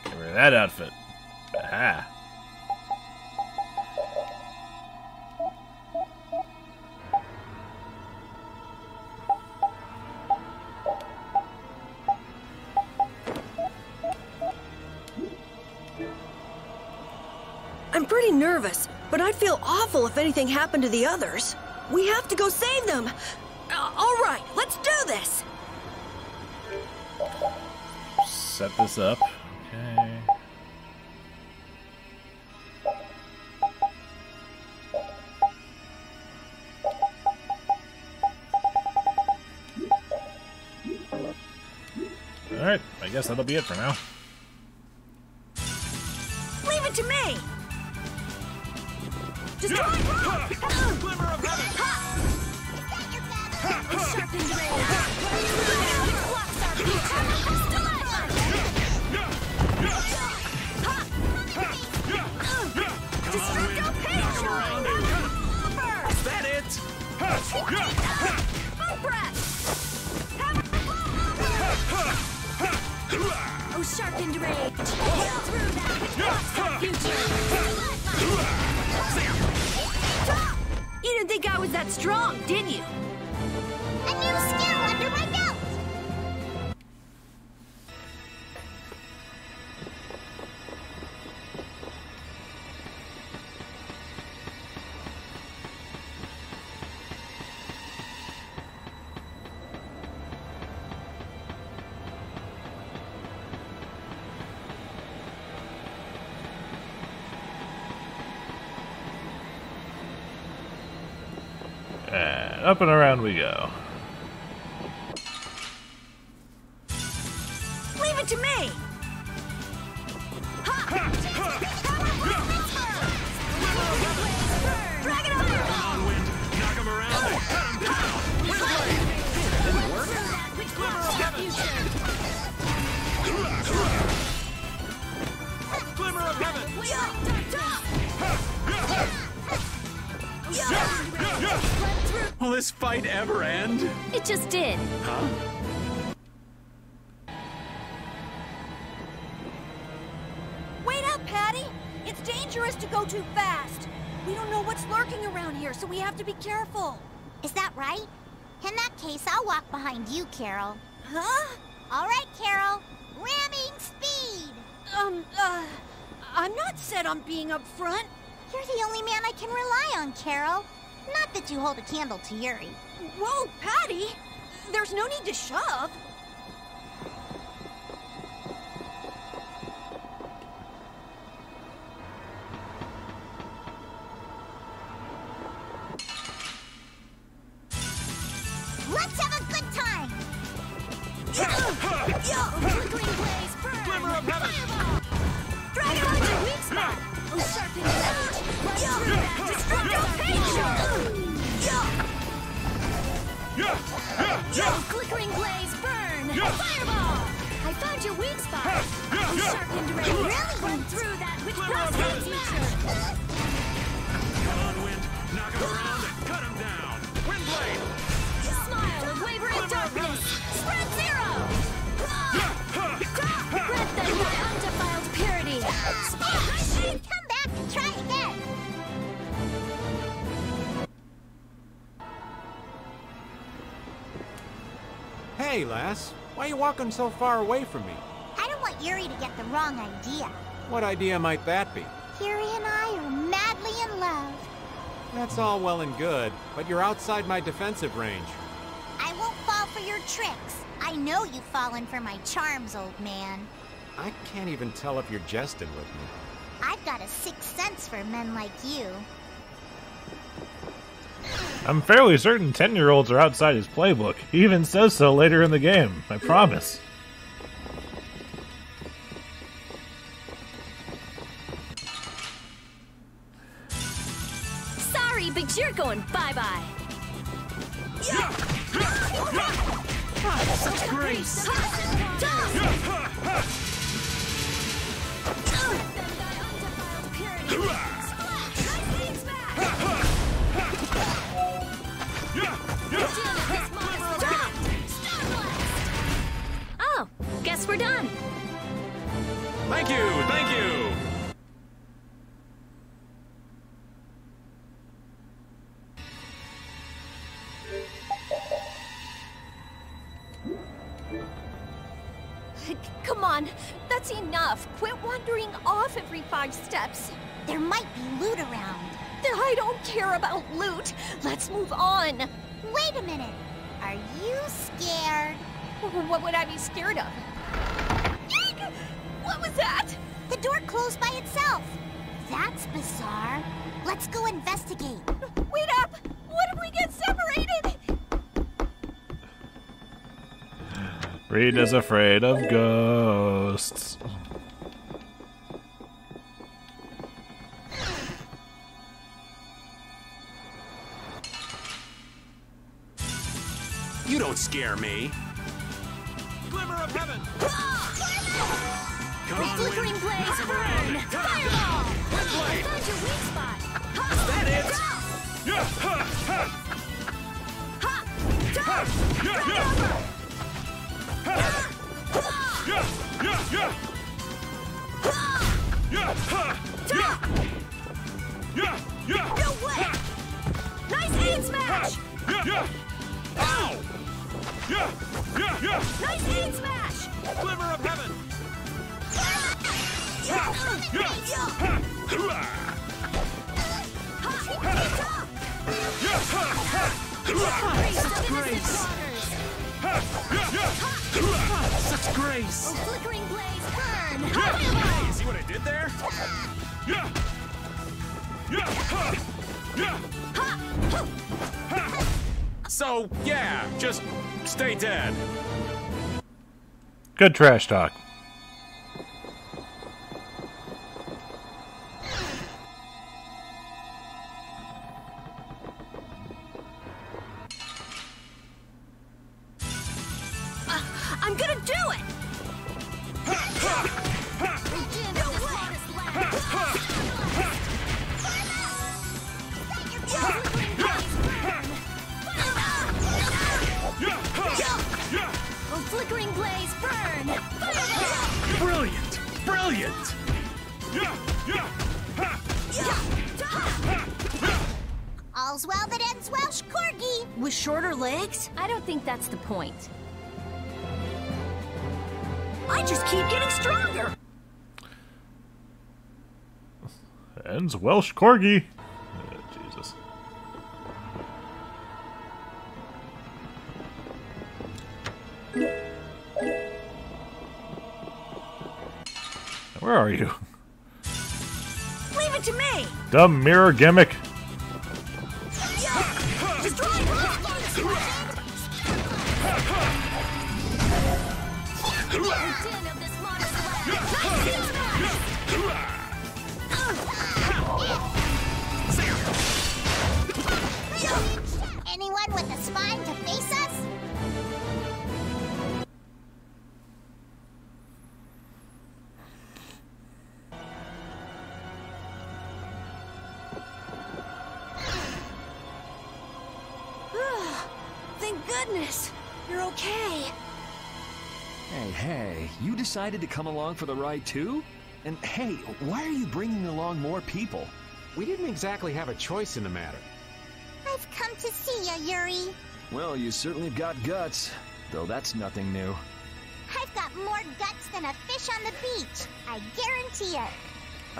Get rid of that outfit. Aha. I'm pretty nervous, but I'd feel awful if anything happened to the others. We have to go save them. All right, let's do this. Set this up. Okay. Alright, I guess that'll be it for now. Leave it to me! Destroy rock! Glimmer of heaven! Sharpened blade! Blocks our future! Destructo Patron! Is that it? Full breath! Oh, sharpened rage! Kill through that which blocks our future! You didn't think I was that strong, did you? A new skill under my belt! And up and around we go. Leave it to me! Drag it over! Come on, Wind. Knock him around and cut him down. Wind blade. Didn't work. Glimmer of heaven. Glimmer of heaven. Will this fight ever end? It just did. Huh? Wait up, Patty! It's dangerous to go too fast. We don't know what's lurking around here, so we have to be careful. Is that right? In that case, I'll walk behind you, Carol. Huh? All right, Carol. Ramming speed! I'm not set on being up front. You're the only man I can rely on, Carol. Not that you hold a candle to Yuri. Whoa, Patty! There's no need to shove. Let's have a good time! Flickering blaze, burn! Glimmer of heaven. Fireball! Drag it on your weak spot! Oh, sharpen blade! Right through that! Destructo Patron! Flickering blaze, burn! Fireball! I found your weak spot. Sharpened ray really went through that which prospects nature. Come on, Wind. Knock him around. Cut him down. Windblade. Smile of wavering darkness. Spread zero. Grant them thy undefiled purity. Come back and try again. Hey, lass. Why are you walking so far away from me? I don't want Yuri to get the wrong idea. What idea might that be? Yuri and I are madly in love. That's all well and good, but you're outside my defensive range. I won't fall for your tricks. I know you've fallen for my charms, old man. I can't even tell if you're jesting with me. I've got a sixth sense for men like you. I'm fairly certain 10-year-olds are outside his playbook. He even says so later in the game. I promise. Sorry, but you're going bye-bye. Such grace! Oh, guess we're done. Thank you, thank you! Come on, that's enough. Quit wandering off every 5 steps. There might be loot around. I don't care about loot. Let's move on. Wait a minute. Are you scared? What would I be scared of? What was that? The door closed by itself. That's bizarre. Let's go investigate. Wait up! What if we get separated? Reed is afraid of ghosts. You don't scare me. Glimmer of heaven! Come on, Flickering Wind. blaze, Knock him burn! around and cut him down. Fireball! I Windblade. found your weak spot. Is that it? Yeah! Ha! Ha! Yeah! Yeah! Yeah! Yeah! Yeah! Ha! Yeah! Yeah! Yeah! No way! Nice aim smash! Yeah! Yeah! Ow! Yeah! Yeah! Yeah! Nice aim smash! Glimmer of heaven! Yeah! Yeah! Ha! Hooah! Yeah! Ha! Such grace! Such grace! Flickering blaze, burn! Yeah! See what I did there? Yeah! Yeah! Ha! Yeah! So, yeah, just stay dead. Good trash talk. I'm gonna do it! Flickering blaze, burn! Brilliant! Brilliant! All's well that ends well, Corgi. With shorter legs? I don't think that's the point. I just keep getting stronger! Ends Welsh Corgi. Jesus. Where are you? Leave it to me! Dumb mirror gimmick. Anyone with a spine to face us? thank goodness. You're okay. Hey, you decided to come along for the ride too? And hey, why are you bringing along more people? We didn't exactly have a choice in the matter. I've come to see ya, Yuri. Well, you certainly have got guts, though that's nothing new. I've got more guts than a fish on the beach. I guarantee it.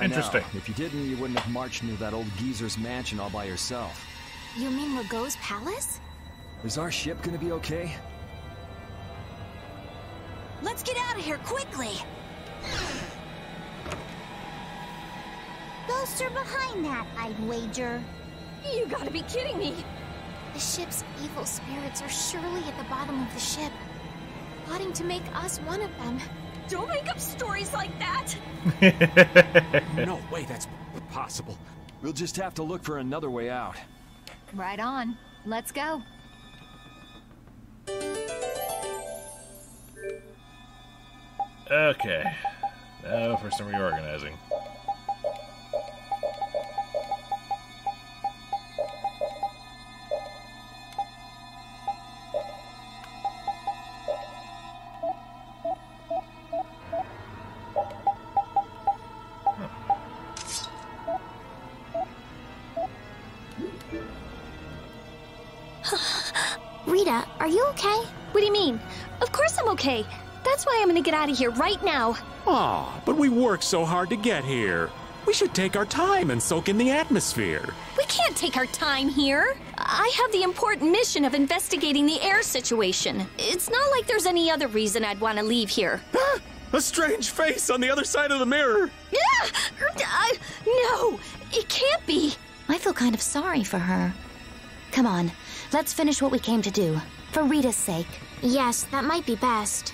Interesting. I know. If you didn't, you wouldn't have marched into that old geezer's mansion all by yourself. You mean Rago's palace? Is our ship gonna be okay? Let's get out of here quickly. Ghosts are behind that, I'd wager. You gotta be kidding me! The ship's evil spirits are surely at the bottom of the ship, plotting to make us one of them. Don't make up stories like that! No way that's possible. We'll just have to look for another way out. Right on. Let's go. Okay. Now for some reorganizing. Rita, are you okay? What do you mean? Of course I'm okay. That's why I'm gonna get out of here right now. Aw, but we worked so hard to get here. We should take our time and soak in the atmosphere. We can't take our time here. I have the important mission of investigating the air situation. It's not like there's any other reason I'd want to leave here. A strange face on the other side of the mirror. No, it can't be. I feel kind of sorry for her. Come on, let's finish what we came to do. For Rita's sake. Yes, that might be best.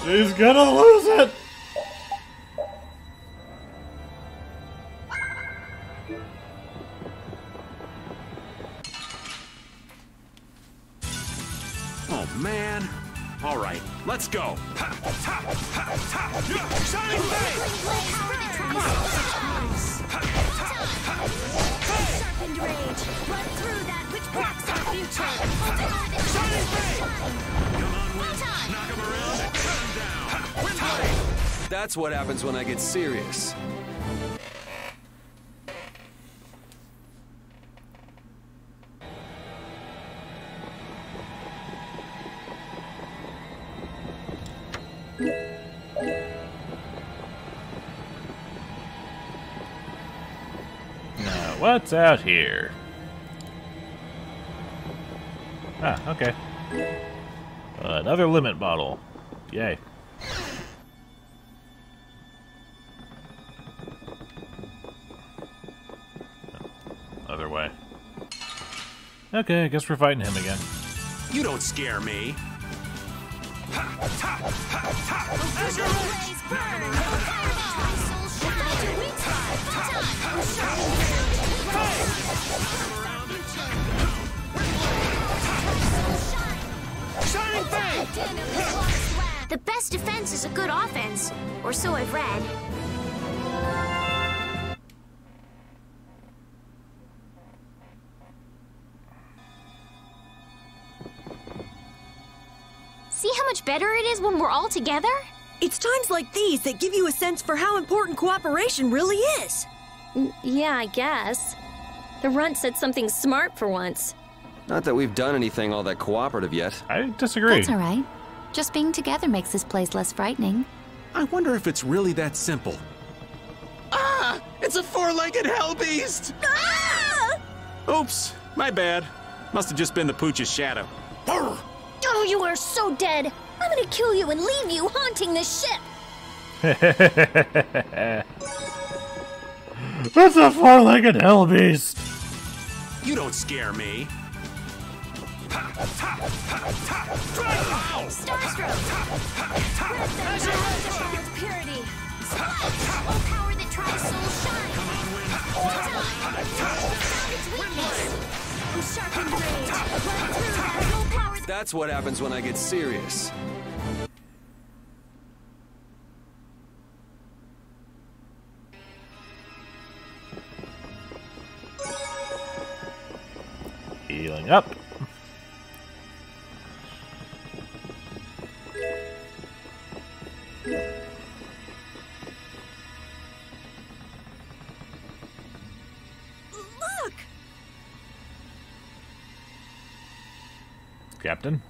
She's gonna lose it! Oh, man. All right, let's go. Shining Sharpened rage. Run through that which blocks our future. Come on, Wind. Knock him around and cut him down. Wind blade. That's what happens when I get serious. Now, what's out here? Ah, okay. Another limit bottle. Yay. Other way. Okay, I guess we're fighting him again. You don't scare me. The best defense is a good offense, or so I've read. See how much better it is when we're all together? It's times like these that give you a sense for how important cooperation really is. Yeah, I guess. The runt said something smart for once. Not that we've done anything all that cooperative yet. I disagree. That's all right. Just being together makes this place less frightening. I wonder if it's really that simple. Ah! It's a four-legged hell beast! Ah! Oops, my bad. Must have just been the pooch's shadow. Oh, you are so dead! I'm gonna kill you and leave you haunting this ship! That's a four-legged hell beast! You don't scare me. Starstroke! Purity! All power that tries soul shine! Sharpened rage! Run through that full power. That's what happens when I get serious. Healing up. Captain.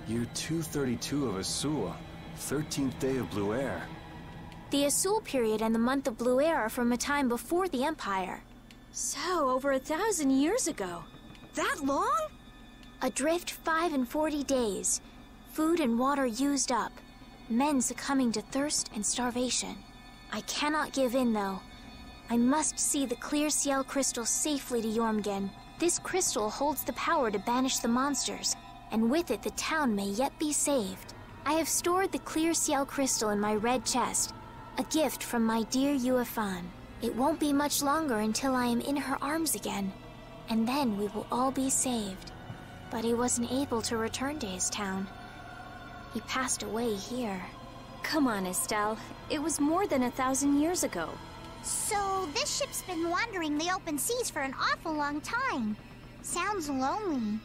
Year 232 of Asua, 13th day of Blue Air. The Asul period and the month of Blue Air are from a time before the Empire. So, over 1,000 years ago. That long? Adrift 5 and 40 days. Food and water used up. Men succumbing to thirst and starvation. I cannot give in, though. I must see the clear Ciel crystal safely to Jormungand. This crystal holds the power to banish the monsters, and with it the town may yet be saved. I have stored the clear Ciel crystal in my red chest, a gift from my dear Yuefan. It won't be much longer until I am in her arms again, and then we will all be saved. But he wasn't able to return to his town. He passed away here. Come on, Estelle. It was more than 1,000 years ago. So, this ship's been wandering the open seas for an awful long time. Sounds lonely.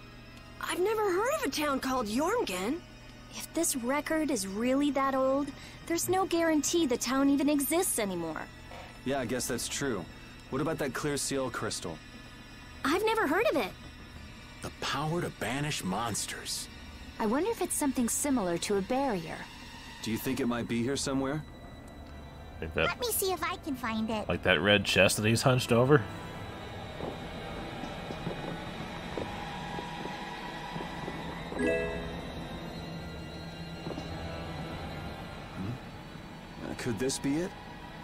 I've never heard of a town called Jormungand. If this record is really that old, there's no guarantee the town even exists anymore. Yeah, I guess that's true. What about that clear Ciel crystal? I've never heard of it. The power to banish monsters. I wonder if it's something similar to a barrier. Do you think it might be here somewhere? Like that, Let me see if I can find it. like that red chest that he's hunched over. Could this be it?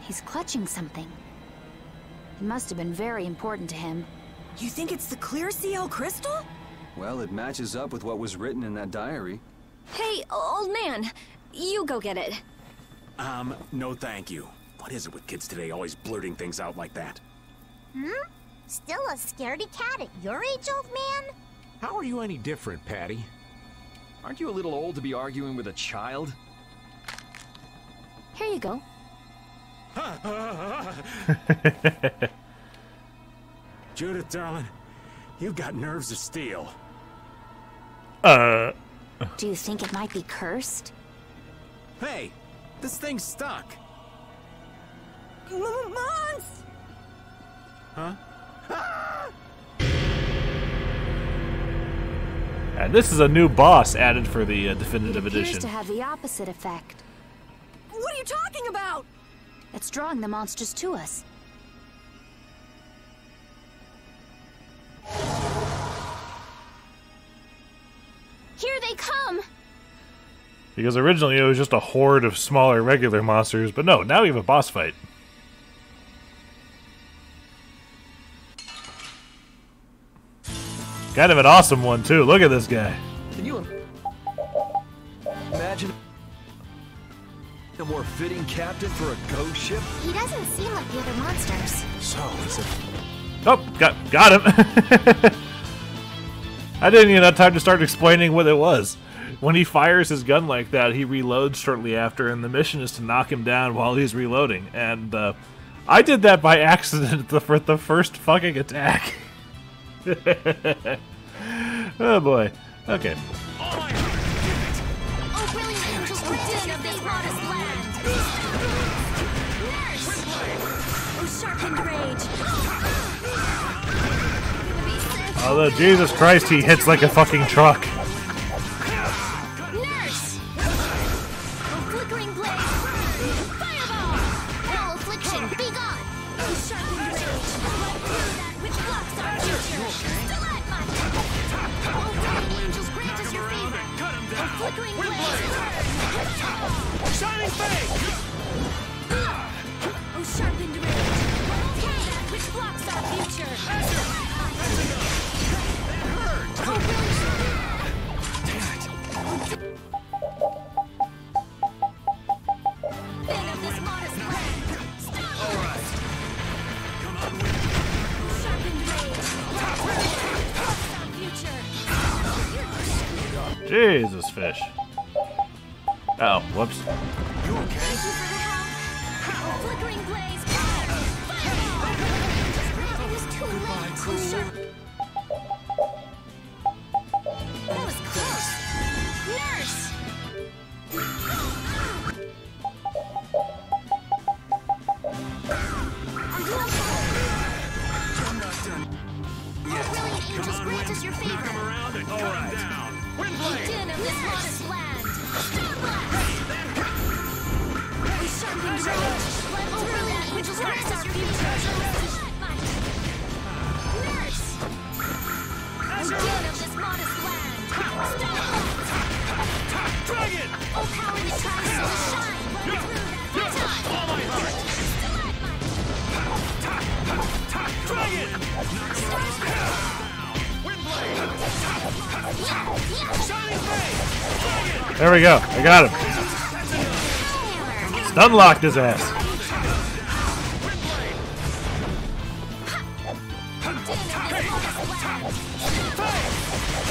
He's clutching something. It must have been very important to him. You think it's the clear Ciel crystal? Well, it matches up with what was written in that diary. Hey, old man, you go get it. No thank you. What is it with kids today always blurting things out like that? Still a scaredy cat at your age, old man? How are you any different, Patty? Aren't you a little old to be arguing with a child? Here you go. Judith, darling, you've got nerves of steel. Do you think it might be cursed? Hey, this thing's stuck. Mons! Huh? And this is a new boss added for the definitive It appears edition. to have the opposite effect. What are you talking about? It's drawing the monsters to us. Here they come! Because originally it was just a horde of smaller regular monsters, but no, now we have a boss fight. Kind of an awesome one too. Look at this guy. Can you imagine a more fitting captain for a ghost ship? He doesn't seem like the other monsters. So, is it... Oh, got him. I didn't even have time to start explaining what it was. When he fires his gun like that, he reloads shortly after, and the mission is to knock him down while he's reloading. And I did that by accident the first fucking attack. Oh boy. Okay. Oh, brilliant angels, protect of this modest land! Oh, sharpened rage! Although, Jesus Christ, he hits like a fucking truck. Nurse! Oh, flickering blade! Fireball! All affliction, be gone! Oh, sharpened rage! That which blocks our future! Stalagmite! Oh, brilliant angels, grant us your favor! Oh, flickering blade! Shining face! Oh, sharpened rage! That which blocks our future! Jesus, fish. Oh, whoops. You okay? Flickering blaze! Fireball! It was too late! cool. That was close. Nurse! Are you okay? I'm not done. Oh, brilliant angels, grant us your favor. Knock him around and cut him down. Windblade! Din of this modest land. We sharpened range. Let through that which blocks our future. Nurse! Oh, din of this modest land. Dragon! Oh, power that tries to shine. Let through that time. All my heart! Dragon! Windblade! Shining Blade! Dragon! There we go. I got him. Stun locked his ass.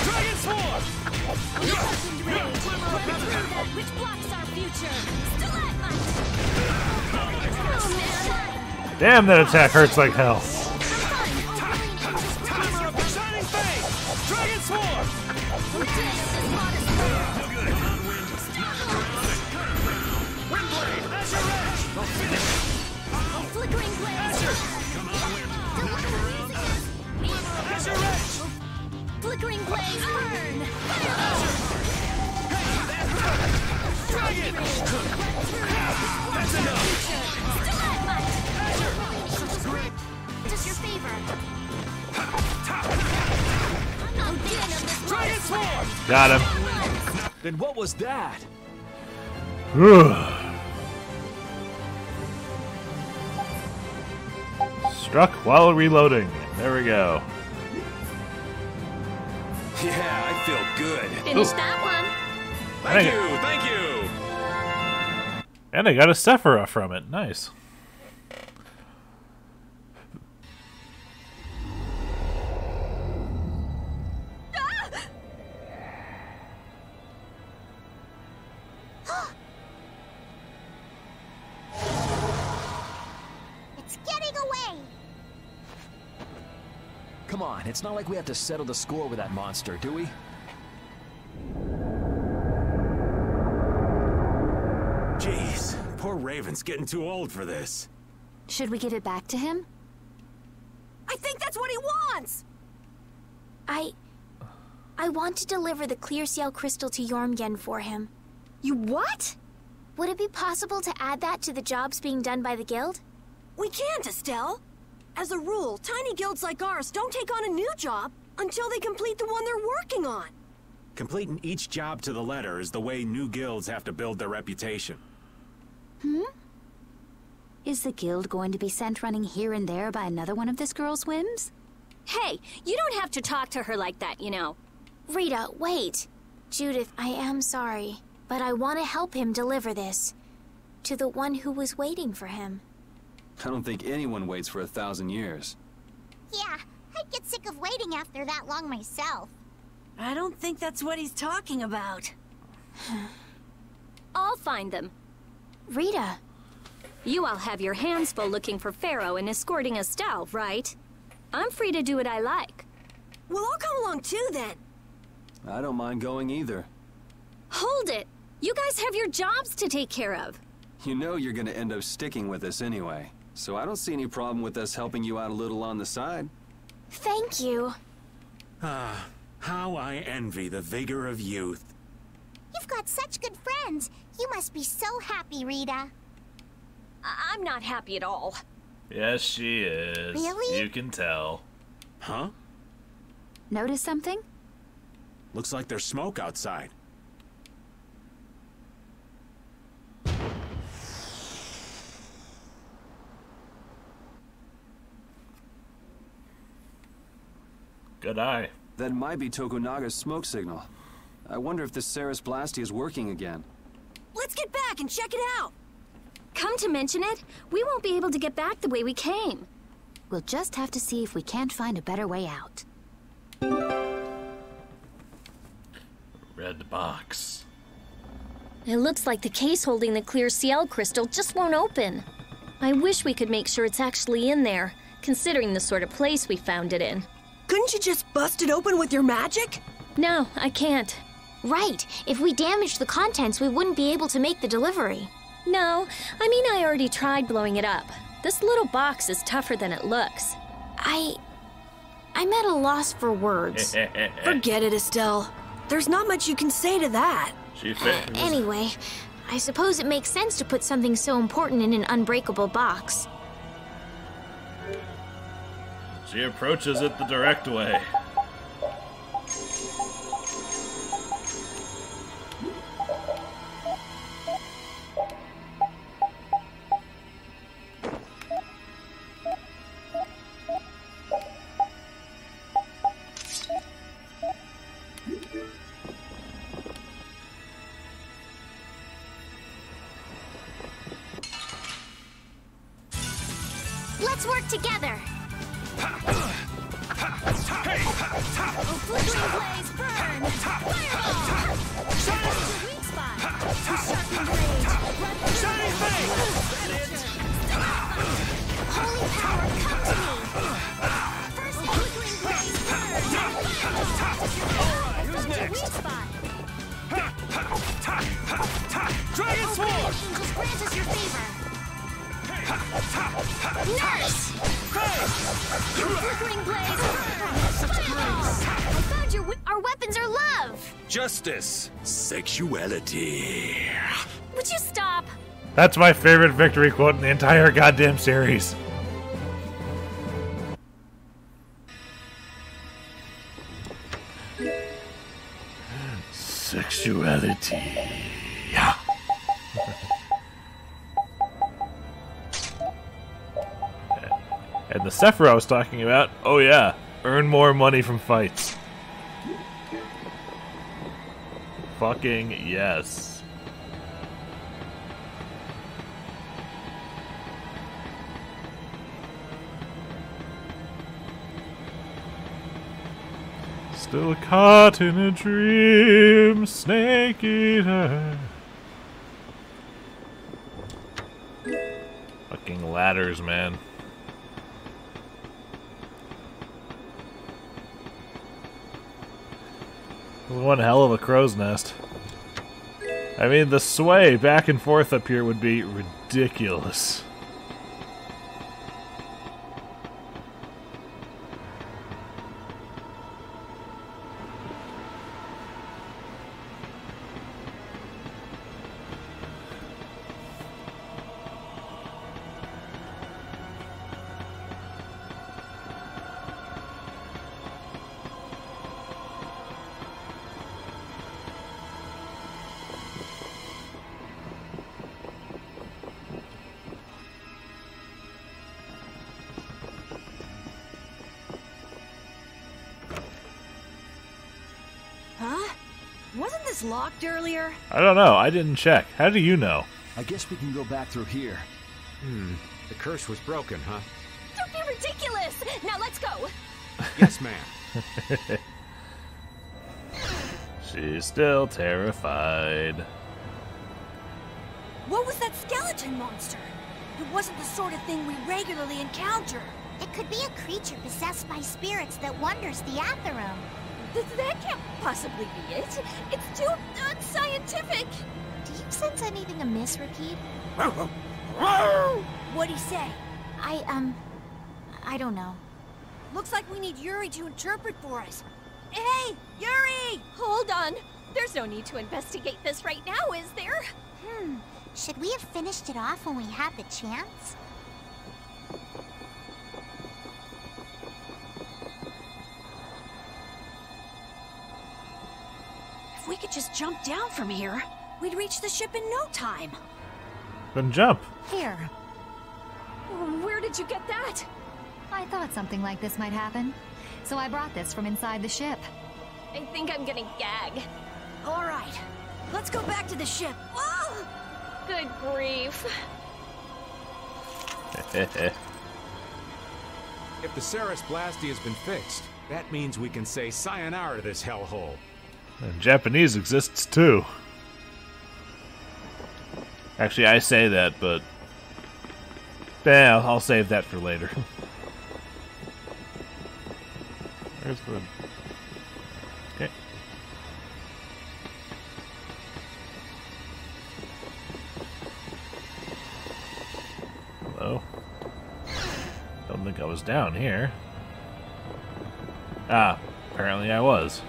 Dragon Sword! Which blocks our future. Damn, that attack hurts like hell. Shining Fade! Dragon Sword! Windblade! Azure Edge! Flickering blades. Azure Edge! Flickering blades burn. Dragon! That's enough! Just your favor. Dragon Sword! Got him. Then what was that? Struck while reloading. There we go. Yeah, I feel good. Finish that one. Thank you! And I got a Sephira from it. Nice. It's getting away. Come on, it's not like we have to settle the score with that monster, do we? Jeez, poor Raven's getting too old for this. Should we give it back to him? I think that's what he wants! I want to deliver the clear seal crystal to Jormgen for him. You what? Would it be possible to add that to the jobs being done by the guild? We can't, Estelle. As a rule, tiny guilds like ours don't take on a new job until they complete the one they're working on. Completing each job to the letter is the way new guilds have to build their reputation. Is the guild going to be sent running here and there by another one of this girl's whims? Hey, you don't have to talk to her like that, you know. Rita, wait. Judith, I am sorry, but I want to help him deliver this to the one who was waiting for him. I don't think anyone waits for 1,000 years. Yeah, I'd get sick of waiting after that long myself. I don't think that's what he's talking about. I'll find them. Rita. You all have your hands full looking for Pharaoh and escorting Estelle, right? I'm free to do what I like. Well, I'll come along too, then. I don't mind going either. Hold it! You guys have your jobs to take care of. You know you're gonna end up sticking with us anyway, so I don't see any problem with us helping you out a little on the side. Thank you. Ah, how I envy the vigor of youth. You've got such good friends. You must be so happy, Rita. I'm not happy at all. Yes, she is. Really? You can tell. Huh? Notice something? Looks like there's smoke outside. Good eye. That might be Tokunaga's smoke signal. I wonder if the Ceres blastia is working again. Let's get back and check it out. Come to mention it, we won't be able to get back the way we came. We'll just have to see if we can't find a better way out. Red box. It looks like the case holding the clear CL crystal just won't open. I wish we could make sure it's actually in there. considering the sort of place we found it in. Couldn't you just bust it open with your magic? No, I can't. Right. If we damaged the contents, we wouldn't be able to make the delivery. No, I mean I already tried blowing it up. This little box is tougher than it looks. I'm at a loss for words. Forget it, Estelle. There's not much you can say to that. Anyway, I suppose it makes sense to put something so important in an unbreakable box. She approaches it the direct way. Let's work together. Flickering blaze, burn! Fireball! Shine! Weak spot! Sharpened blade! Shining face! Holy power, come to me! First flickering blaze, burn! Alright, who's next? Weak spot! Dragon Sword! Angels grant us your favor. Nurse! Flickering blaze, I found our weapons are love. Justice. Sexuality. Would you stop? That's my favorite victory quote in the entire goddamn series. Sexuality. And the Sephiroth I was talking about, oh yeah, earn more money from fights. Fucking yes. Still caught in a dream, Snake Eater. Fucking ladders, man. One hell of a crow's nest. I mean, the sway back and forth up here would be ridiculous. Wasn't this locked earlier? I don't know. I didn't check. How do you know? I guess we can go back through here. The curse was broken, huh? Don't be ridiculous! Now let's go! Yes, ma'am. She's still terrified. What was that skeleton monster? It wasn't the sort of thing we regularly encounter. It could be a creature possessed by spirits that wanders the Atherum. That can't possibly be it. It's too unscientific. Do you sense anything amiss, Repeat? What'd he say? I don't know. Looks like we need Yuri to interpret for us. Hey, Yuri! Hold on. There's no need to investigate this right now, is there? Should we have finished it off when we had the chance? If we could just jump down from here, we'd reach the ship in no time. Then jump. Here. Where did you get that? I thought something like this might happen, so I brought this from inside the ship. I think I'm gonna gag. All right, let's go back to the ship. Oh! Good grief. If the Ceres Blastia has been fixed, that means we can say sayonara to this hellhole. And Japanese exists too. Actually, I say that, but I'll save that for later. Where's the... Okay. Hello? Don't think I was down here. Ah, apparently I was.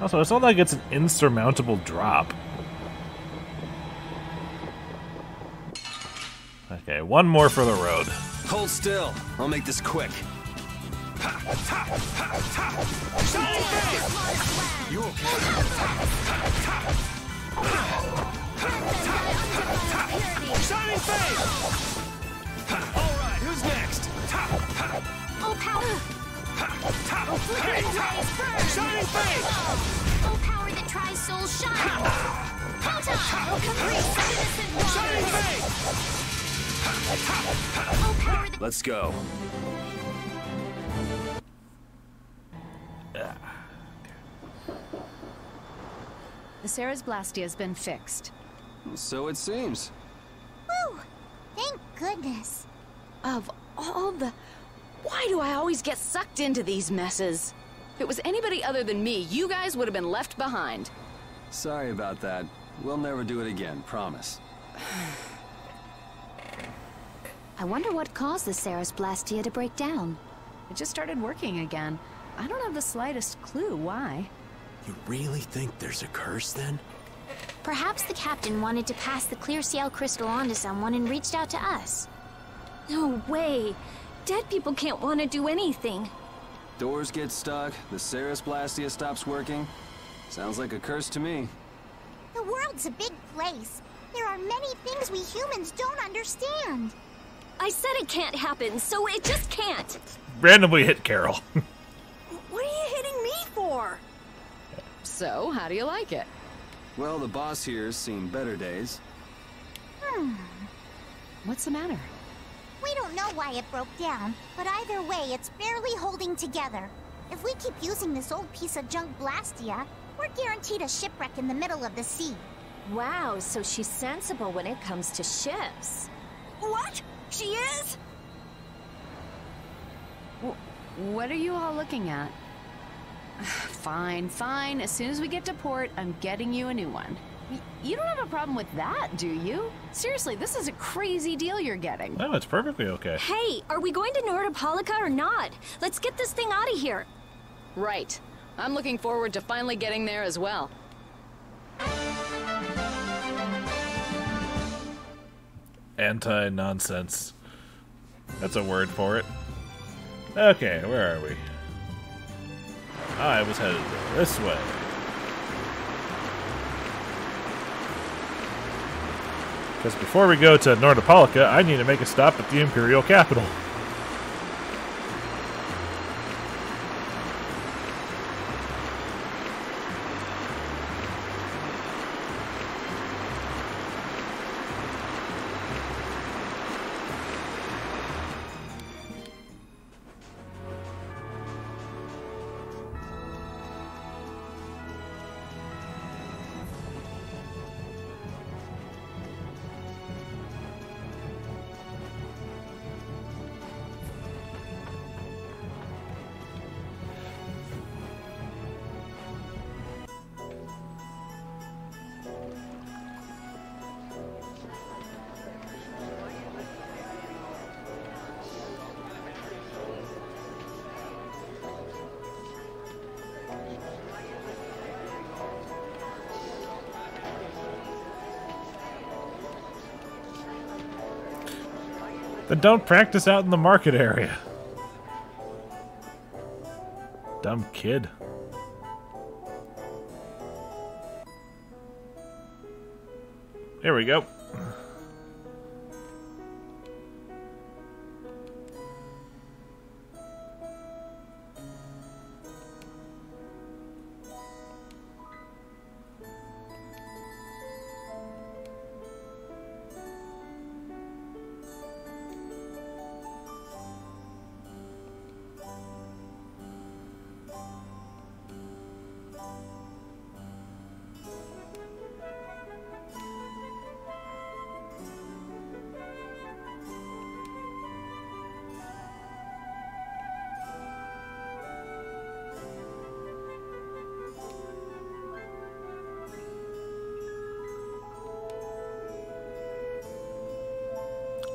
Also, it's not like it's an insurmountable drop. Okay, one more for the road. Hold still. I'll make this quick. You okay? Shining face! Alright, who's next? Oh, power! Oh, flicker that tries burn! Shining face! Oh, power that tries soul shine! Photon! Oh, caprice of innocent waters! Oh, power that... Let's go. The Sarah's blastia has been fixed. So it seems. Whew! Thank goodness. Of all the... Why do I always get sucked into these messes? If it was anybody other than me, you guys would have been left behind. Sorry about that. We'll never do it again, promise. I wonder what caused the Sarah's blastia to break down. It just started working again. I don't have the slightest clue why. You really think there's a curse then? Perhaps the captain wanted to pass the clear Ciel crystal on to someone and reached out to us. No way. Dead people can't want to do anything. Doors get stuck, the Ceres Blastia stops working. Sounds like a curse to me. The world's a big place. There are many things we humans don't understand. I said it can't happen, so it just can't. Randomly hit Carol. What are you hitting me for? So, how do you like it? Well, the boss here's seen better days. What's the matter? We don't know why it broke down, but either way, it's barely holding together. If we keep using this old piece of junk blastia, we're guaranteed a shipwreck in the middle of the sea. Wow, so she's sensible when it comes to ships. What? She is? What are you all looking at? Fine, fine. As soon as we get to port, I'm getting you a new one. You don't have a problem with that, do you? Seriously, this is a crazy deal you're getting. No, it's perfectly okay. Hey, are we going to Nordopolica or not? Let's get this thing out of here. Right. I'm looking forward to finally getting there as well. Anti-nonsense. That's a word for it. Okay, where are we? I was headed this way. Because before we go to Nordopolica, I need to make a stop at the Imperial capital. Then don't practice out in the market area. Dumb kid. Here we go.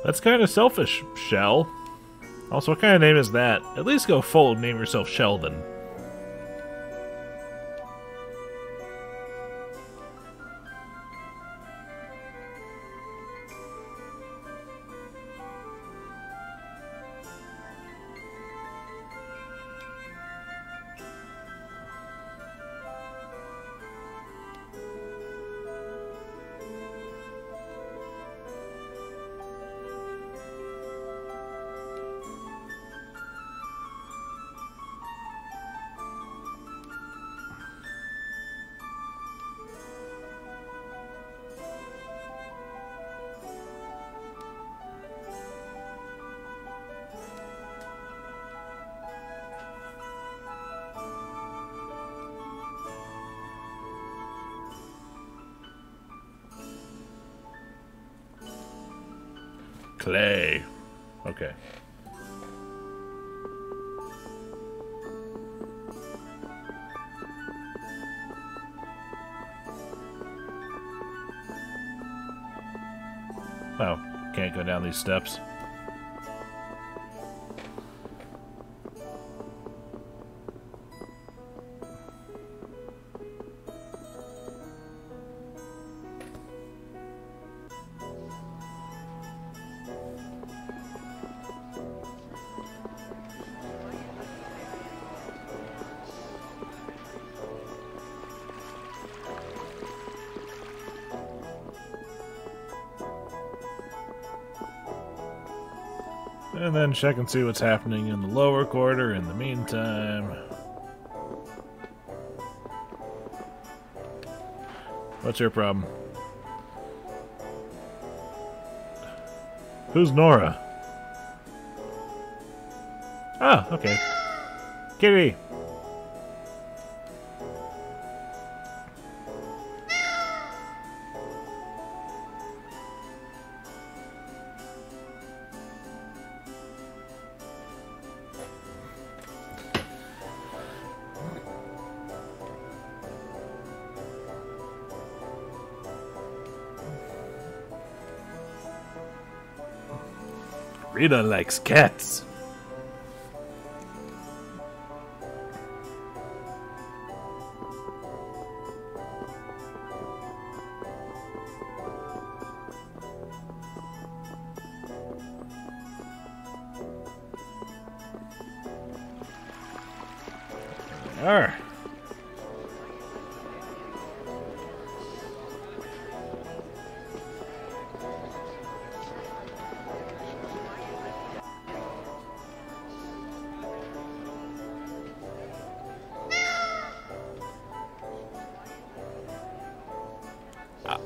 That's kind of selfish, Shell. Also, what kind of name is that? At least go full and name yourself Sheldon. Clay. Okay. Oh, can't go down these steps. And then check and see what's happening in the lower quarter in the meantime. What's your problem? Who's Nora? Ah, okay. Kitty! Rita likes cats. Arr.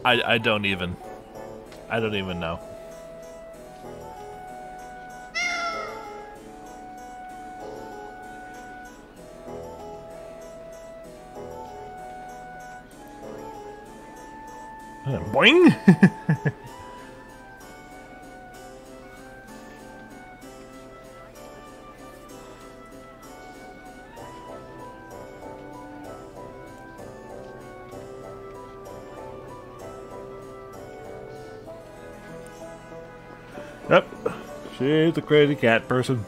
I don't even know. Boing! Yep, she's a crazy cat person.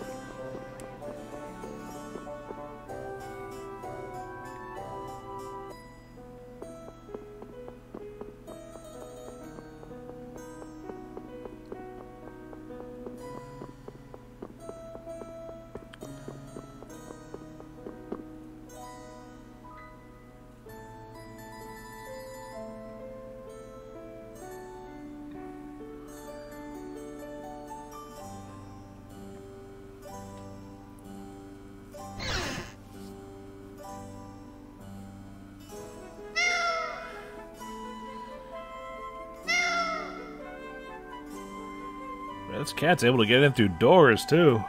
This cat's able to get in through doors, too.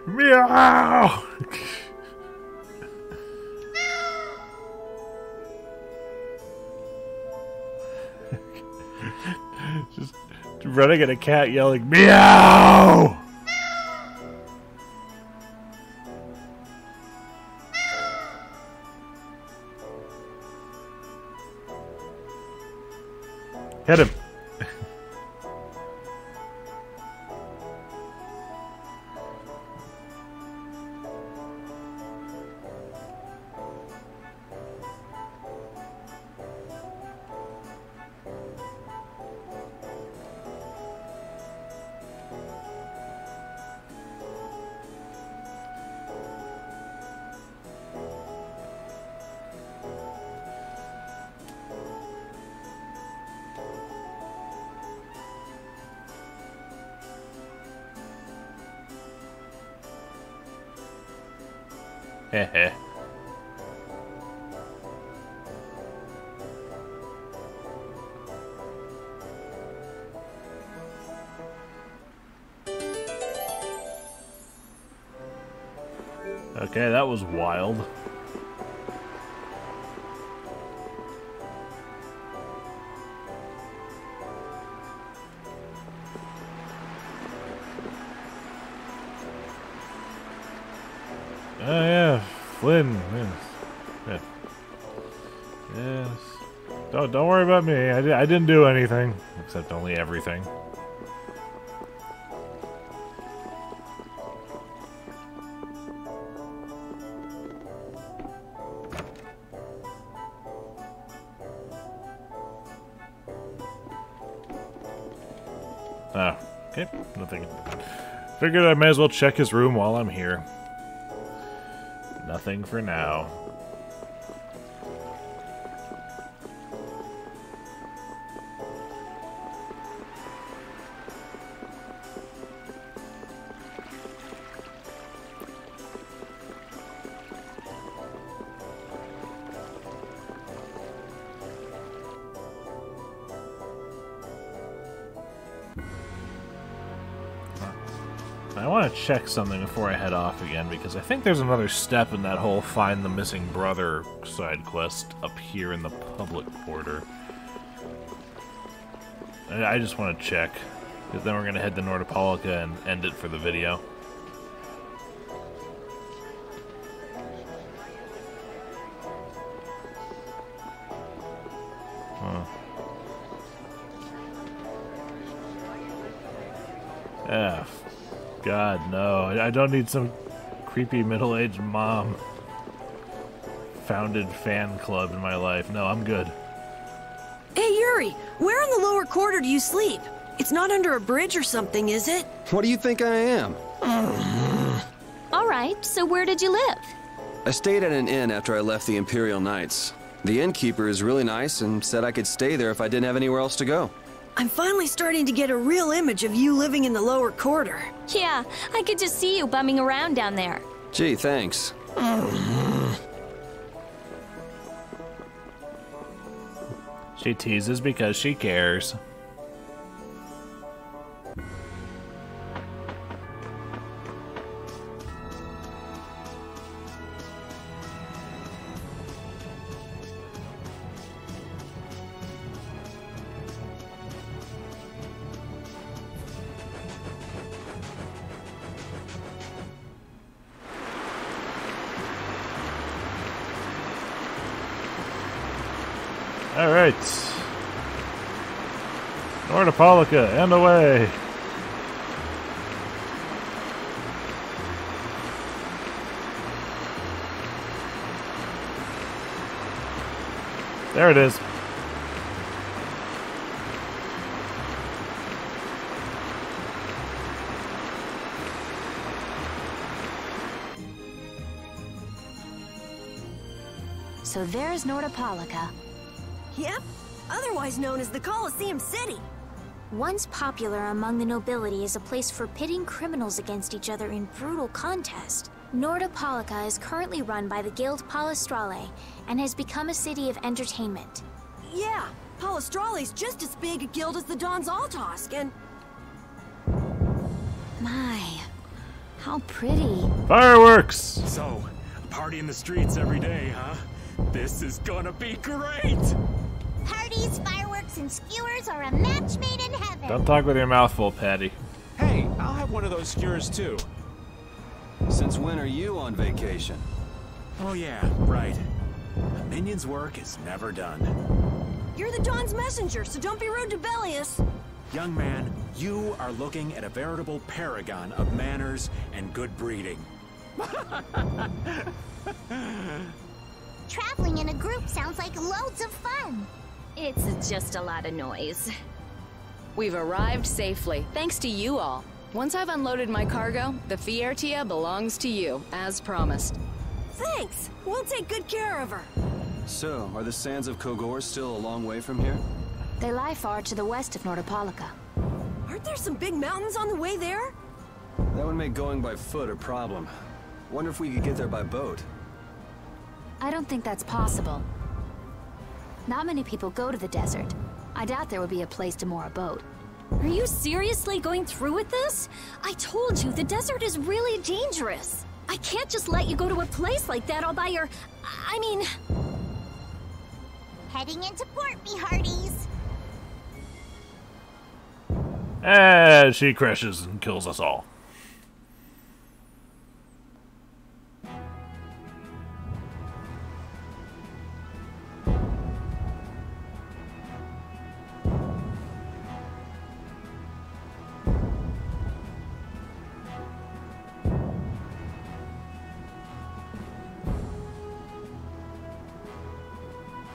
Meow! Just running at a cat yelling, meow! Hit him. Heh. Okay, that was wild. Oh yeah, Flynn. Yes. Yes. Don't worry about me. I didn't do anything, except only everything. Ah, okay, nothing. Figured I might as well check his room while I'm here. Nothing for now. I want to check something before I head off again, because I think there's another step in that whole find the missing brother side quest up here in the public quarter. I just want to check, because then we're going to head to Nordopolica and end it for the video. Huh. Yeah. God, no. I don't need some creepy middle-aged mom founded fan club in my life. No, I'm good. Hey, Yuri, where in the lower quarter do you sleep? It's not under a bridge or something, is it? What do you think I am? All right, so where did you live? I stayed at an inn after I left the Imperial Knights. The innkeeper is really nice and said I could stay there if I didn't have anywhere else to go. I'm finally starting to get a real image of you living in the lower quarter. Yeah, I could just see you bumming around down there. Gee, thanks. She teases because she cares. All right, Nordopolica and away. There it is. So there's Nordopolica. Yep, otherwise known as the Colosseum City. Once popular among the nobility as a place for pitting criminals against each other in brutal contest, Nordopolica is currently run by the Guild Palestrale and has become a city of entertainment. Yeah, Palestrale's just as big a guild as the Don's Altosk, and... My, how pretty. Fireworks! So, a party in the streets every day, huh? This is gonna be great! Parties, fireworks, and skewers are a match made in heaven. Don't talk with your mouth full, Patty. Hey, I'll have one of those skewers too. Since when are you on vacation? Oh yeah, right. A minion's work is never done. You're the Don's messenger, so don't be rude to Bellius. Young man, you are looking at a veritable paragon of manners and good breeding. Traveling in a group sounds like loads of fun. It's just a lot of noise. We've arrived safely, thanks to you all. Once I've unloaded my cargo, the Fiertia belongs to you, as promised. Thanks. We'll take good care of her. So, are the sands of Kogor still a long way from here? They lie far to the west of Nordopolica. Aren't there some big mountains on the way there? That would make going by foot a problem. Wonder if we could get there by boat. I don't think that's possible. Not many people go to the desert. I doubt there would be a place to moor a boat. Are you seriously going through with this? I told you, the desert is really dangerous. I can't just let you go to a place like that all by your... I mean... Heading into port, me hearties. And she crashes and kills us all.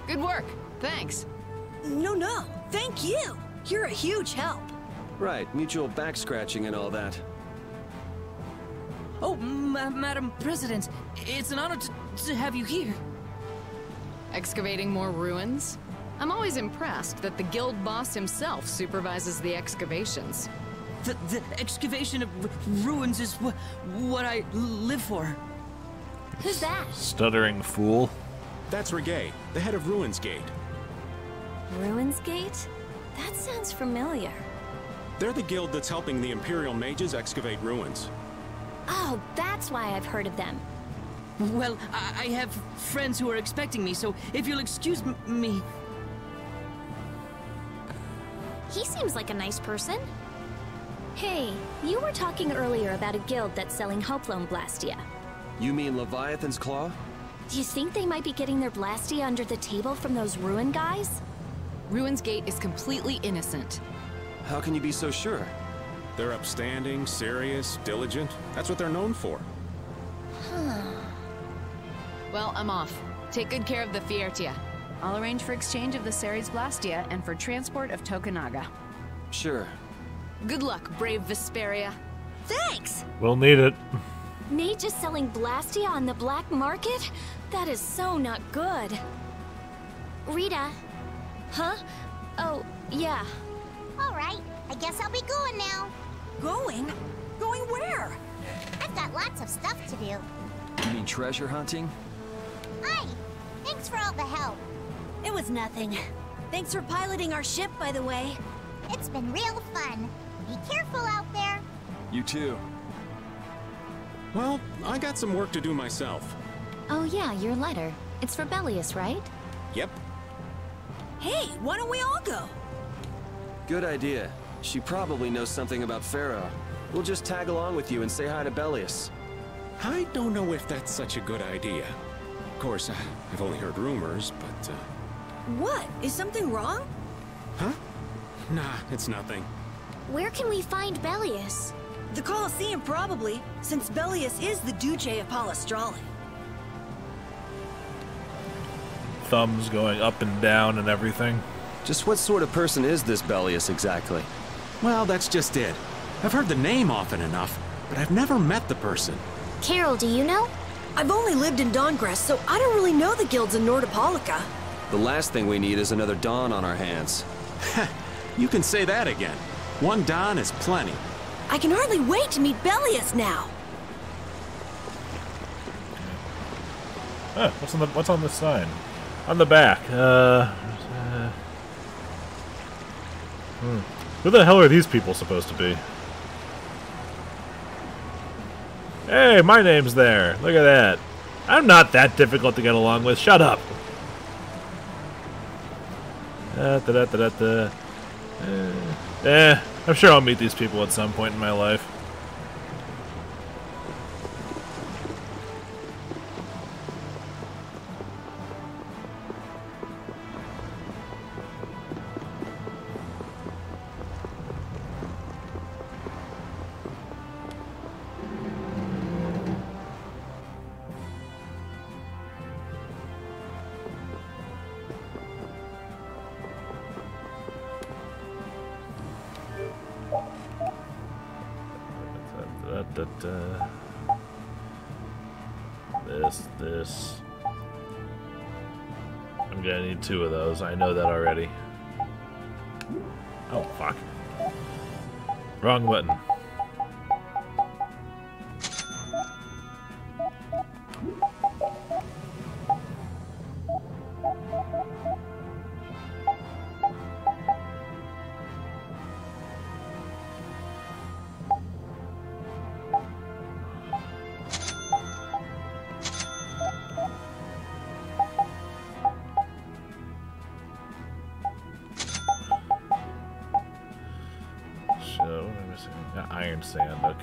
Good work. Thanks. No. Thank you. You're a huge help. Right, mutual back scratching and all that. Oh, Madam President, it's an honor to have you here. Excavating more ruins? I'm always impressed that the guild boss himself supervises the excavations. The excavation of ruins is what I live for. Who's that? Stuttering fool. That's Reggae, the head of Ruins Gate. Ruins Gate? That sounds familiar. They're the guild that's helping the Imperial mages excavate ruins. Oh, that's why I've heard of them. Well, I have friends who are expecting me, so if you'll excuse me... He seems like a nice person. Hey, you were talking earlier about a guild that's selling Hoplone Blastia. You mean Leviathan's Claw? Do you think they might be getting their Blastia under the table from those ruin guys? Ruins Gate is completely innocent. How can you be so sure? They're upstanding, serious, diligent. That's what they're known for. Well, I'm off. Take good care of the Fiertia. I'll arrange for exchange of the Ceres Blastia and for transport of Tokunaga. Sure. Good luck, brave Vesperia. Thanks! We'll need it. Mages selling Blastia on the black market? That is so not good. Rita? Huh? Oh, yeah. Alright, I guess I'll be going now. Going? Going where? I've got lots of stuff to do. You mean treasure hunting? Hi! Thanks for all the help. It was nothing. Thanks for piloting our ship, by the way. It's been real fun. Be careful out there. You too. Well, I got some work to do myself. Oh yeah, your letter. It's for Bellius, right? Yep. Hey, why don't we all go? Good idea. She probably knows something about Pharaoh. We'll just tag along with you and say hi to Bellius. I don't know if that's such a good idea. Of course, I've only heard rumors, but... What? Is something wrong? Huh? Nah, it's nothing. Where can we find Bellius? The Colosseum, probably, since Bellius is the Duce of Palestrale. Thumbs going up and down and everything. Just what sort of person is this Bellius exactly? Well, that's just it. I've heard the name often enough, but I've never met the person. Carol, do you know? I've only lived in Dawngrest, so I don't really know the guilds in Nordopolica. The last thing we need is another Dawn on our hands. You can say that again. One Dawn is plenty. I can hardly wait to meet Bellius now. What's on this sign? On the back. Who the hell are these people supposed to be? Hey, my name's there. Look at that. I'm not that difficult to get along with. Shut up. I'm sure I'll meet these people at some point in my life. This. I'm gonna need 2 of those. I know that already. Oh, fuck. Wrong button.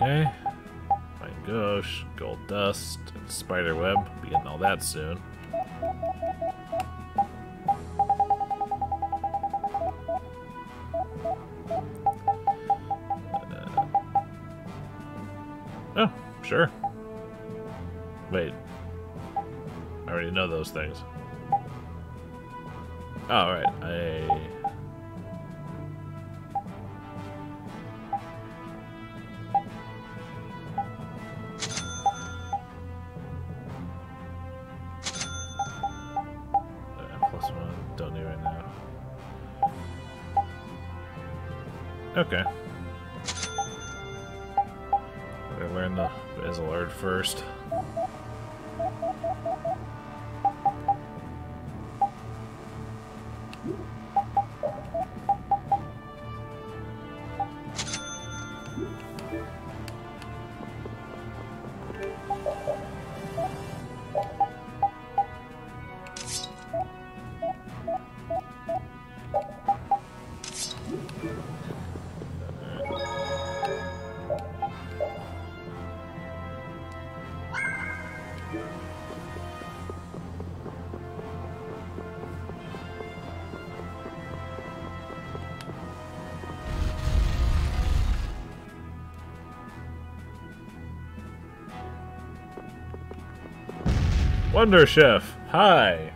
Okay. My gosh, gold dust, and spider web. Be getting all that soon. Oh, sure. Wait. I already know those things. Oh, alright. Plus one. Don't need right now. Okay. I learn the Bezalard first. Wonder Chef, hi!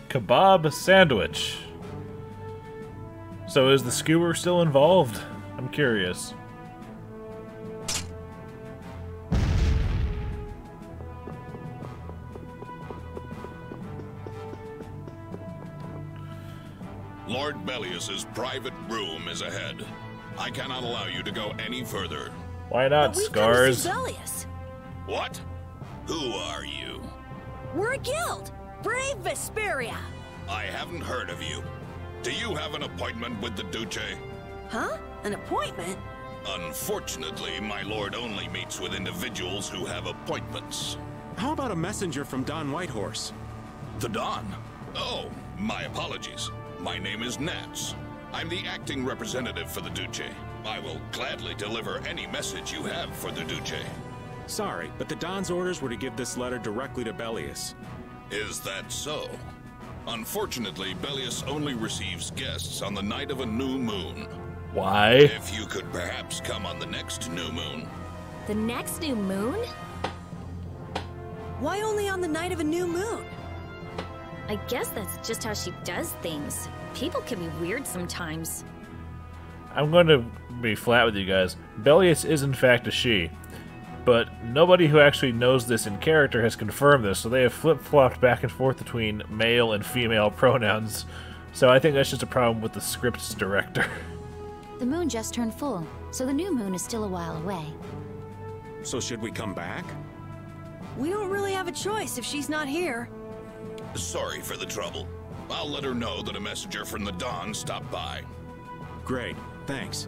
Kebab sandwich. So is the skewer still involved? I'm curious. Lord Bellius's private room is ahead. I cannot allow you to go any further. Why not, Scars? Bellius. What? Who are you? We're a guild. Brave Vesperia. I haven't heard of you. Do you have an appointment with the Duce? Huh? An appointment? Unfortunately, my lord only meets with individuals who have appointments. How about a messenger from Don Whitehorse? The Don? Oh, my apologies. My name is Nats. I'm the acting representative for the Duce. I will gladly deliver any message you have for the Duce. Sorry, but the Don's orders were to give this letter directly to Bellius. Is that so? Unfortunately, Bellius only receives guests on the night of a new moon. Why? If you could perhaps come on the next new moon. The next new moon? Why only on the night of a new moon? I guess that's just how she does things. People can be weird sometimes. I'm going to be flat with you guys. Bellius is in fact a she. But nobody who actually knows this in character has confirmed this, so they have flip-flopped back and forth between male and female pronouns. So I think that's just a problem with the script's director. The moon just turned full, so the new moon is still a while away. So should we come back? We don't really have a choice if she's not here. Sorry for the trouble. I'll let her know that a messenger from the Dawn stopped by. Great, thanks.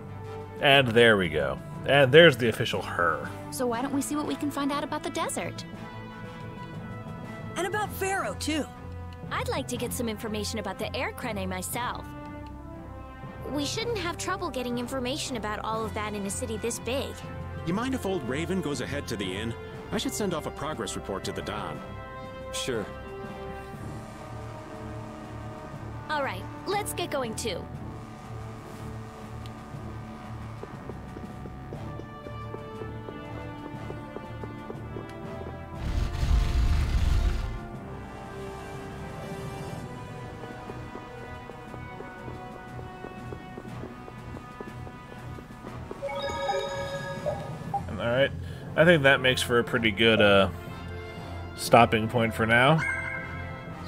And there we go. And there's the official her. So why don't we see what we can find out about the desert? And about Pharaoh, too. I'd like to get some information about the air crane myself. We shouldn't have trouble getting information about all of that in a city this big. You mind if old Raven goes ahead to the inn? I should send off a progress report to the Don. Sure. All right, let's get going too. Alright, I think that makes for a pretty good stopping point for now.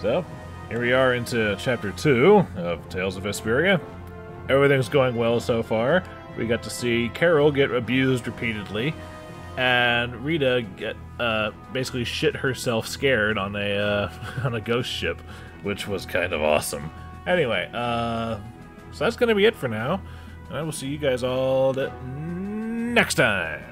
So, here we are into Chapter 2 of Tales of Vesperia. Everything's going well so far. We got to see Carol get abused repeatedly, and Rita get basically shit herself scared on a on a ghost ship, which was kind of awesome. Anyway, so that's going to be it for now, and I will see you guys all next time.